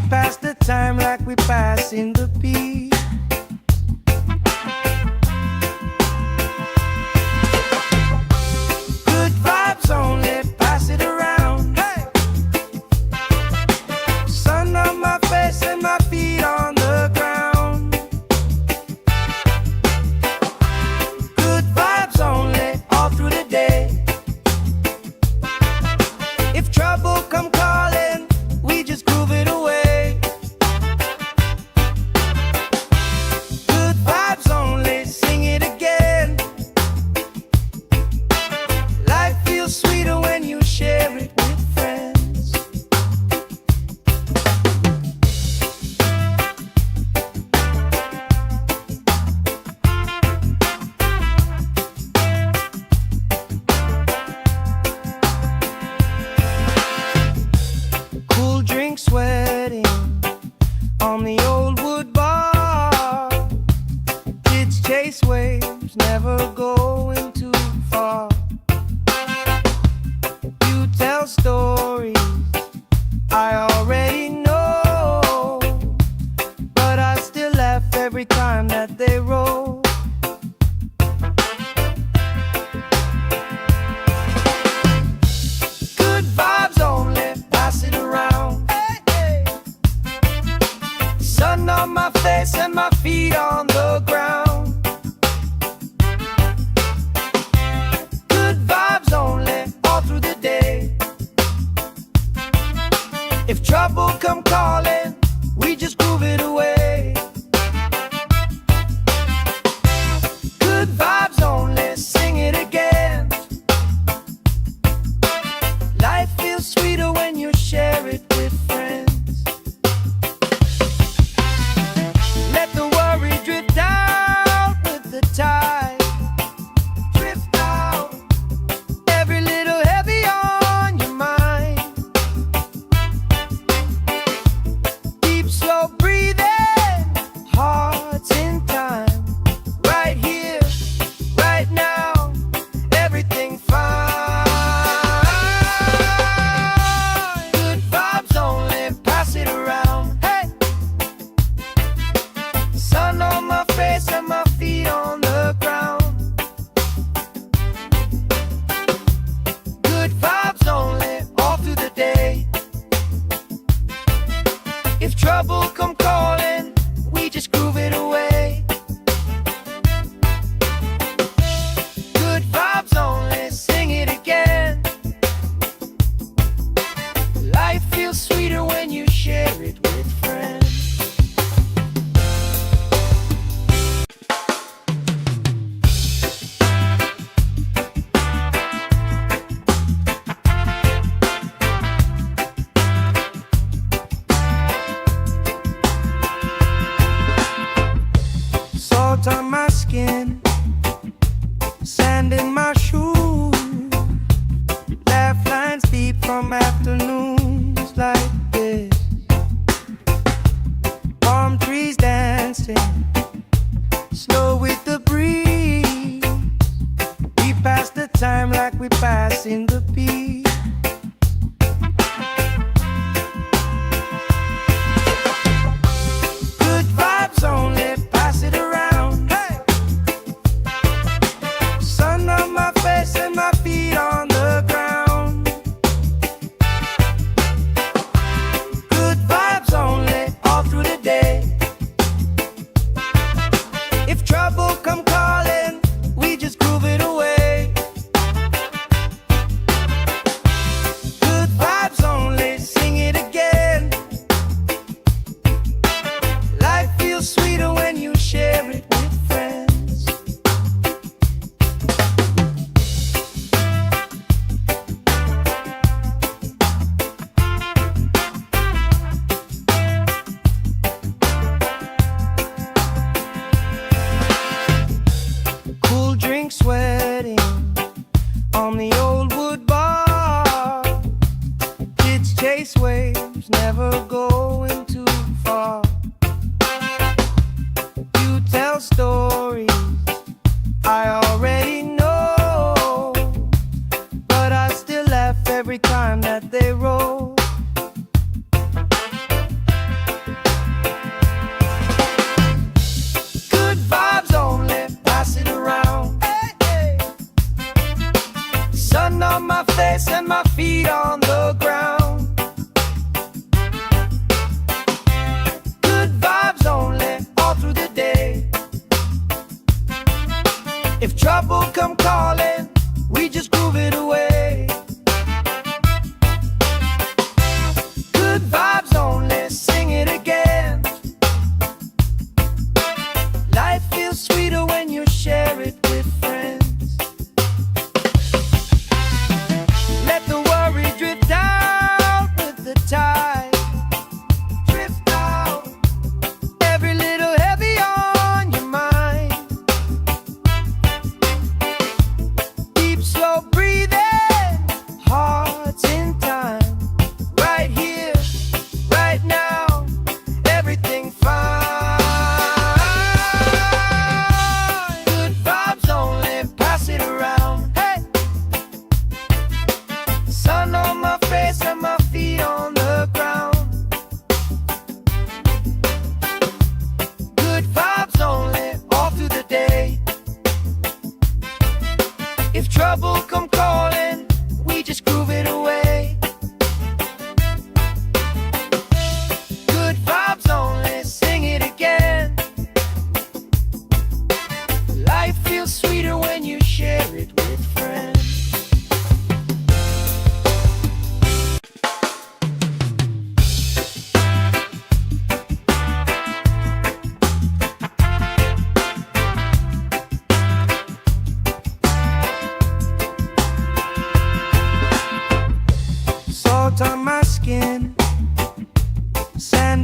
pass the time like we passing the beat. Good vibes only, pass it around. Hey! Sun on my face and my feet on the ground. Good vibes only, all through the day. If trouble come calling, we just groove it away. Good vibes only, sing it again. Life feels sweeter when you share it with friends. Cool drink sweating on the old wood bar. Kids chase waves, never going too far. You tell stories I already know, but I still laugh every time that they roll. Good vibes only, pass it around. Hey, hey. Sun on my face and my feet on the ground. Good vibes only, all through the day. If trouble come calling, we just groove it away. Good vibes only, sing it again. Life feels sweeter when you share it with friends. Let the worry drift out with the tide. Drift out, every little heavy on your mind. Deep, slow breathing, hearts in time. Right here, right now, everything fine. Good vibes only, pass it around. Hey! Sun on my face and my feet on the ground. Good vibes only, all through the day. If trouble come calling, we just groove it away. Good vibes only, sing it again. Life feels sweeter when you share it with friends.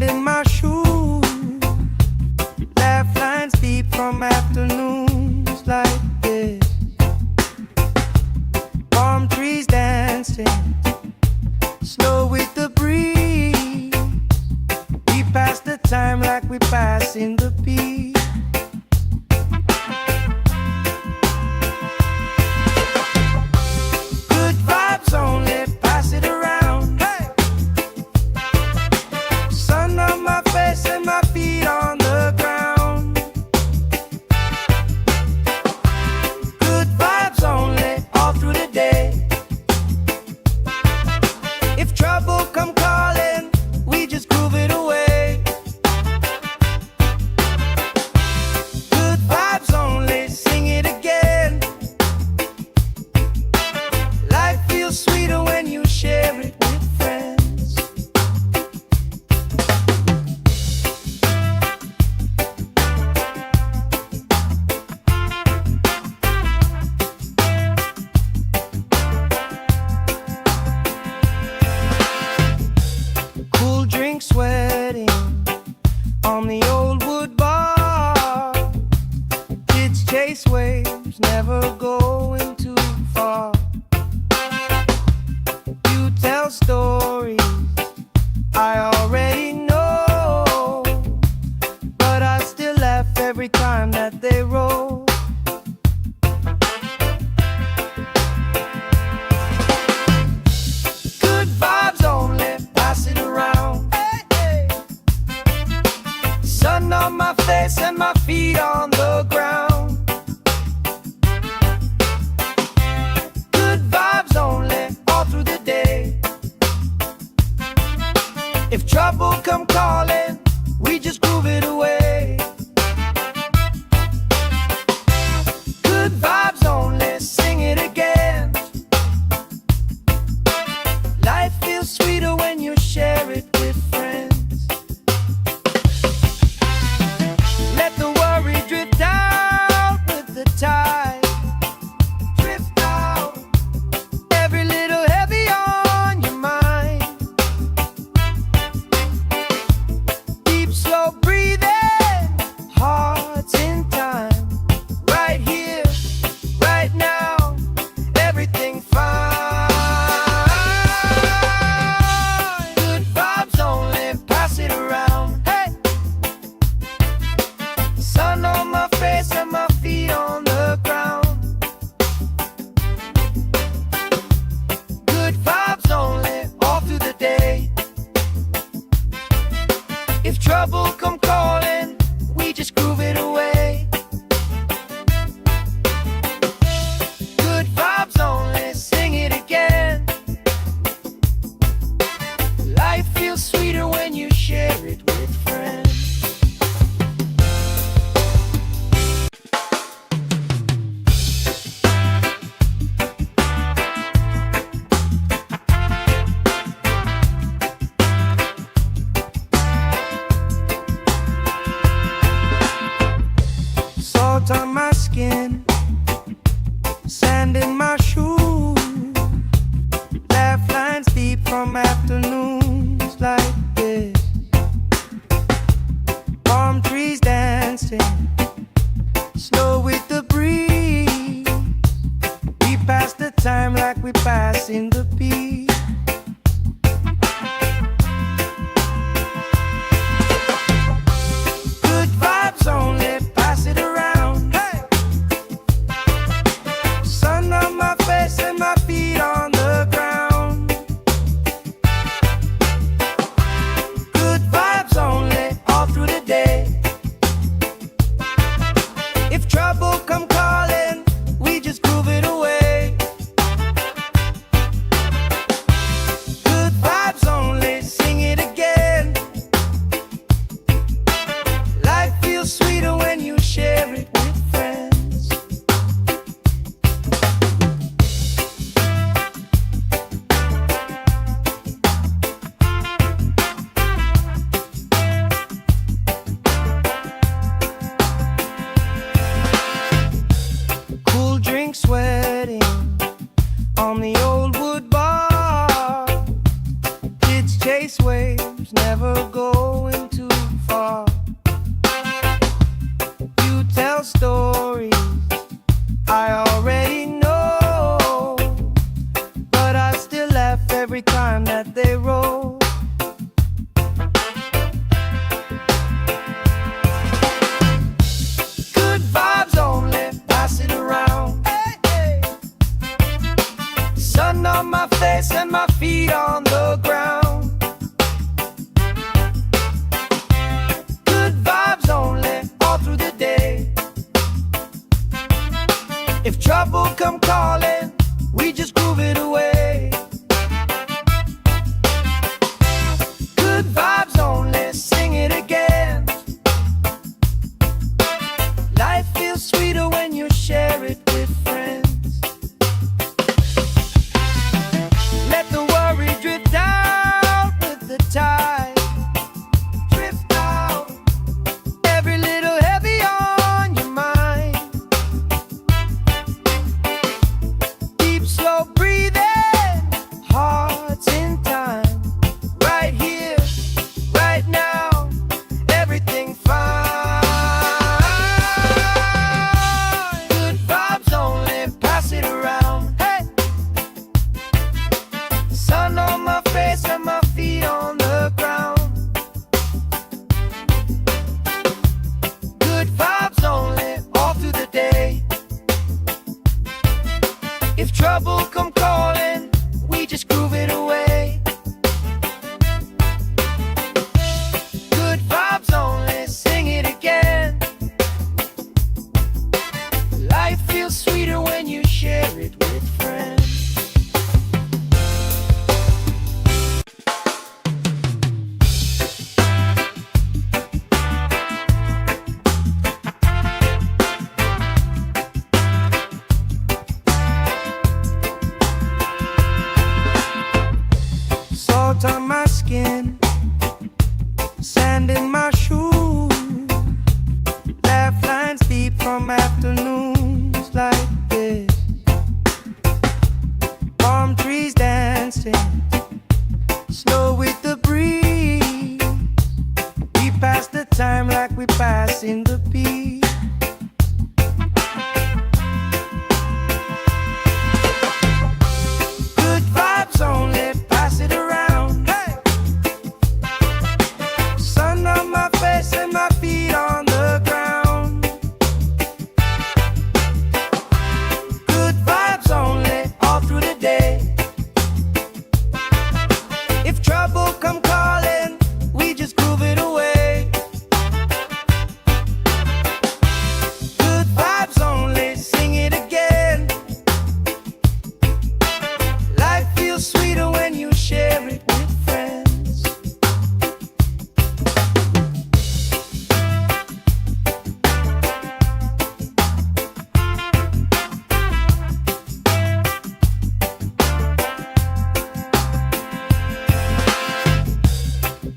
sand in my shoes, laugh lines deep from afternoons like this. Palm trees dancing, slow with the breeze. We pass the time like we pass in the beat. Good vibes only, pass it around. Hey! Sun on my face and my feet on the ground. Good vibes only, all through the day. If trouble come calling, we just groove it away. Good vibes only, sing it again. Life feels sweeter when you share it with friends. Cool drink sweating on the old wood bar. Kids chase waves, never going too far. You tell stories I already know, but I still laugh every time that they roll. Good vibes only, pass it around. Hey, hey. Sun on my face and my feet on the ground. Good vibes only, all through the day. If trouble come calling, we just groove it away. Good vibes only, sing it again. Life feels sweeter when you share it with friends. Let the worry drift out with the tide. Drift out, every little heavy on your mind. Deep, slow breathing, hearts in time. Right here, right now, everything fine. Good vibes only, pass it around. Hey! Sun on my face and my feet on the ground. Good vibes only, all through the day. If trouble come calling, we just groove it away. Good vibes only, sing it again. Life feels sweeter when you share it with friends. Salt on my skin, sand in my shoes, laugh lines deep from afternoons like this. Palm trees dancing, slow with the breeze. We pass the time like we pass in the beat. Good vibes only, pass it around. Hey! Sun on my face and my feet on the ground. Good vibes only, all through the day. my shoes. Laugh lines deep from afternoons like this. Palm trees dancing slow with the breeze. We pass the time like we pass in the beat. Good vibes only, pass it around. Hey! Sun on my face and my feet on the ground. Good vibes only, all through the day. If trouble come calling, we just groove it away. Good vibes only, sing it again. Life feels sweeter when you share it with friends.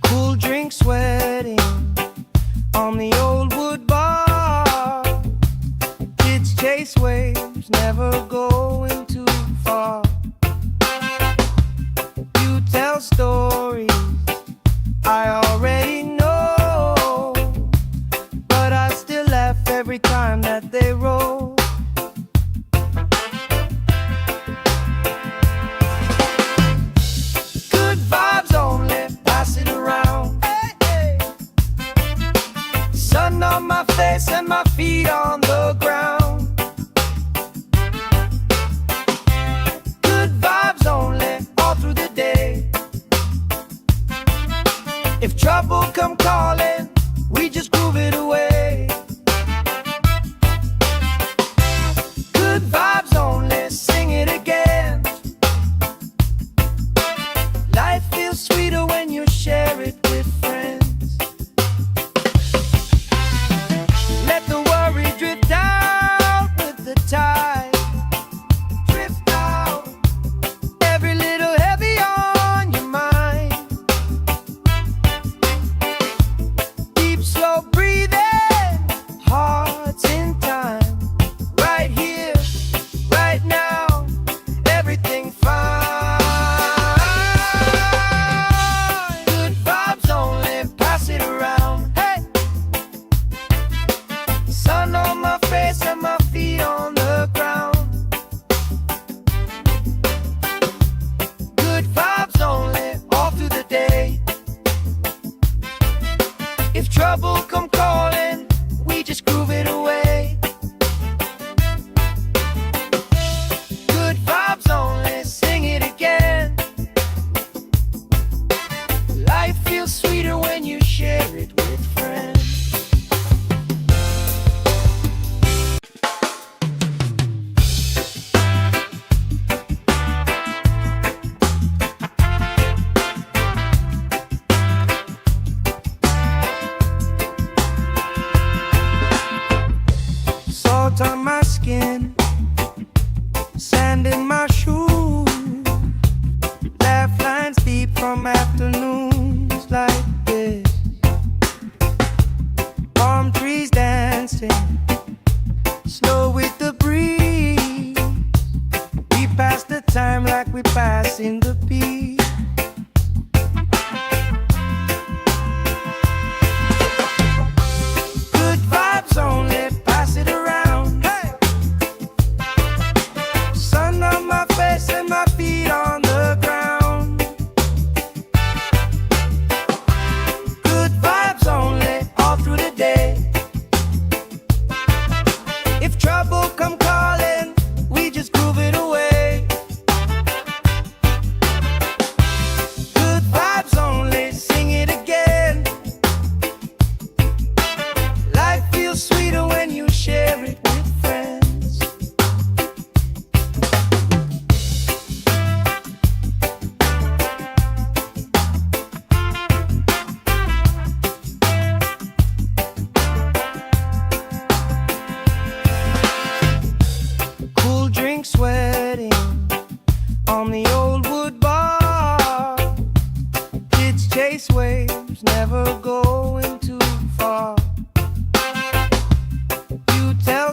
Cool drink sweating on the old wood bar. Kids chase waves, never going too far. You tell stories I already know, but I still laugh every time that they roll. Good vibes only, pass it around. Hey, hey. Sun on my face and my feet on the ground. Good vibes only, all through the day. If trouble come calling, we just groove it away. Good vibes only, sing it again. Life feels sweeter when you share it with friends. Let the worry drift out with the tide. Drift out, every little heavy on your mind. Deep, slow breathing, hearts in time. Right here, right now, everything fine. Good vibes only, pass it around. Hey! Sun on my face and my feet on the ground. Good vibes only, all through the day. If trouble come calling, we just groove it away. Good vibes only, sing it again. Life feels sweeter when you share it with friends.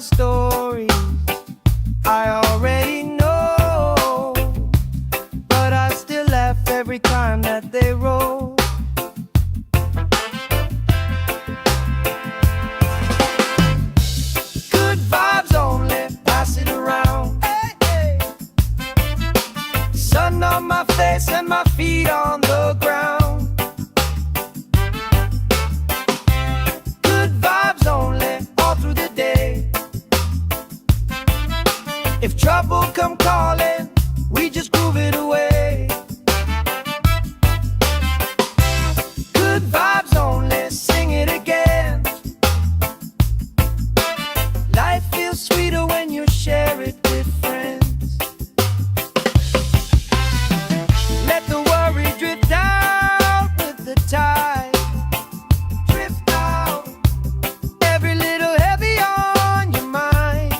stories I already know, but I still laugh every time that they roll. Good vibes only, pass it around. Hey, hey. Sun on my face and my feet on the ground. Good vibes only, all through the day. If trouble come calling, we just groove it away. Good vibes only, sing it again. Life feels sweeter when you share it with friends. Let the worry drift out with the tide. Drift out, every little heavy on your mind.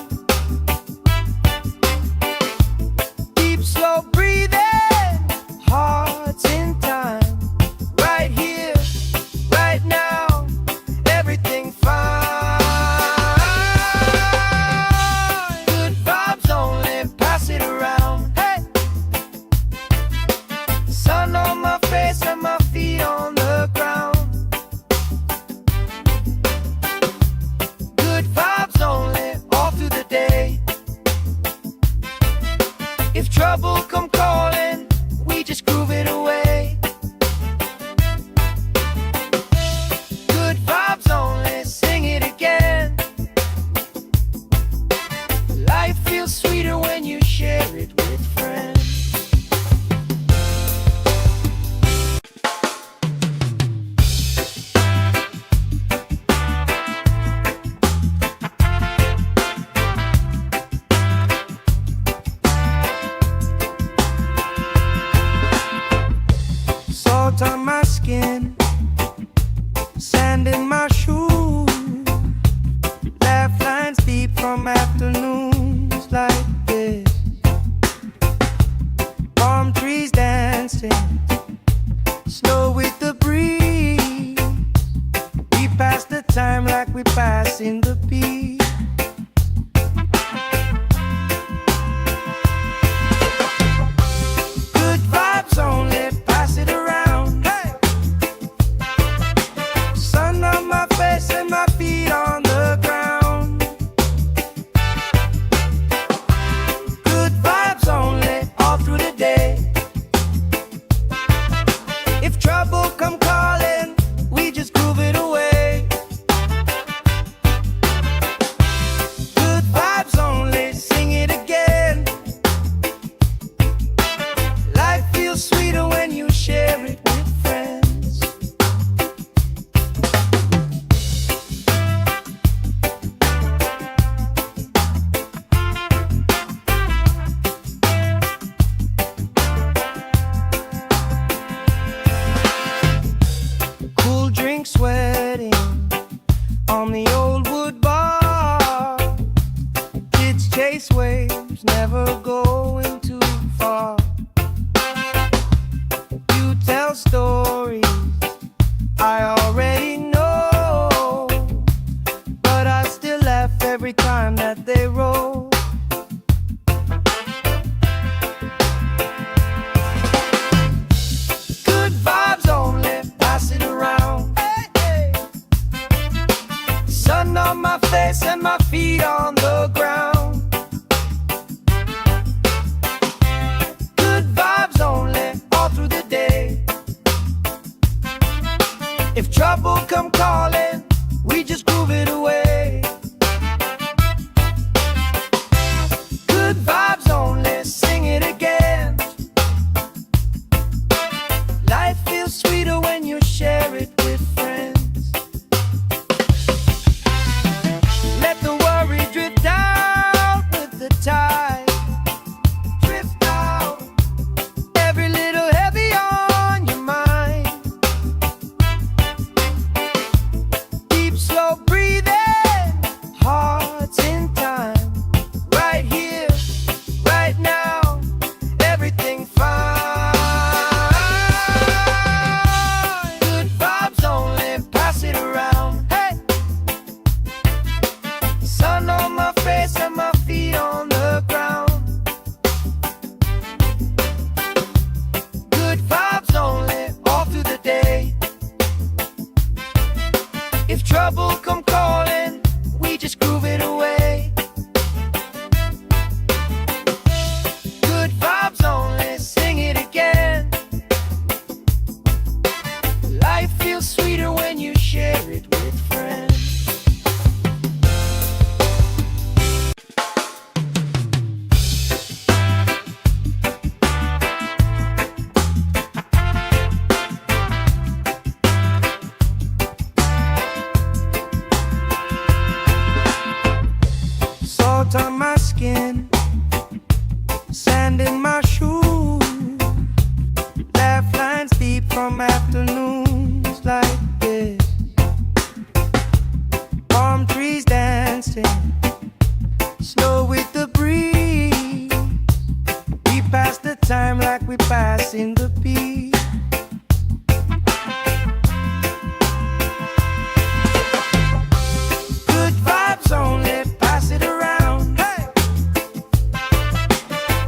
Deep, slow breathing, hearts in time. Right here, right now, everything fine. Good vibes only, pass it around. Hey, sun on my face and my feet on the ground. Good vibes only, all through the day. If trouble come calling, we just groove it away. Good vibes only, sing it again. Life feels sweeter when you share it with friends. Salt on my skin, sand in my shoes, laugh lines deep from afternoons like this. Palm trees dancing, slow with the breeze. We pass the time like we pass in the beat. Good vibes only, pass it around. Hey, sun on my face and my feet on the ground. Good vibes only, all through the day. If trouble come calling, we just groove it away. Good vibes only, sing it again. Life feels sweeter when you share it with friends. Cool drink sweating on the old wood bar. Kids chase waves, never going too far. You tell stories I already know, but I still laugh every time that they roll. Good vibes only, pass it around. Hey, hey. Sun on my face and my feet on the ground. Good vibes only, all through the day. If trouble come calling, we just groove it away. Good vibes only, sing it again. Life feels sweeter when you share it with friends. Let the worry drift out with the tide. Drift out, every little heavy on your mind. trouble come calling, we just groove it away. Good vibes only, sing it again. Life feels sweeter when you share it with friends. Salt on my skin, sand in my shoes, laugh lines deep from afternoons like this. Palm trees dancing, slow with the breeze. We pass the time like we pass in the beat. Good vibes only, pass it around. Hey!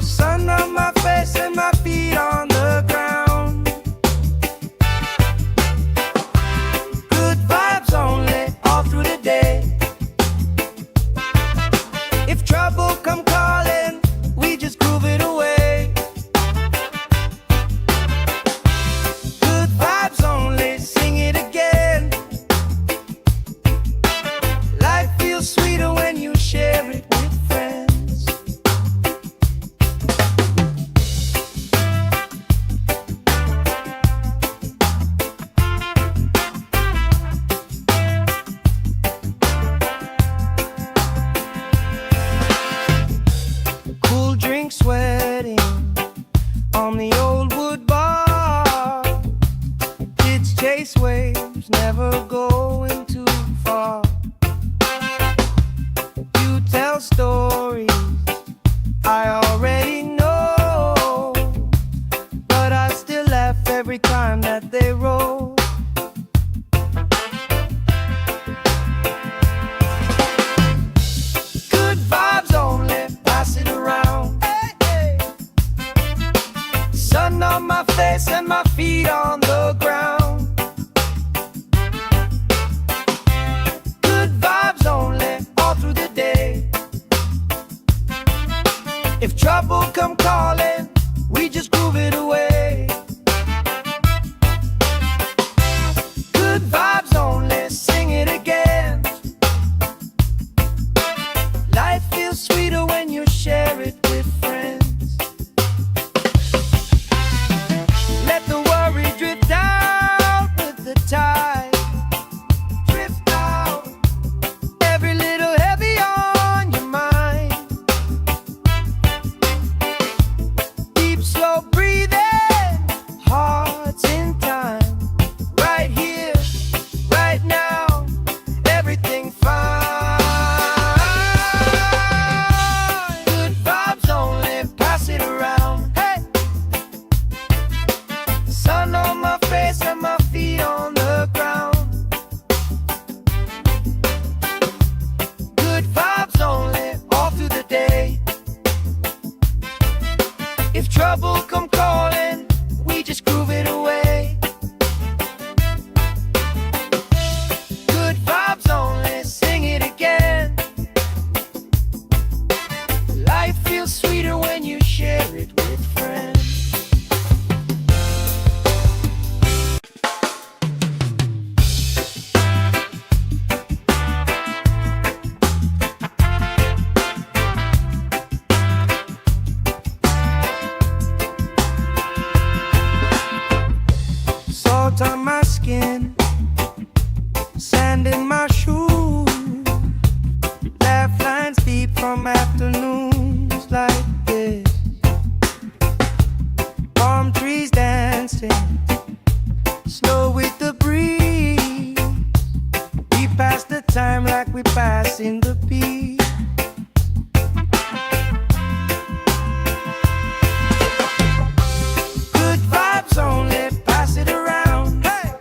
Sun on my face and my feet on the ground. Good vibes only, all through the day. If trouble come calling, we just groove it away. Good vibes only, sing it again. Life feels sweeter when you share it with friends. Cool drink sweating on the old wood bar. Kids chase waves, never going too far. You tell stories I already know, but I still laugh every time that they roll. Good vibes only, pass it around. Hey, hey. Sun on my face and my feet on the ground. Good vibes only, all through the day. If trouble come calling, we just groove it away. Good vibes only, sing it again. Life feels sweeter when you share it with friends. Let the worry drift out with the tide. Drift out, every little heavy on your mind. Deep, slow breathing, hearts in time. Right here, right now, everything fine. Good vibes only, pass it around. Hey! Sun on my face and my feet on the ground. Good vibes only, all through the day. If trouble come calling, we just groove it away. Good vibes only, sing it again. Life feels sweeter when you share it with friends. Salt on my skin, sand in my shoes, laugh lines deep from afternoons like this. Palm trees dancing, slow with the breeze. We pass the time like we pass in the beat. Good vibes only, pass it around. Hey!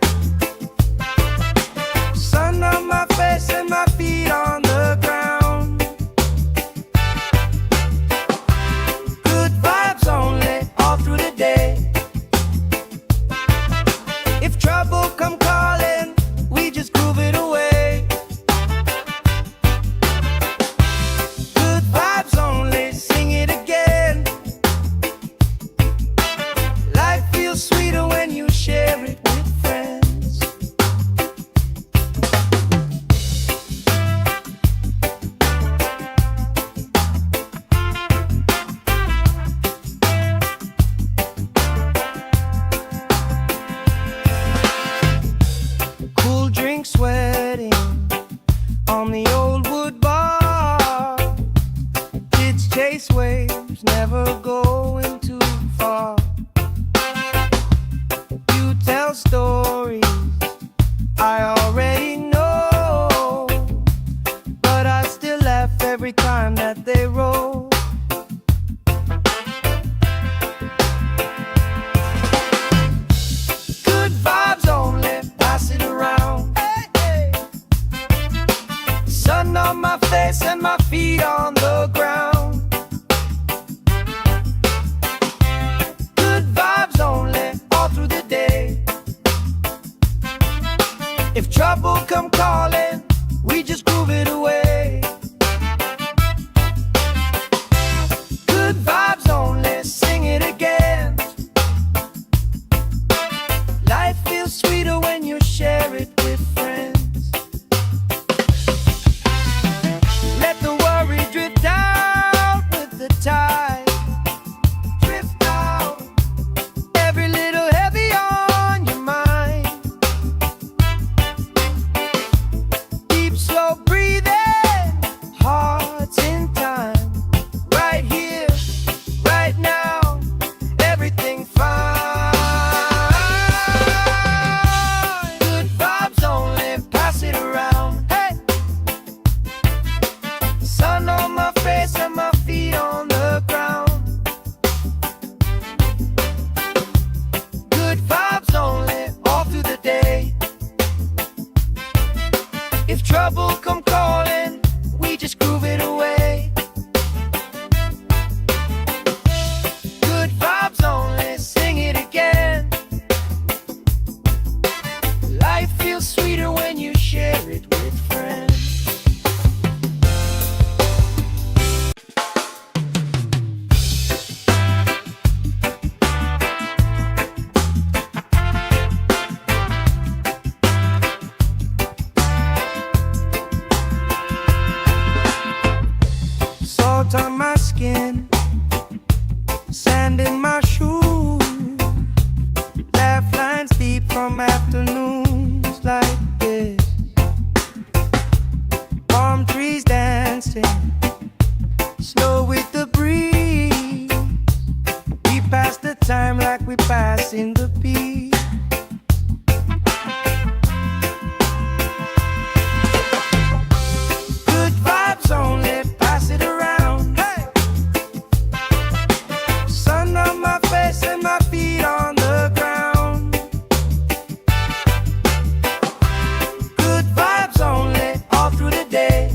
Sun on my face and my feet on the ground. Good vibes only, all through the day. If trouble come calling, we just groove it away. wedding on the old wood bar. Kids chase waves, never going too far. You tell stories I already know, but I still laugh every time that they roll. Good vibes only, pass it around. Hey, hey. Sun on my face and my feet on the ground. Good vibes only, all through the day. If trouble come calling, we just groove it away. Good vibes only, sing it again. Life feels sweeter when you share it with friends. Let the worry drift out with the tide. Drift out, every little heavy on your mind. Deep, slow breathing, hearts in time. Right here, right now, everything fine. Good vibes only, pass it around. Hey, sun on my face and my feet on the ground. Good vibes only, all through the day. If trouble come calling, we just groove it away. Good vibes only, sing it again. Life feels sweeter when you share it with friends. Salt on my skin, sand in my shoes, laugh lines deep from afternoons like this. Palm trees dancing, slow with the breeze. We pass the time like we pass in the beat. Good vibes only, pass it around. Hey, sun on my face and my feet on the ground. Good vibes only, all through the day.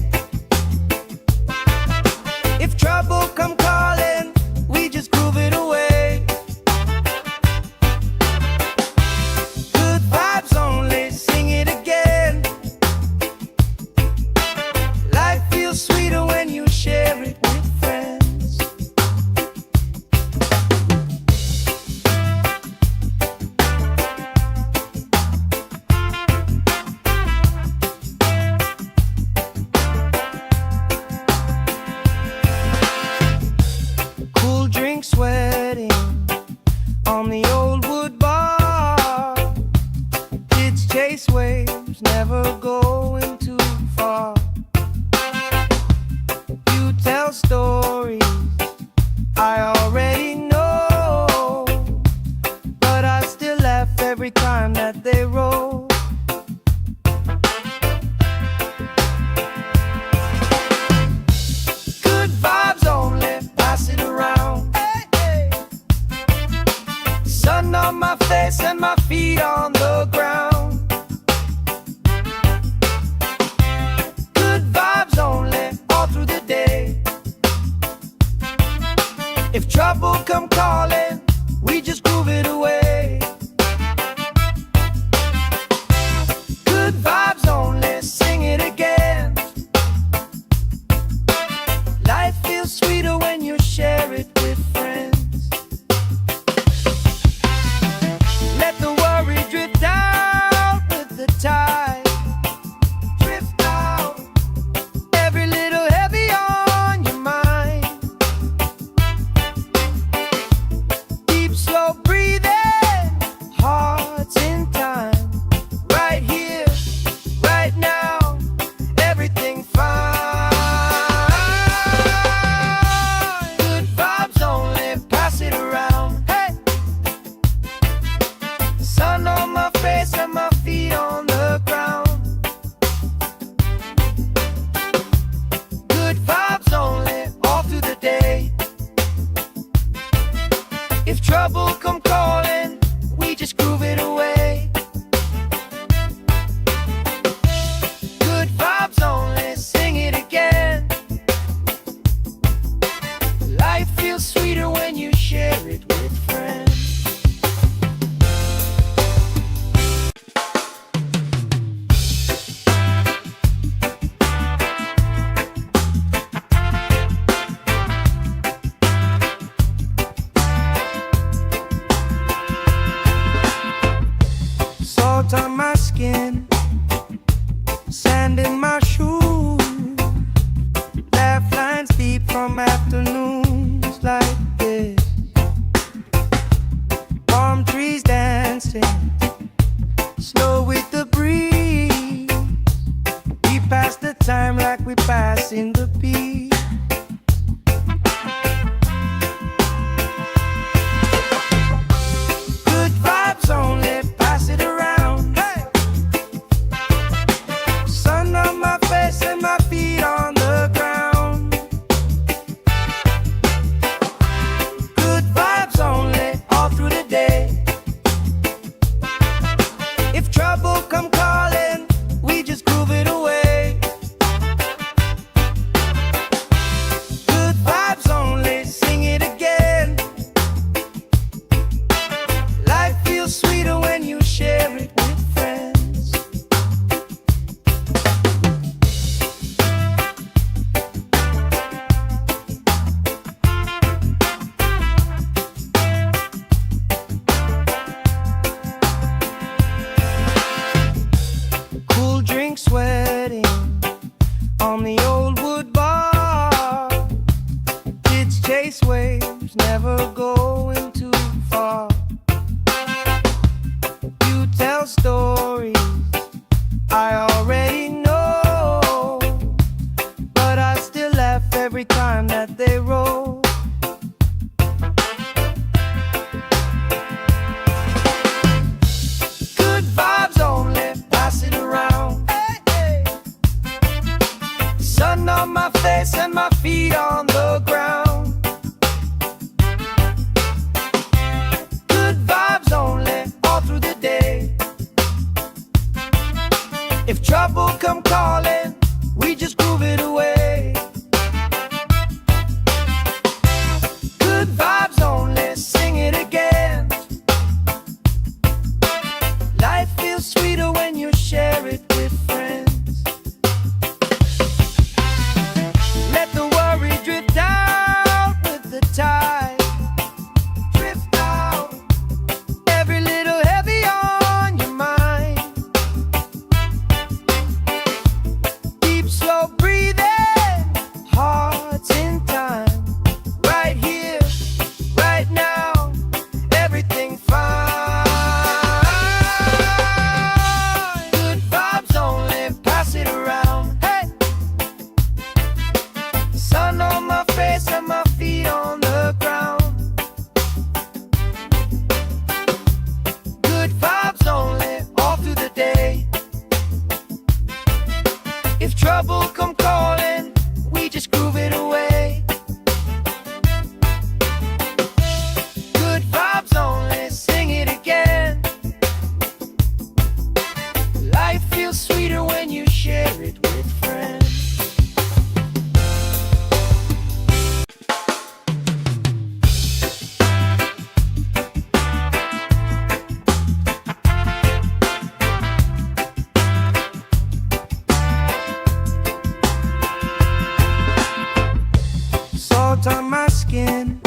Sand in my shoes, laugh lines deep from afternoons like this. Palm trees dancing, slow with the breeze. We pass the time like we pass in the beat. Good vibes only, pass it around. Hey! Sun on my face and my feet on the ground. Good vibes only, all through the day. If trouble come calling, we just groove it away. Good vibes only, sing it again. Life feels sweeter when you share it with friends. Cool drink sweating on the old wood bar. Kids chase waves, never going too far. You tell stories I already know, but I still laugh every time that they roll. Good vibes only, pass it around. Hey, hey. Sun on my face and my feet on the ground. Good vibes only, all through the day. If trouble come calling, we just groove it away. Good vibes only, sing it again. Life feels sweeter when you share it with friends. Let the worry drift out with the tide. Drift out, every little heavy on your mind. Deep, slow breathing, hearts in time. Right here, right now, everything fine. Good vibes only, pass it around. Hey! Sun on my face and my feet on the ground. Good vibes only, all through the day. If trouble come calling, we just groove it away. Good vibes only, sing it again. Life feels sweeter when you share it with friends. Salt on my skin,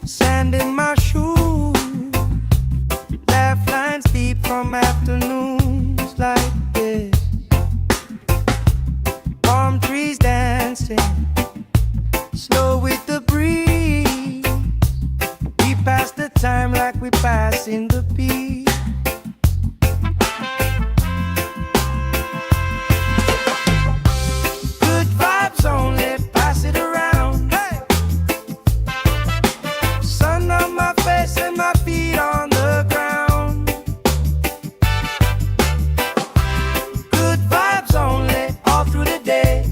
sand in my shoes, laugh lines deep from afternoons like this. Palm trees dancing, slow with the breeze. We pass the time like we pass in the beat. Good vibes only, pass it around. Hey! Sun on my face and my feet on the ground. Good vibes only, all through the day.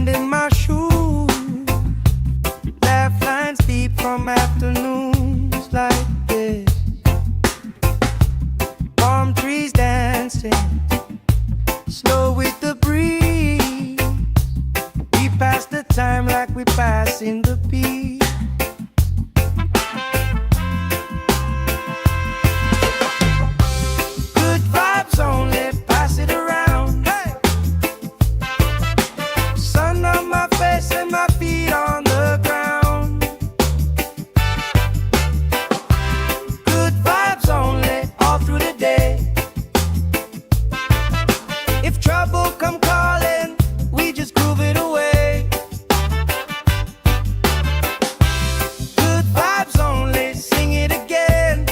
sand in my shoes, laugh lines deep from afternoons like this. Palm trees dancing slow with the breeze. We pass the time like we pass in the beat. Good vibes only, pass it around. Hey! Sun on my face and my feet on the ground. Good vibes only, all through the day. If trouble come calling, we just groove it away. Good vibes only, sing it again.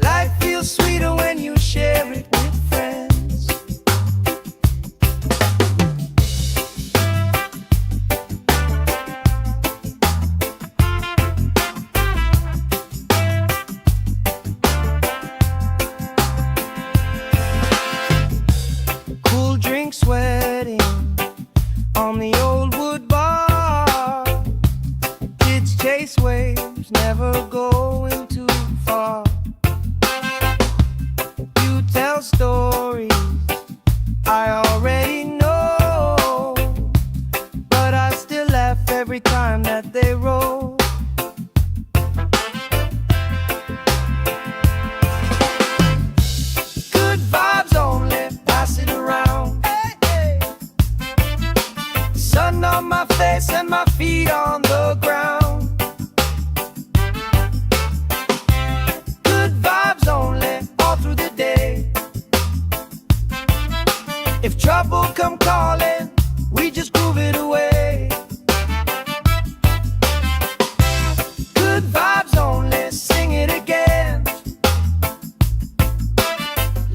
Life feels sweeter when you share it with friends. Cool drink sweating on the old wood bar. Kids chase waves, never going too far. You tell stories I already know, but I still laugh every time that they roll. Good vibes only, pass it around. Hey, hey. Sun on my face and my feet on the ground. Good vibes only, all through the day. If trouble come calling, we just groove it away. Good vibes only, sing it again.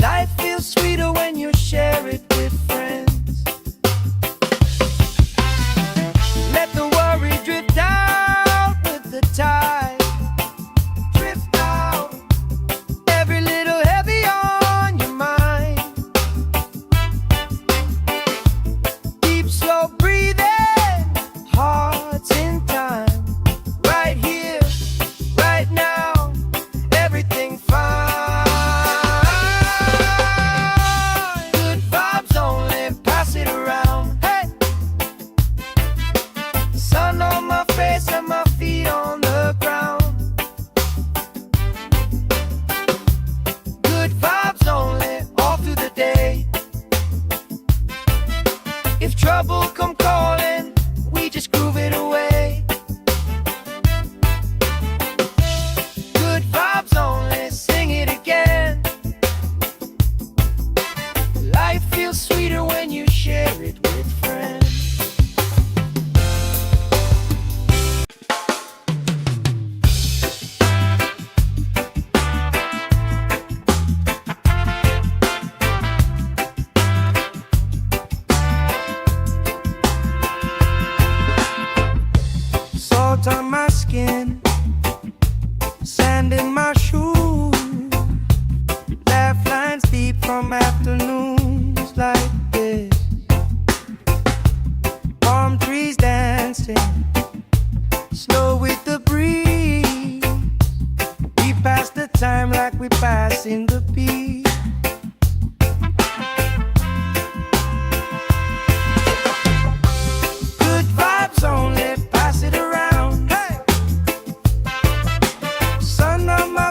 Life feels sweeter when you share it with friends. Let the worry drift out with the tide. Drift out, every little heavy on your mind. Deep, slow breathing, hearts in time. Right here, right now, everything fine. Good vibes only, pass it around. Hey! Sun on my face and my feet on the ground. Good vibes only, all through the day. If trouble come calling, we just groove it away. Good vibes only, sing it again. Life feels sweeter when you share it with friends. Salt on my skin, sand in my shoes, laugh lines deep from afternoons like this. Palm trees dancing slow with the breeze. We pass the time like we pass in the beat. Good vibes only, pass it around. Hey! Sun on my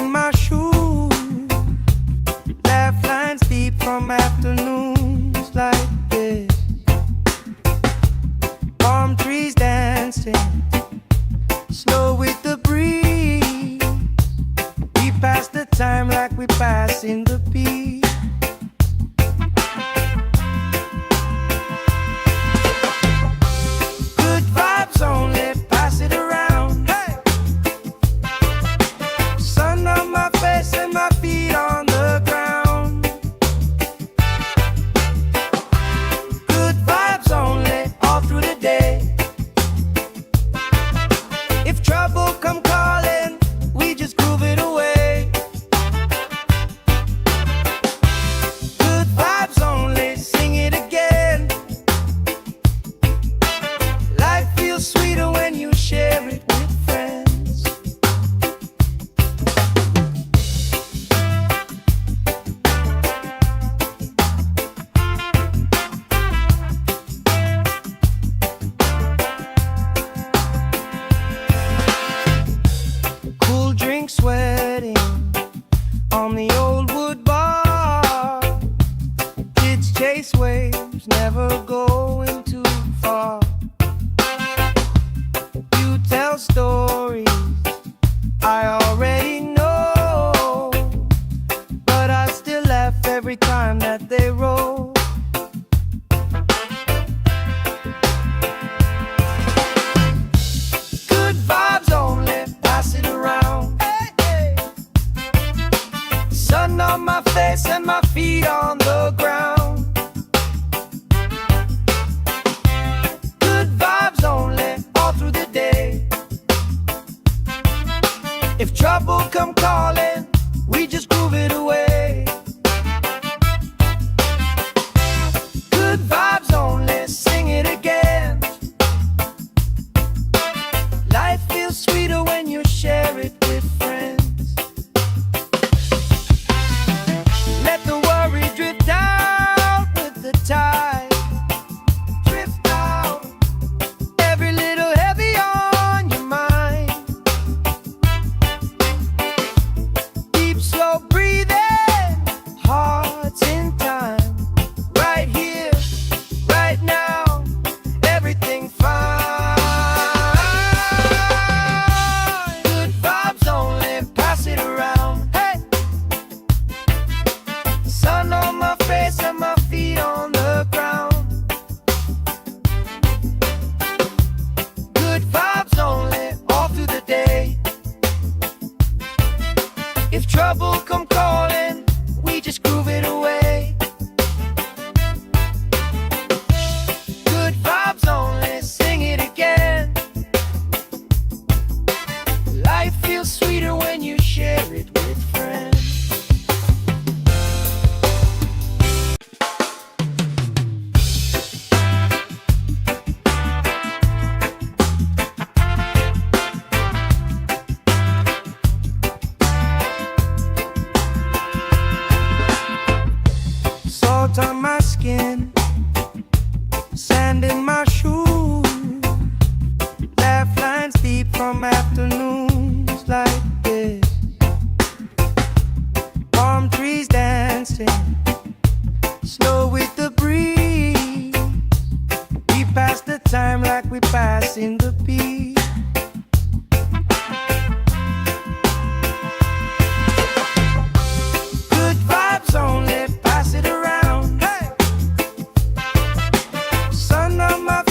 in my shoes, laugh lines deep from afternoons like this. Palm trees dancing, slow with the breeze. We pass the time like we pass in the beat. Good vibes only, pass it around. Hey! Sun on my face and my feet on the ground. Good vibes only, all through the day. If trouble come calling, we just groove it away. Good vibes only, sing it again. Life feels sweeter when you share it with friends. Cool drink sweating on the old wood bar. Kids chase waves, never going too far. You tell stories I already know, but I still laugh every time that they roll. Good vibes only, pass it around. Hey, hey. Sun on my face and my feet on the ground. Good vibes only, all through the day. If trouble come calling, we just groove it away. Good vibes only, sing it again. Life feels sweeter when you share it with friends. Let the worry drift out with the tide. Drift out, every little heavy on your mind. Deep, slow breathing, hearts in time. Right here, right now, everything fine. Good vibes only, pass it around. Hey! Sun on my face and my feet on the ground. Good vibes only, all through the day. If trouble come calling, we just groove it away. Good vibes only, sing it again. Life feels sweeter when you share it with friends. Salt on my skin, sand in my shoes, laugh lines deep from afternoons like this. Palm trees dancing, slow with the breeze. We pass the time like we pass in the beat. Good vibes only, pass it around. Hey! Sun on my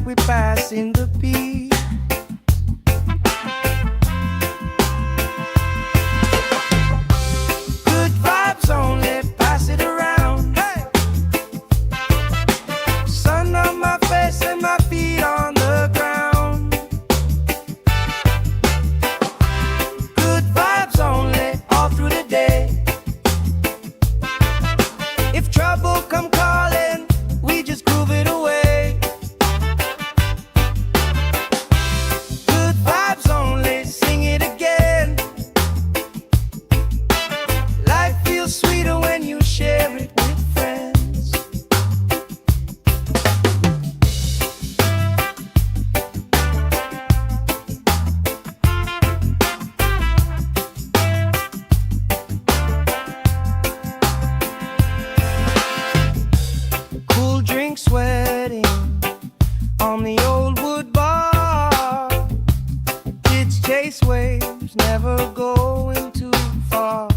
we passing the peace. Good vibes only, pass it around. Hey! Sun on my face and my feet on the ground. Good vibes only, all through the day. If trouble come calling, we just groove it away. Good vibes only, sing it again. Life feels sweeter when you share it with friends. Cool drink sweating on the old wood bar. Kids chase waves, never going too far.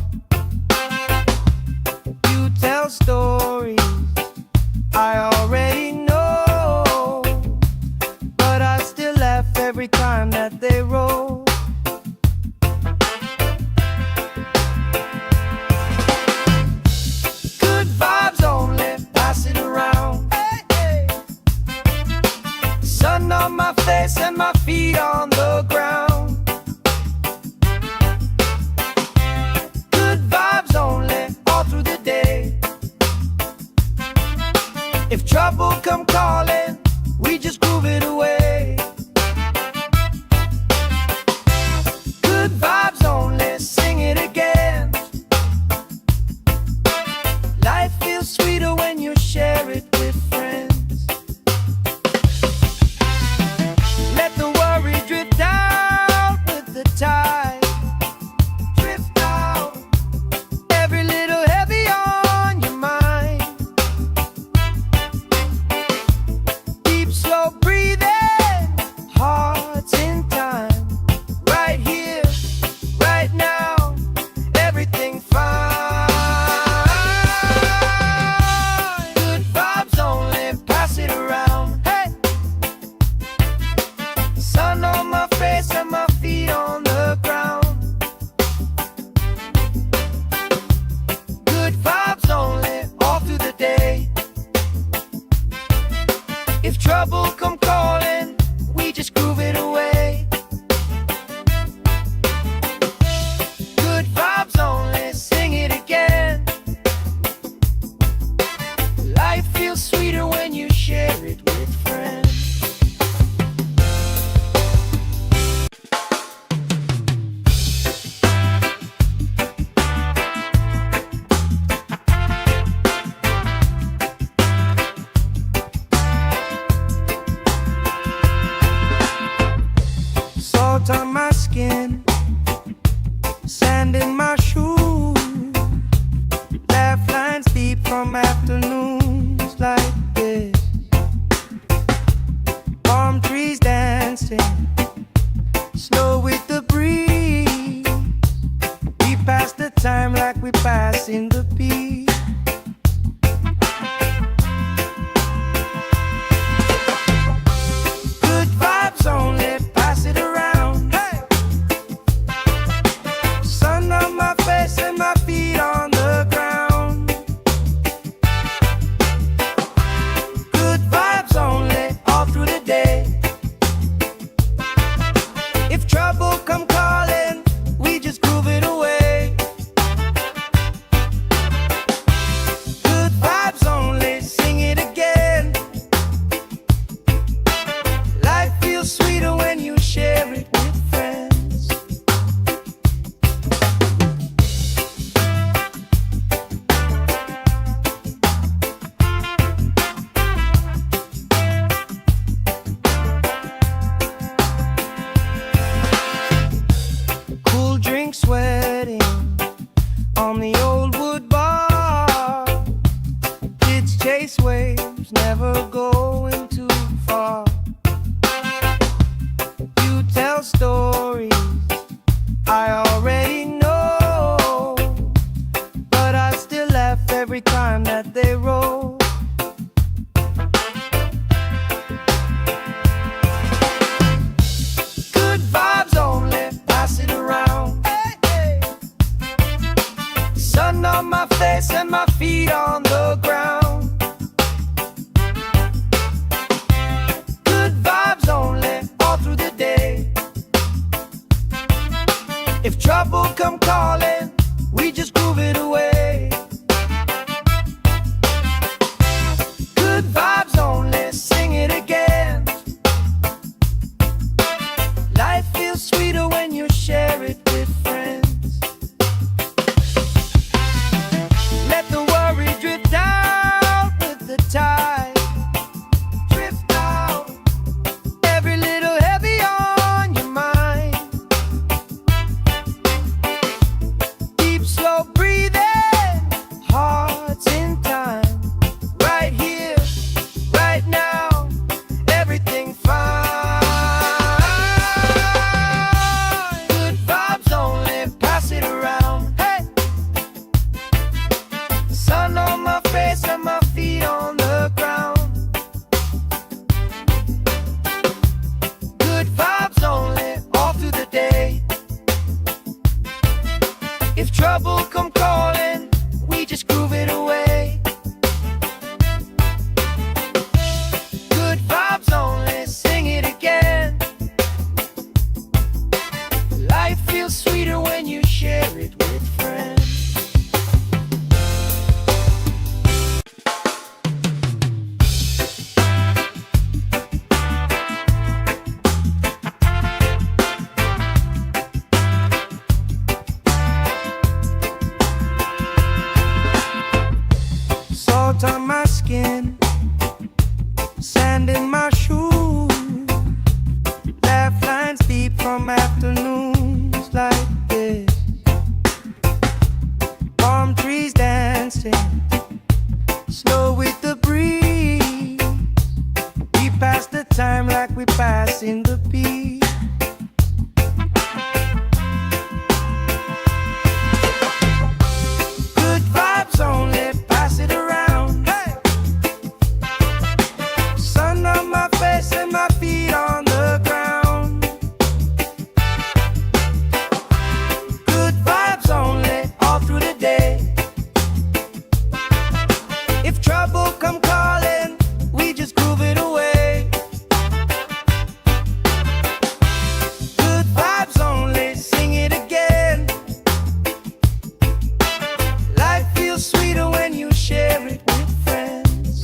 You tell stories I already know, but I still laugh every time that they roll. Good vibes only, pass it around. Hey, hey. Sun on my face and my feet on the ground. Good vibes only, all through the day. If trouble come calling, we just groove it away. Good vibes only, sing it again. Life feels sweeter when you share it with friends. Let the worry drift out with the tide. Drift out, every little heavy on your mind. Deep, slow breathing, hearts in time. Right here, right now, everything fine. Good vibes only, pass it around. Hey! Sun on my face and my feet on the ground. Good vibes only, all through the day. If trouble come calling, we just groove it away. Good vibes only, sing it again. Life feels sweeter when you share it with friends. Salt on my skin, sand in my shoes. Laugh lines deep from afternoons like this. Palm trees dancing, slow with the breeze. We pass the time like we pass in the peace. Good vibes only, pass it around. Hey! Sun on my face and my feet on the ground. Good vibes only, all through the day. sand in my shoes, laugh lines deep from afternoons like this. Palm trees dancing, slow with the breeze. We pass the time like we pass in the beat. Good vibes only, pass it around. Hey! Sun on my face and my feet on the ground. Good vibes only, all through the day. If trouble come calling, we just groove it away. Good vibes only, sing it again. Life feels sweeter when you share it with friends.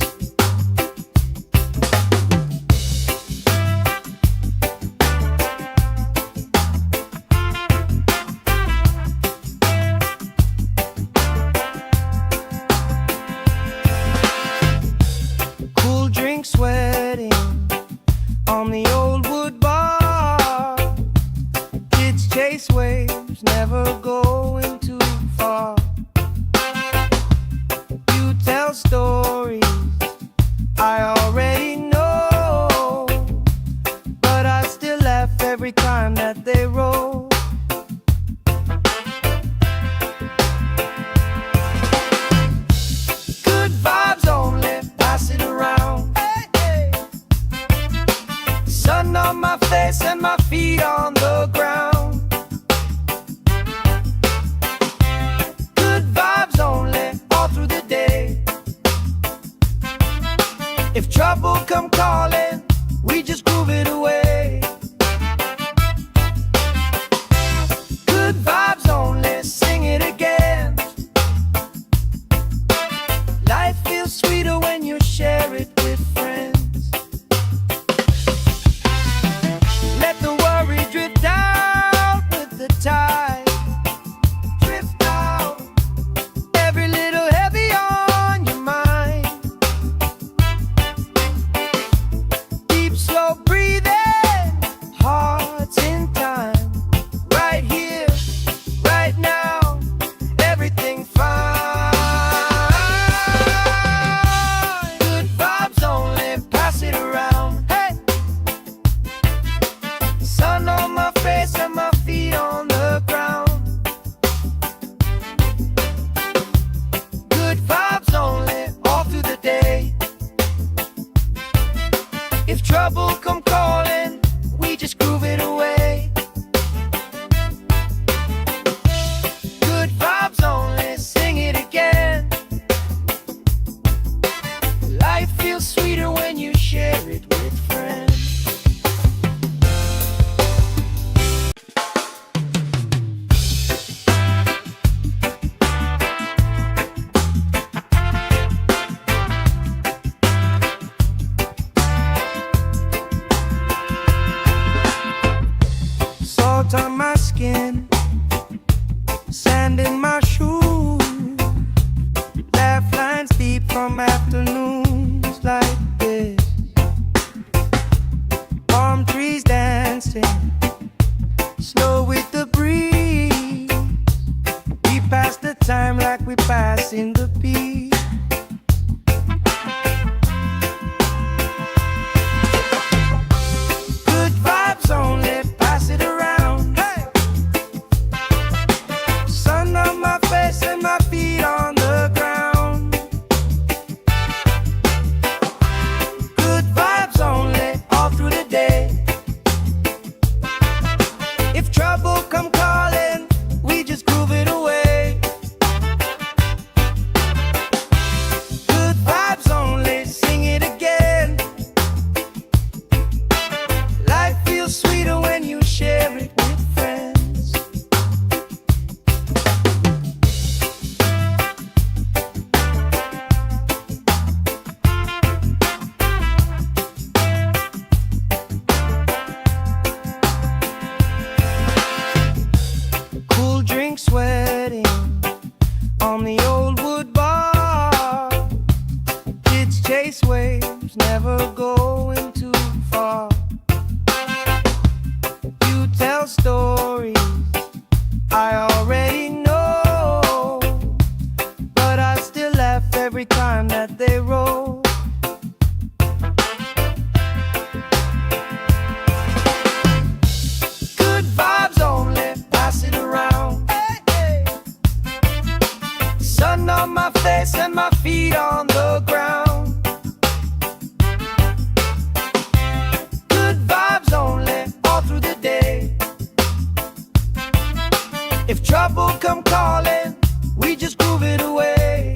Cool drink sweating on the old wood bar. Kids chase waves, never going too far. You tell stories I already know, but I still laugh every time that they roll. Good vibes only, pass it around. Hey, hey. Sun on my face and my feet on the ground. Good vibes only, all through the day. If trouble come calling, we just groove it away. Good vibes only, sing it again. Life feels sweeter when you share it with friends. Let the worry drift out with the tide. Drift out, every little heavy on your mind. Deep, slow breathing, hearts in time. Right here, right now, everything fine. Good vibes only, pass it around. Hey! Sun on my face and my feet on the ground. Good vibes only, all through the day. If trouble come calling, we just groove it away. Good vibes only, sing it again. Life feels sweeter when you share it with friends. Salt on my skin, sand in my shoes, laugh lines deep from afternoons like this. Palm trees dancing, slow with the breeze. We pass the time like we pass in the beat. Good vibes only, pass it around. Hey! Sun on my face and my feet on the ground. Good vibes only, all through the day. If trouble come calling, we just groove it away. going too far. You tell stories I already know, but I still laugh every time that they roll. Good vibes only, pass it around. Hey, hey. Sun on my face and my feet on the ground. Good vibes only, all through the day. If trouble come calling, we just groove it away.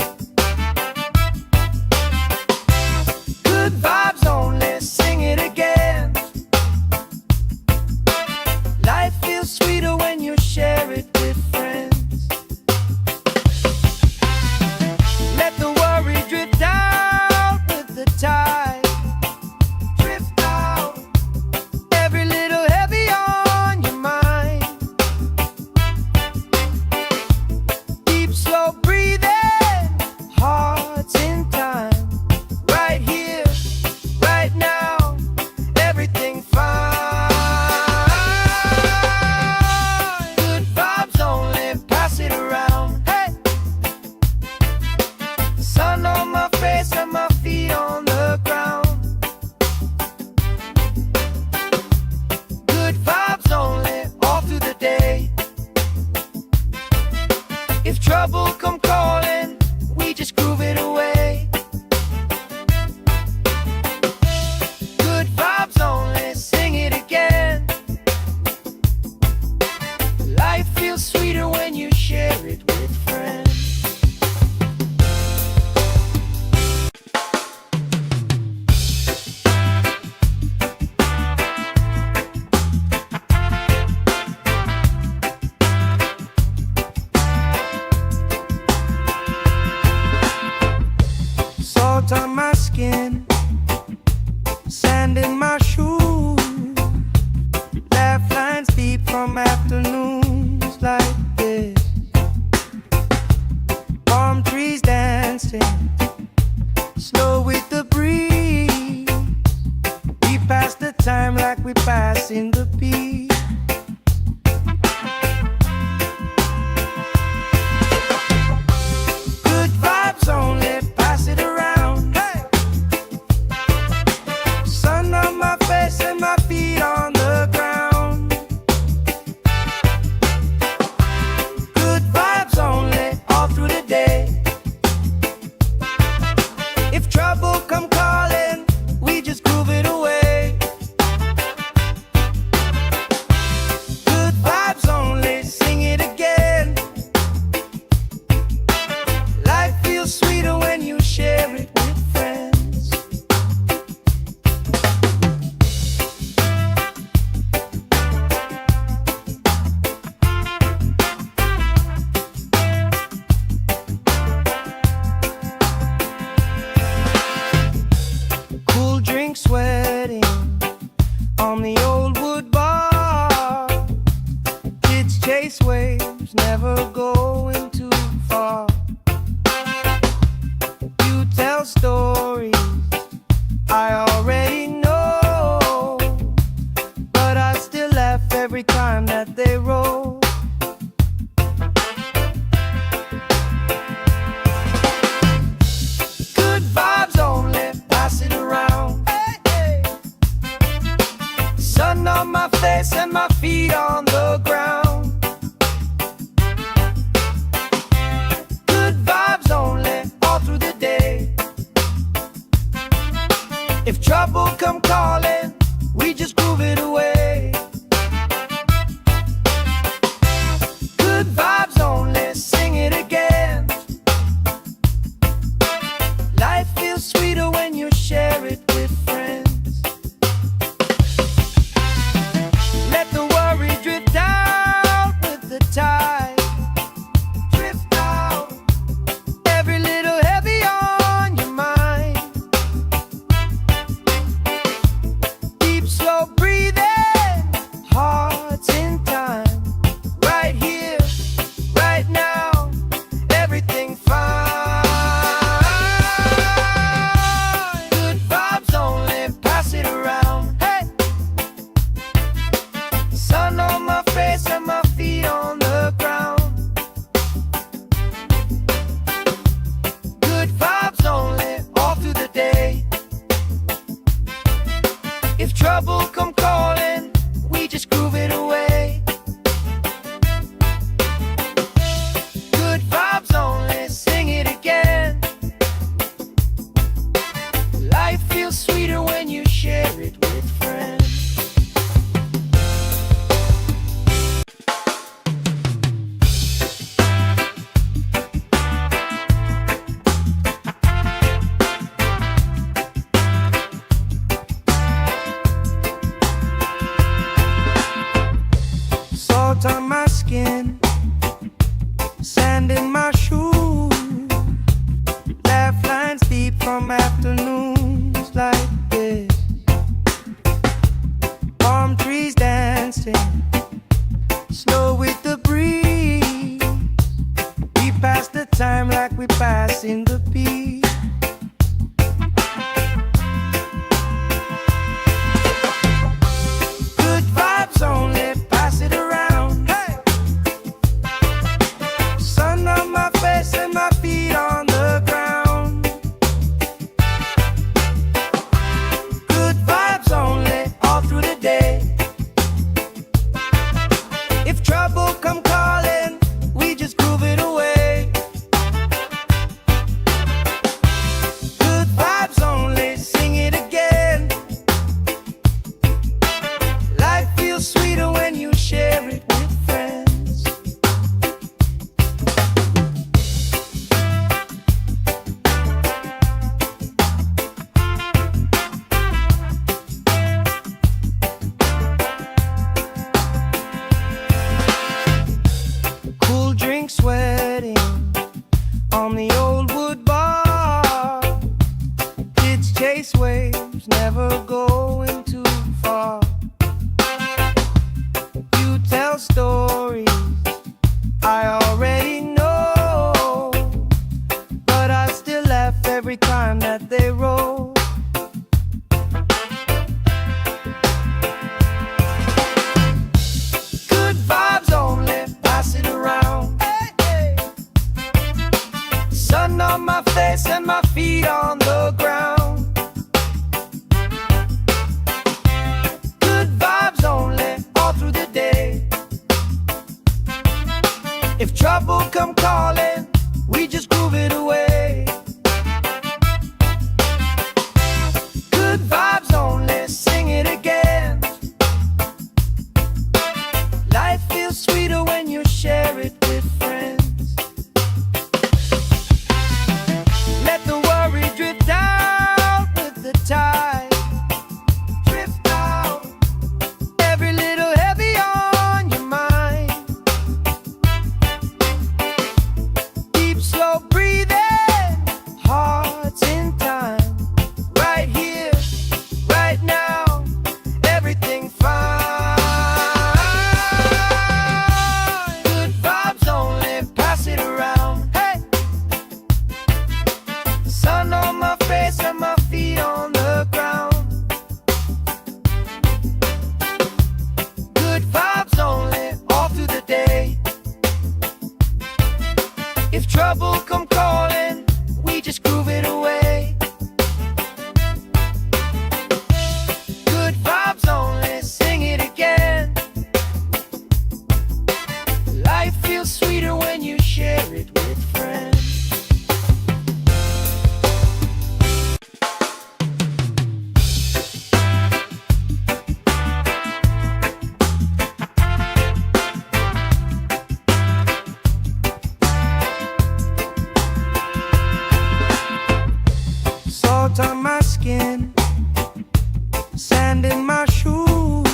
Good vibes only, sing it again. Life feels sweeter when you share it with friends. Let the worry drift out with the tide. Drift out, every little heavy on your mind. Deep, slow breathing, hearts in time. Right here, right now, everything fine. Good vibes only, pass it around. Hey, sun on my face and my feet on the ground. Good vibes only, all through the day. If trouble come calling, we just groove it away. Good vibes only, sing it again. Life feels sweeter when you share it with friends. Salt on my skin, sand in my shoes, laugh lines deep from afternoons like this. Palm trees dancing, slow with the breeze. We pass the time like we pass in the beat. Good vibes only, pass it around. Hey, sun on my face and my feet on the ground. Good vibes only, all through the day. If trouble come calling, we just groove it away. Good vibes only, sing it again. Life feels sweeter when you share it with friends. Cool drink sweating on the old wood bar. Kids chase waves, never going too far. You tell stories I already know, but I still laugh every time that they roll. Good vibes only, pass it around. Hey, hey. Sun on my face and my feet on the ground. Good vibes only, all through the day. If trouble come calling, we just groove it away. Good vibes only, sing it again. Life feels sweeter when you share it with friends. Let the worry drift out with the tide. Drift out, every little heavy on your mind. If trouble come calling, we just groove it away. Good vibes only, sing it again. Life feels sweeter when you share it with friends. Salt on my skin, sand in my shoes, laugh lines deep from afternoons like this. Palm trees dancing, slow with the breeze. We pass the time like we pass in the beat. Good vibes only, pass it around. Hey! Sun on my face and my feet on the ground. Good vibes only, all through the day. If trouble come calling, we just groove it away. Good vibes only, sing it again. Life feels sweeter when you share it with friends. Cool drink sweating on the old wood bar. Kids chase waves, never going too far. You tell stories I already know, but I still laugh every time that they roll. Good vibes only, pass it around. Hey, hey. Sun on my face and my feet on the ground. Good vibes only, all through the day. If trouble come calling, we just groove it away. Good vibes only, sing it again. Life feels sweeter when you share it with friends. Let the worry drift out with the tide. Drift out, every little heavy on your mind. Deep, slow breathing, hearts in time. Right here, right now, everything fine. Good vibes only, pass it around. Hey! Sun on my face and my feet on the ground. Good vibes only, all through the day. If trouble come calling, we just groove it away. Good vibes only, sing it again. Life feels sweeter when you share it with friends. Salt on my skin, sand in my shoes,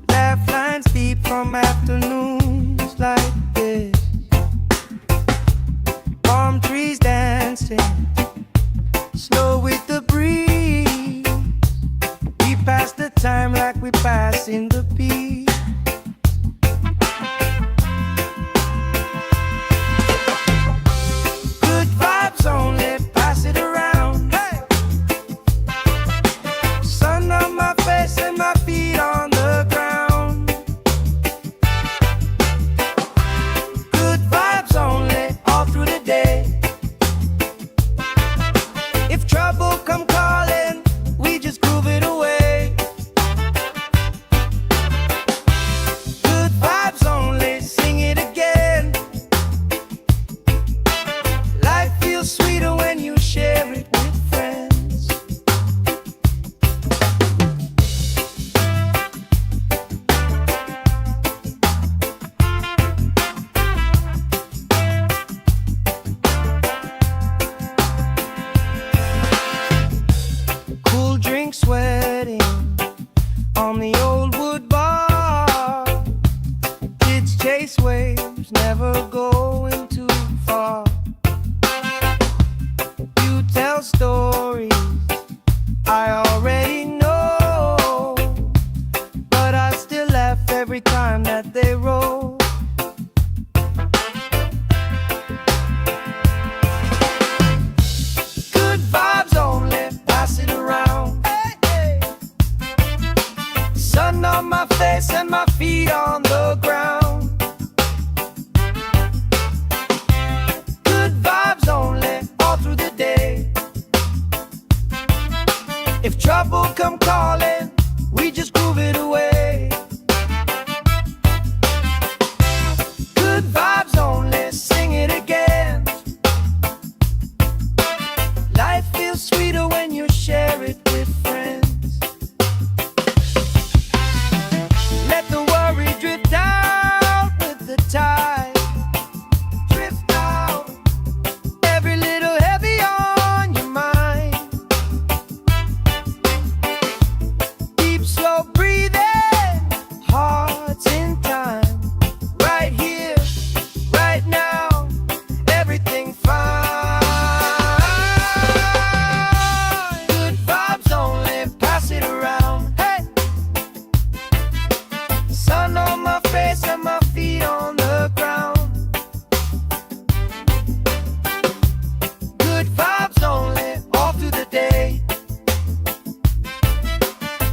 laugh lines deep from afternoons like this. Palm trees dancing, slow with the breeze. We pass the time like we pass in the beat. Good vibes only, pass it around. Hey! Sun on my face and my feet on the ground. Good vibes only, all through the day. If trouble come calling, we just groove it away. on the old wood bar. Kids chase waves, never going too far. You tell stories I already know, but I still laugh every time that they roll. Good vibes only, pass it around. Hey, hey. Sun on my face and my feet on the ground. Good vibes only, all through the day. If trouble come calling, we just groove it away. Good vibes only, sing it again. Life feels sweeter when you share it with friends. Let the worry drift out with the tide. Drift out, every little heavy on your mind. Deep, slow breathing, hearts in time. Right here, right now, everything fine. Good vibes only, pass it around. Hey, sun on my face and my feet on the ground. Good vibes only, all through the day.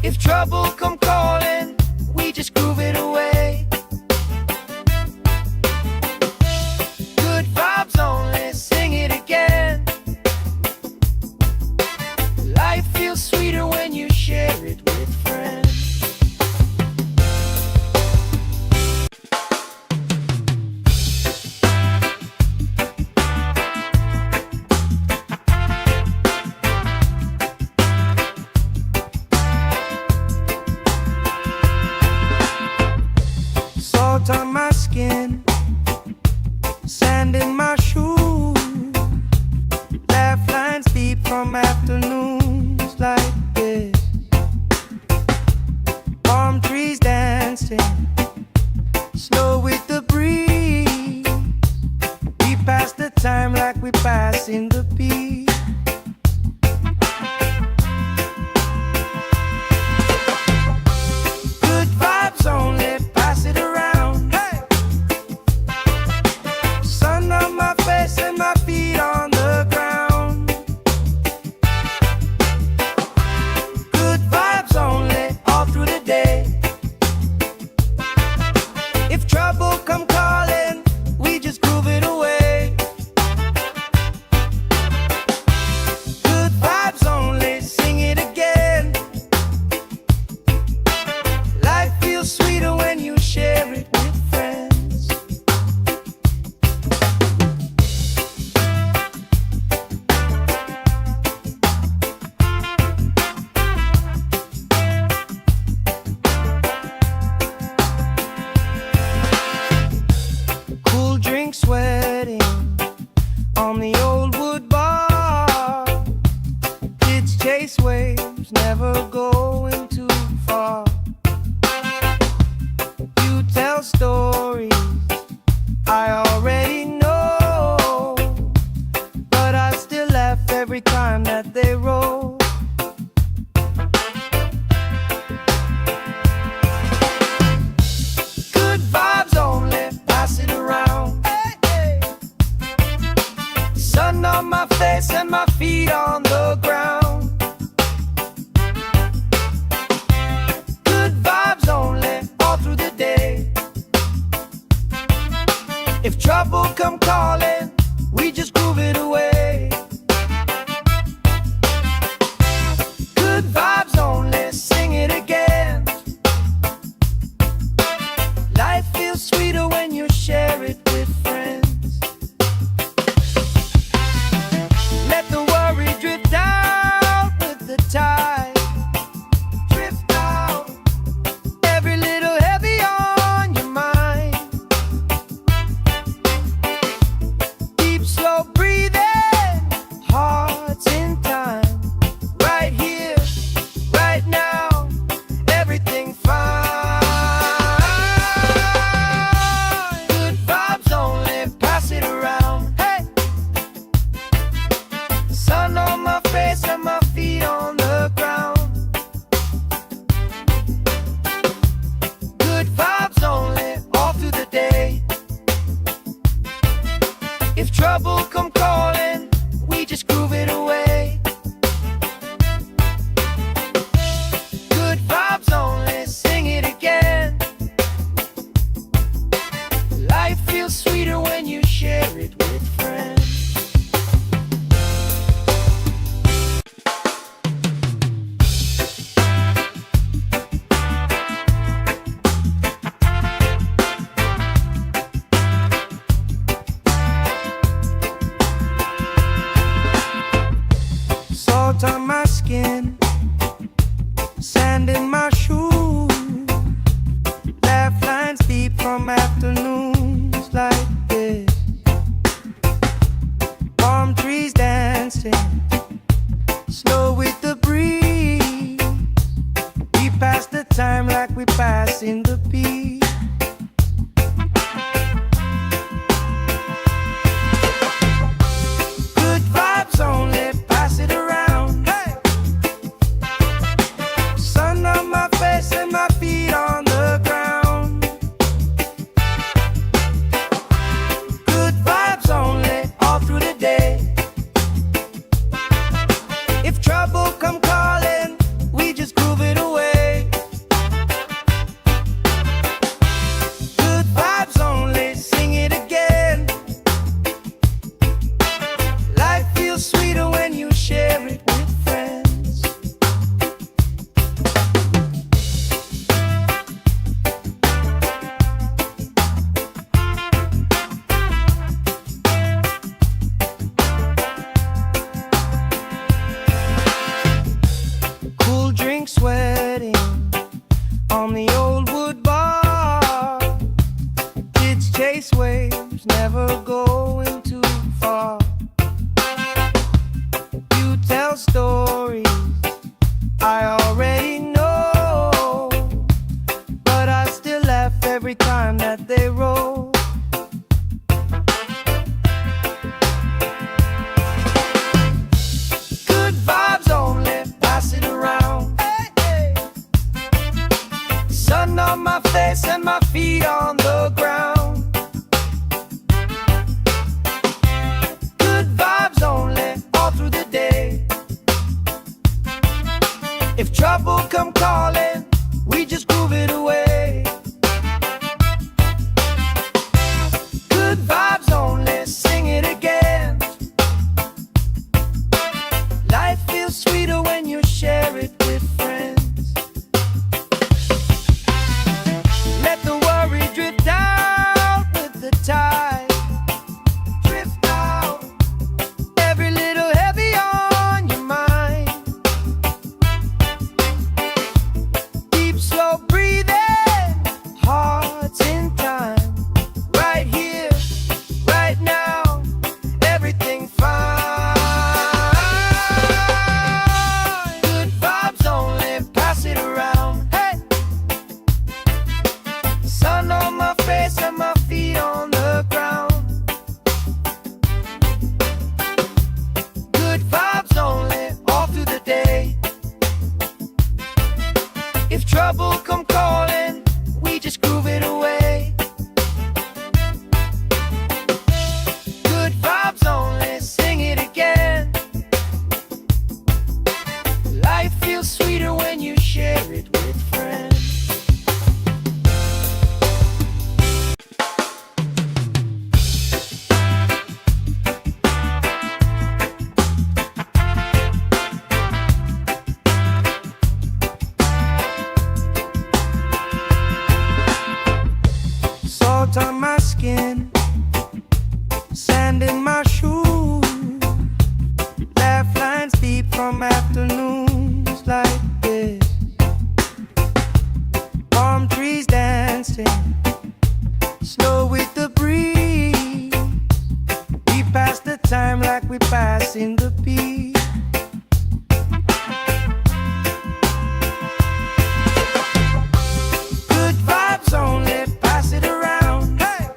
If trouble come calling, we just groove it away. Good vibes only, sing it again. Life feels sweeter when you share it with friends. Salt on my skin, sand in my shoes, laugh lines deep from afternoons like this. Palm trees dancing, slow with the breeze. We pass the time like we passing the beat. Good vibes only, pass it around. Hey, sun on my face and my feet on the ground. Good vibes only, all through the day. If trouble come calling, we just groove it away. sand in my shoes, laugh lines deep from afternoons like this. Palm trees dancing, slow with the breeze. We pass the time like we pass in the beat. Good vibes only, pass it around. Hey! Sun on my face and my feet on the ground. Good vibes only, all through the day. If trouble come calling, we just groove it away. Good vibes only, sing it again. Life feels sweeter when you share it with friends. Cool drink sweating on the old wood bar. Kids chase waves, never going too far. You tell stories I already know, but I still laugh every time that they roll. Good vibes only, pass it around. Hey, hey. Sun on my face and my feet on the ground. Good vibes only, all through the day. If trouble come calling, we just groove it away. Good vibes only, sing it again. Life feels sweeter when you share it with friends. Let the worry drift out with the tide. Drift out, every little heavy on your mind. Deep, slow breathing, hearts in time. Right here, right now, everything fine. Good vibes only, pass it around. Hey! Sun on my face and my feet on the ground. Good vibes only, all through the day. If trouble come calling, we just groove it away. Good vibes only, sing it again. Life feels sweeter when you share it with friends. Salt on my skin, sand in my shoes, laugh lines deep from afternoons like this. Palm trees dancing, slow with the breeze. We pass the time like we pass in the beat. Good vibes only, pass it around. Hey!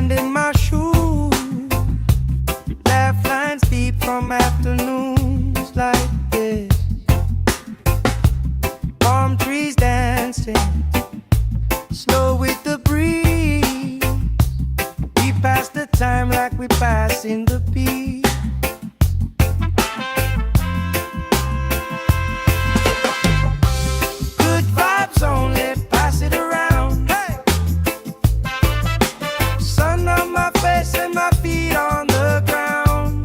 Sand in my shoes, laugh lines deep from afternoons like this. Palm trees dancing, slow with the breeze. We pass the time like we pass in the beat. Good vibes only, pass it around. Hey! Sun on my face and my feet on the ground.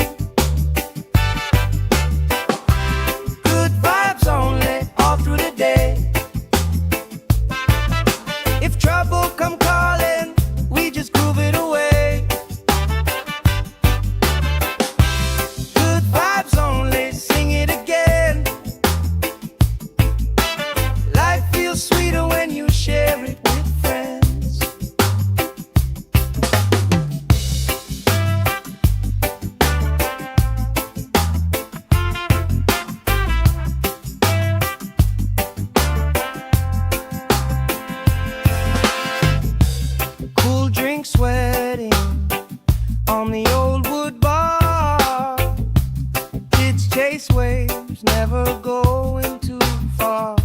Good vibes only, all through the day. If trouble come calling, we just groove it away. Good vibes only, sing it again. Life feels sweeter when you share it with friends. Cool drink sweating on the old wood bar. Kids chase waves, never going too far.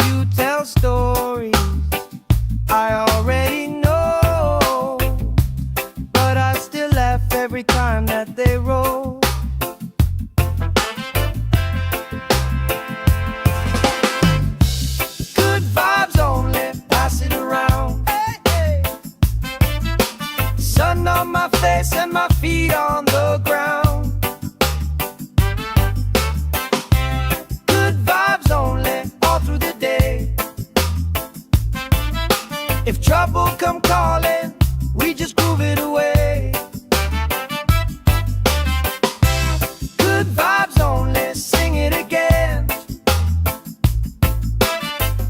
You tell stories I already know, but I still laugh every time that they roll. Good vibes only, pass it around. Hey, hey. Sun on my face and my feet on the ground. Good vibes only, all through the day. If trouble come calling, we just groove it away. Good vibes only, sing it again.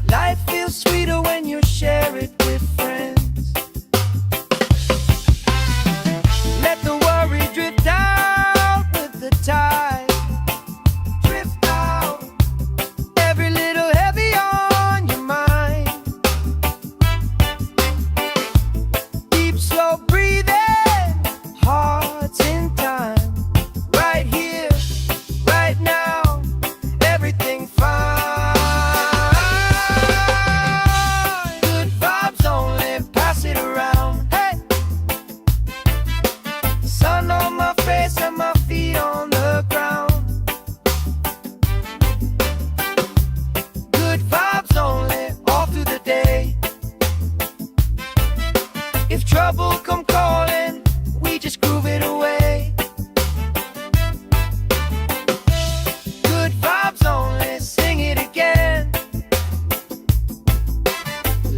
Life feels sweeter when you share it with friends. Let the worry drift out with the tide. Drift out, every little heavy on your mind. Deep, slow breathing, hearts in time. Right here, right now, everything fine. Good vibes only, pass it around. Hey! Sun on my face and my feet on the ground. Good vibes only, all through the day. If trouble come calling, we just groove it away. Good vibes only, sing it again.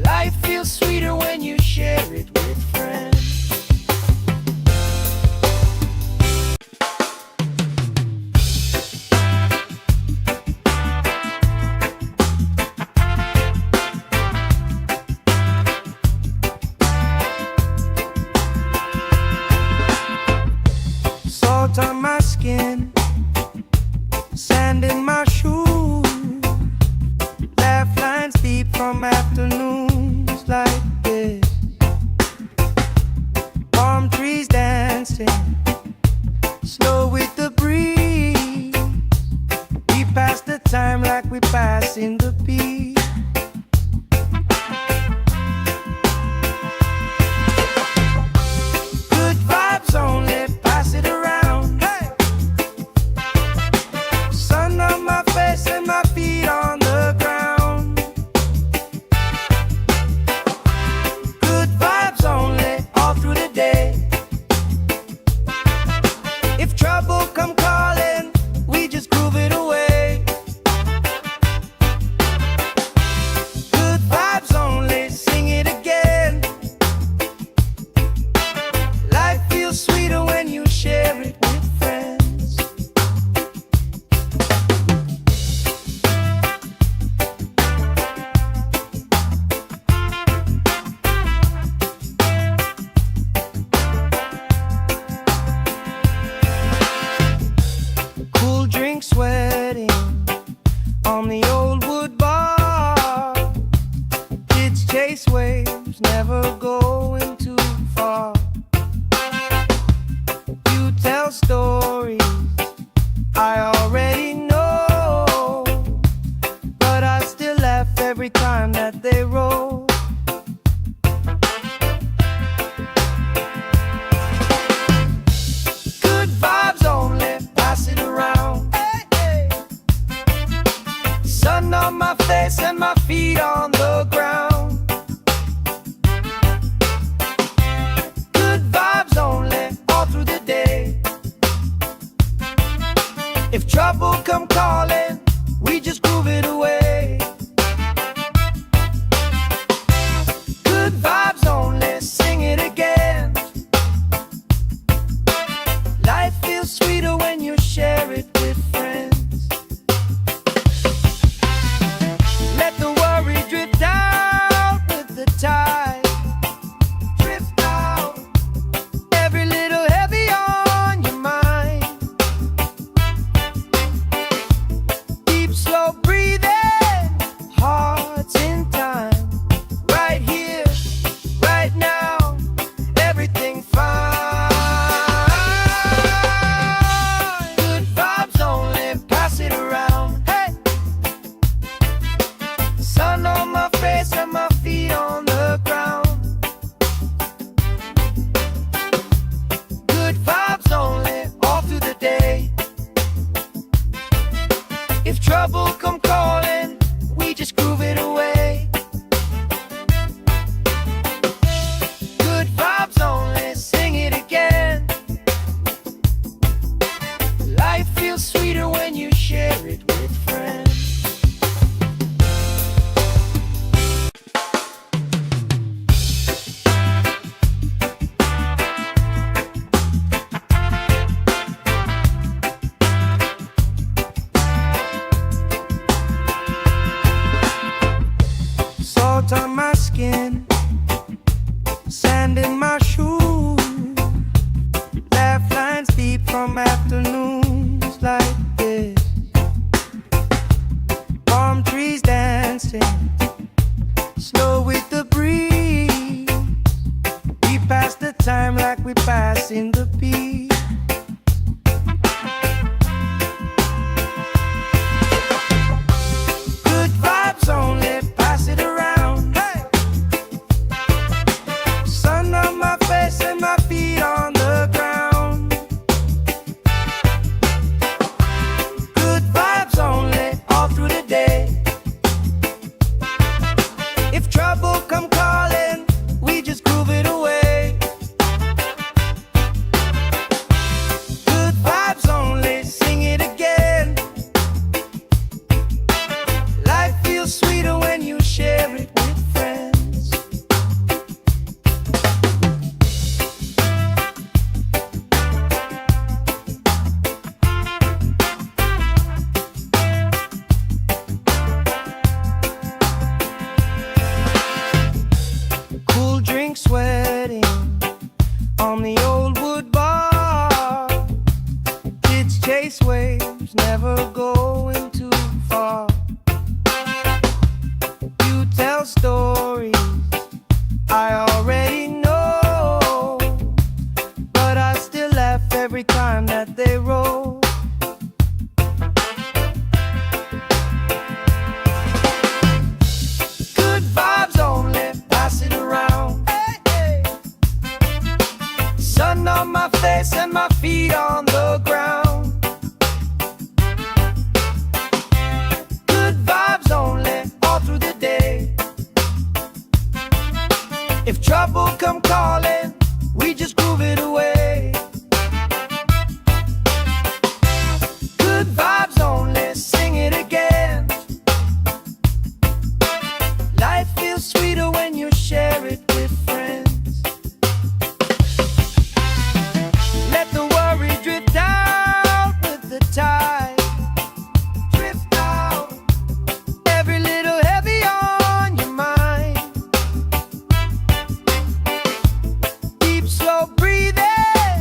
Life feels sweeter when you share it with friends. Salt on my skin, sand in my shoes, laugh lines deep from afternoons like this. Palm trees dancing, slow with the breeze. We pass the time like we pass in the beat. Good vibes only, pass it around. Hey! Sun on my face and my feet on the ground. Good vibes only, all through the day. never going too far. You tell stories I already know, but I still laugh every time that they roll. Good vibes only, pass it around. Hey, hey. Sun on my face and my feet on the ground. Good vibes only, all through the day. If trouble come calling, we just groove it away. Good vibes only, sing it again. Life feels sweeter when you share it with friends. Let the worry drift out with the tide. Drift out, every little heavy on your mind. Deep, slow breathing, hearts in time. Right here, right now, everything fine. Good vibes only, pass it around. Hey, sun on my face and my feet on the ground. Good vibes only, all through the day. If trouble come calling, we just groove it away. Good vibes only, sing it again. Life feels sweeter when you share it with friends. Salt on my skin, sand in my shoes, laugh lines deep from afternoons like this. Palm trees dancing, slow with the breeze. We pass the time like we pass in the beat. Good vibes only, pass it around. Hey! Sun on my face and my feet on the ground. Good vibes only, all through the day. If trouble come calling, we just groove it away. Good vibes only, sing it again. Life feels sweeter when you share it with friends. Cool drink sweating on the old wood bar. Kids chase waves, never going too far. You tell stories I already know, but I still laugh every time that they roll. Good vibes only, pass it around. Hey, hey. Sun on my face and my feet on the ground. Good vibes only, all through the day. If trouble come calling, we just groove it away. Good vibes only, sing it again. Life feels sweeter when you share it with friends. Let the worry drift out with the tide. Drift out, every little heavy on your mind. Deep, slow breathing,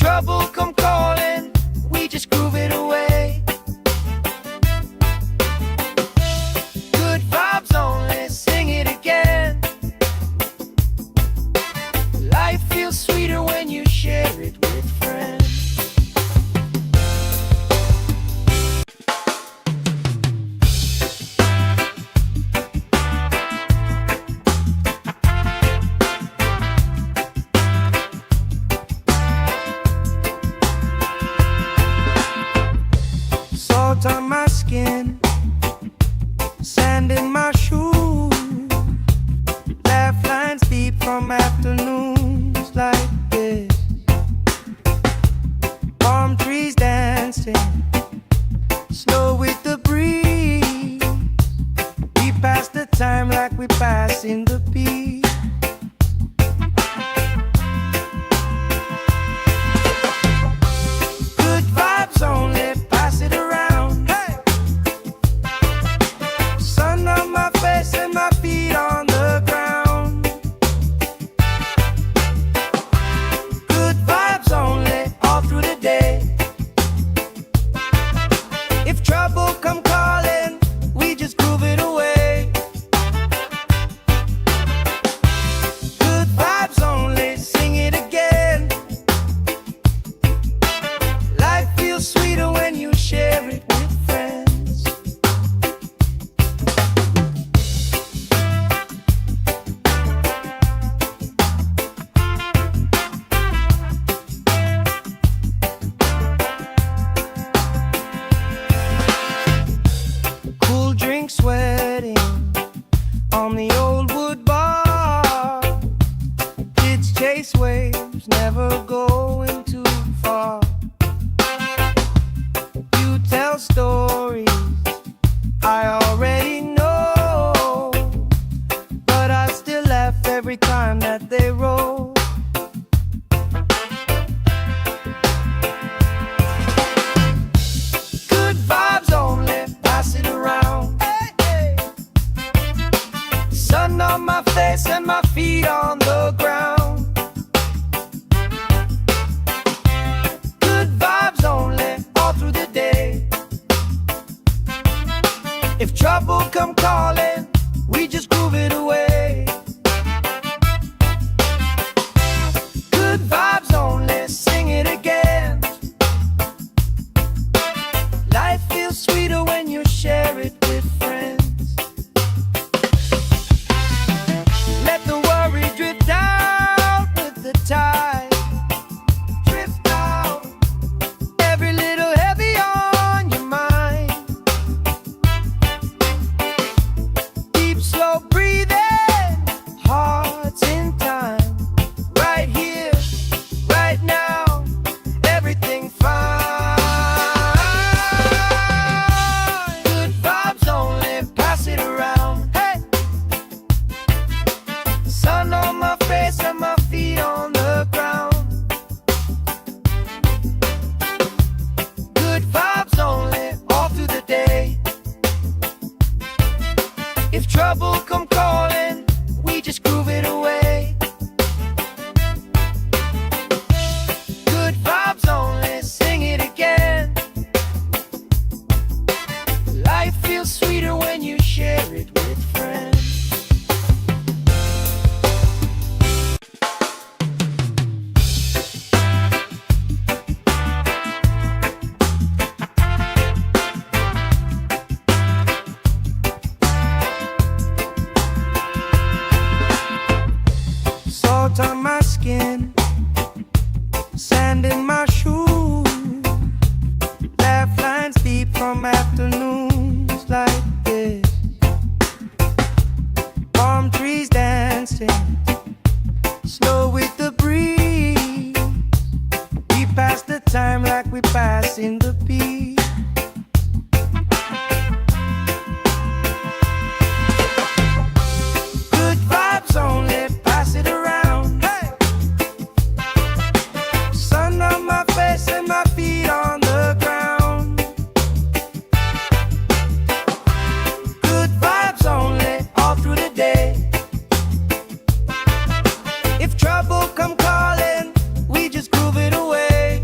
trouble come calling, we just groove it away. Good vibes only, sing it again. Life feels sweeter when you share it with friends. Salt on my skin, sand in my shoes, laugh lines deep from afternoons like this. Palm trees dancing, slow with the breeze. We pass the time like we pass in the beat. Good vibes only, pass it around. Hey! Sun on my face and my feet on the ground. Good vibes only, all through the day. If trouble come calling, we just groove it away. Good vibes only, sing it again. Life feels sweeter when you share it with friends. Cool drink sweating on the old wood bar. Kids chase waves, never going too far. You tell stories I already know, but I still laugh every time that they roll. Good vibes only, pass it around. Hey, hey. Sun on my face and my feet on the ground. Good vibes only, all through the day. If trouble come calling, we just groove it away. Good vibes only, sing it again. Life feels sweeter when you share it with friends. Let the worry drift out with the tide. Drift out, every little heavy on your mind. Deep, slow breathing, hearts in time. Right here, right now, everything fine. Good vibes only, pass it around. Hey! Sun on my face and my feet on the ground. Good vibes only, all through the day. If trouble come calling, we just groove it away. Good vibes only, sing it again. Life feels sweeter when you share it with friends. Salt on my skin, sand in my shoes, laugh lines deep from afternoons like this. Palm trees dancing, slow with the breeze. We pass the time like we pass in the beat. Good vibes only, pass it around. Hey! Sun on my face and my feet on the ground. Good vibes only, all through the day. If trouble come calling, we just groove it away.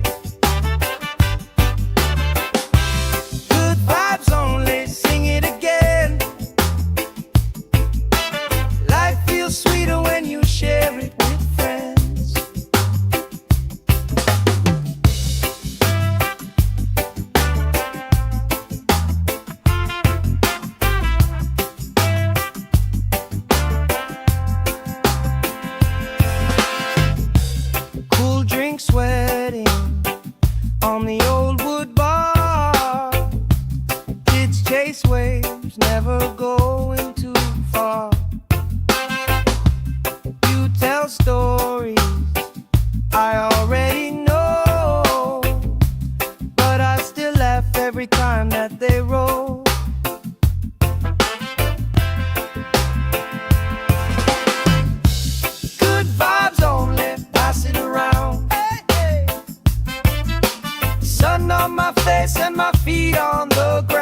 they roll. Good vibes only, passing around. Sun on my face and my feet on the ground.